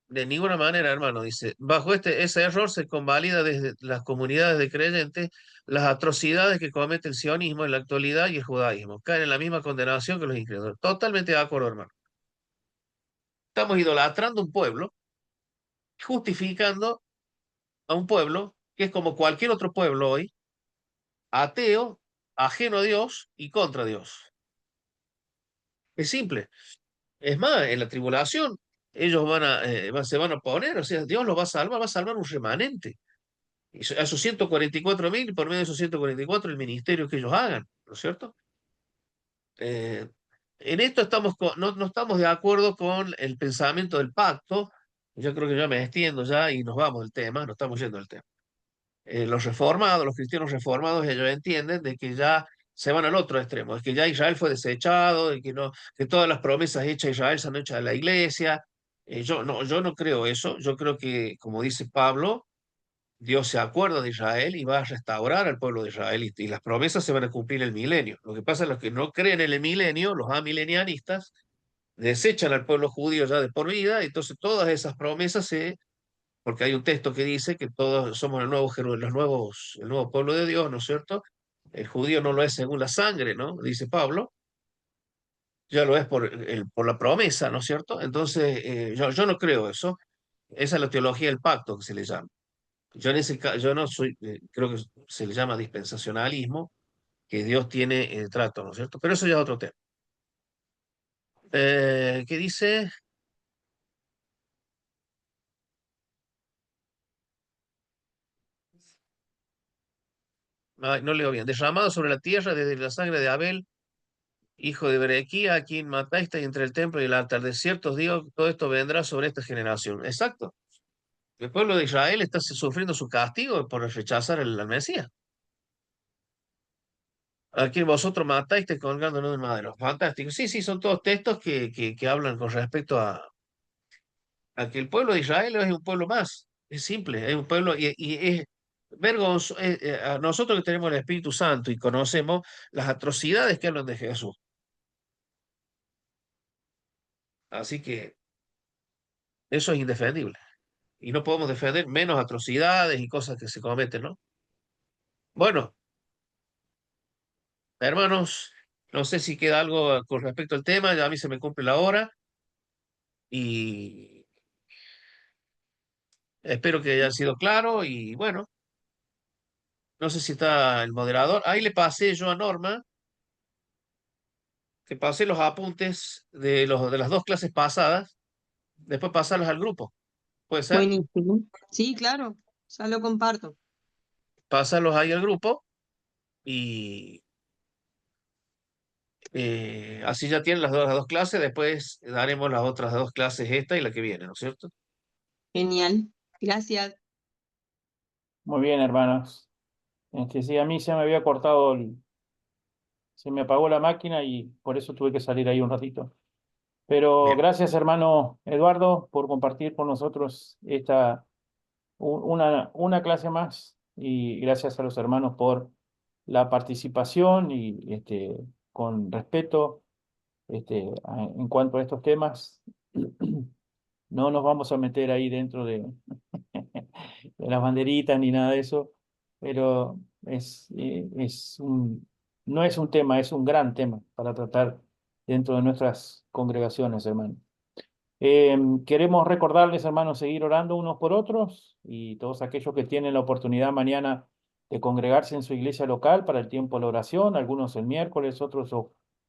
De ninguna manera, hermano, dice, bajo ese error se convalida desde las comunidades de creyentes las atrocidades que comete el sionismo en la actualidad y el judaísmo. Caen en la misma condenación que los incrédulos. Totalmente de acuerdo, hermano. Estamos idolatrando un pueblo, justificando a un pueblo que es como cualquier otro pueblo hoy, ateo, ajeno a Dios y contra Dios. Es simple. Es más, en la tribulación, ellos se van a oponer, o sea, Dios los va a salvar un remanente. A esos 144.000, por medio de esos 144, el ministerio que ellos hagan, ¿no es cierto? En esto no estamos de acuerdo con el pensamiento del pacto. Yo creo que ya me extiendo ya y nos vamos del tema, no estamos yendo del tema. Los reformados, los cristianos reformados, ellos entienden de que ya se van al otro extremo, es que ya Israel fue desechado, de que, no, que todas las promesas hechas a Israel se han hecho a la iglesia. Yo no creo eso, yo creo que, como dice Pablo, Dios se acuerda de Israel y va a restaurar al pueblo de Israel y las promesas se van a cumplir en el milenio. Lo que pasa es que los que no creen en el milenio, los amilenianistas, desechan al pueblo judío ya de por vida, entonces todas esas promesas porque hay un texto que dice que todos somos el nuevo pueblo de Dios, ¿no es cierto? El judío no lo es según la sangre, ¿no? Dice Pablo, ya lo es por la promesa, ¿no es cierto? Entonces, yo no creo eso. Esa es la teología del pacto que se le llama. Yo en ese caso, yo no soy, creo que se le llama dispensacionalismo, que Dios tiene trato, ¿no es cierto? Pero eso ya es otro tema. ¿Qué dice? Ay, no leo bien. Derramado sobre la tierra desde la sangre de Abel, hijo de Berequía, a quien mataste entre el templo y el altar. De ciertos días, todo esto vendrá sobre esta generación. Exacto. El pueblo de Israel está sufriendo su castigo por rechazar al Mesías. A quien vosotros mataste colgándonos del madero. Fantástico. Sí, sí, son todos textos que hablan con respecto a que el pueblo de Israel es un pueblo más. Es simple, es un pueblo y es vergonzoso. A nosotros que tenemos el Espíritu Santo y conocemos las atrocidades que hablan de Jesús. Así que eso es indefendible. Y no podemos defender menos atrocidades y cosas que se cometen, ¿no? Bueno, hermanos, no sé si queda algo con respecto al tema, ya a mí se me cumple la hora y espero que haya sido claro y bueno, no sé si está el moderador. Ahí le pasé yo a Norma, que pasé los apuntes de las dos clases pasadas, después pasarlos al grupo. ¿Puede ser? Buenísimo. Sí, claro, ya lo comparto. Pasarlos ahí al grupo y así ya tienen las dos clases, después daremos las otras dos clases, esta y la que viene, ¿no es cierto? Genial. Gracias. Muy bien, hermanos. Sí, a mí se me había cortado, se me apagó la máquina y por eso tuve que salir ahí un ratito. Pero Bien. gracias, hermano Eduardo, por compartir con nosotros una clase más. Y gracias a los hermanos por la participación y con respeto en cuanto a estos temas. No nos vamos a meter ahí dentro de las banderitas ni nada de eso, pero no es un tema, es un gran tema para tratar dentro de nuestras congregaciones, hermano. Queremos recordarles, hermanos, seguir orando unos por otros y todos aquellos que tienen la oportunidad mañana de congregarse en su iglesia local para el tiempo de la oración, algunos el miércoles, otros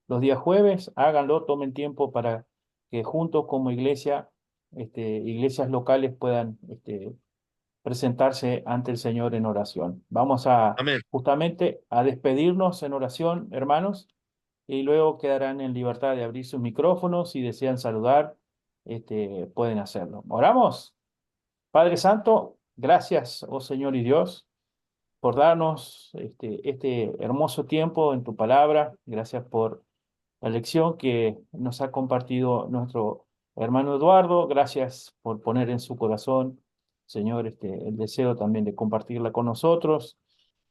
los días jueves, háganlo, tomen tiempo para que juntos como iglesia, iglesias locales puedan presentarse ante el Señor en oración. Vamos Amén. justamente a despedirnos en oración, hermanos, y luego quedarán en libertad de abrir sus micrófonos. Si desean saludar, pueden hacerlo. Oramos. Padre Santo, gracias, oh Señor y Dios, por darnos este hermoso tiempo en tu palabra. Gracias por la lección que nos ha compartido nuestro hermano Eduardo. Gracias por poner en su corazón, Señor, el deseo también de compartirla con nosotros.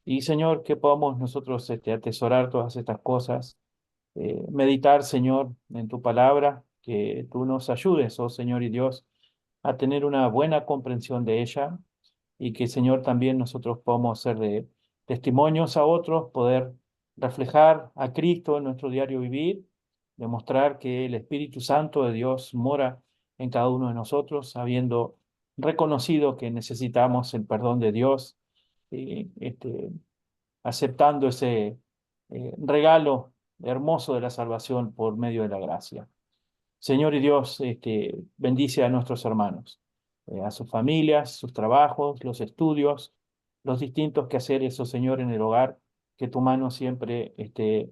Y, Señor, que podamos nosotros atesorar todas estas cosas, meditar, Señor, en tu palabra, que tú nos ayudes, oh Señor y Dios, a tener una buena comprensión de ella y que, Señor, también nosotros podamos ser de testimonios a otros, poder reflejar a Cristo en nuestro diario vivir, demostrar que el Espíritu Santo de Dios mora en cada uno de nosotros, habiendo reconocido que necesitamos el perdón de Dios, y aceptando ese regalo hermoso de la salvación por medio de la gracia. Señor y Dios, bendice a nuestros hermanos, a sus familias, sus trabajos, los estudios, los distintos quehaceres, oh Señor, en el hogar, que tu mano siempre esté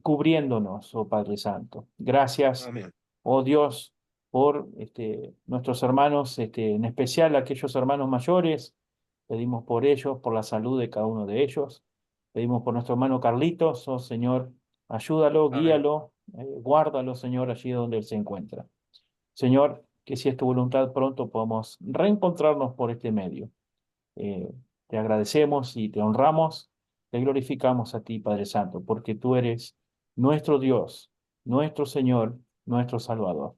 cubriéndonos, oh Padre Santo. Gracias, Amén. oh Dios, por nuestros hermanos, en especial aquellos hermanos mayores. Pedimos por ellos, por la salud de cada uno de ellos. Pedimos por nuestro hermano Carlitos, oh Señor, ayúdalo, Amén. guíalo, guárdalo, Señor, allí donde él se encuentra. Señor, que si es tu voluntad pronto podamos reencontrarnos por este medio. Te agradecemos y te honramos, te glorificamos a ti, Padre Santo, porque tú eres nuestro Dios, nuestro Señor, nuestro Salvador.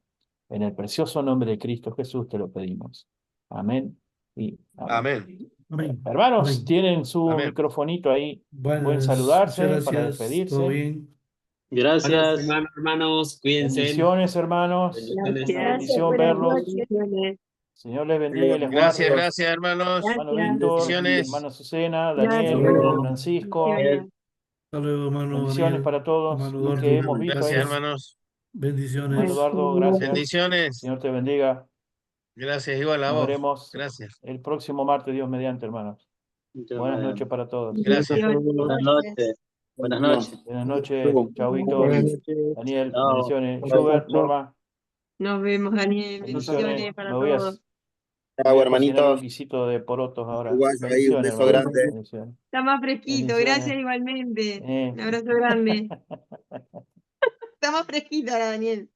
En el precioso nombre de Cristo Jesús te lo pedimos. Amén y amén. Amén. Amén. Hermanos, Amén. tienen su Amén. microfonito ahí. Pueden Buenas, saludarse muchas para gracias. Todo despedirse. bien. Buenas Gracias. semanas, hermanos. Cuídense. Bendiciones, hermanos. Bendiciones. Gracias. Bendición Buenas verlos. noches. Señor les bendiga y les Gracias, guarde. gracias, hermanos. Hermano Gracias. Víctor, Bendiciones. hermana Susana, Hasta Daniel, Gracias. luego. Francisco. Bendiciones. Hasta luego, hermano Bendiciones Daniel, para todos hermano los que Eduardo. hemos visto Gracias, ahí. hermanos. Hermano Bendiciones. Eduardo, gracias. Bendiciones. Señor te bendiga. Gracias, igual a Nos vos. veremos Gracias. el próximo martes, Dios mediante, hermanos. Buenas noches para todos. Gracias. Buenas noches. Buenas noches. Buenas noches. Chao, Víctor. Buenas noches. Daniel, Chao. bendiciones. Chao, Schubert, Pacho. Norma, Nos vemos, Daniel. bendiciones. Bendiciones para Me voy a, todos. me Chao, voy a cocinar un hermanitos. guisito de porotos ahora. Uruguayo ahí, un Bendiciones, beso hermano. grande. Bendiciones. Está más fresquito. Bendiciones. Gracias igualmente. Un abrazo grande. Está más fresquito ahora, Daniel.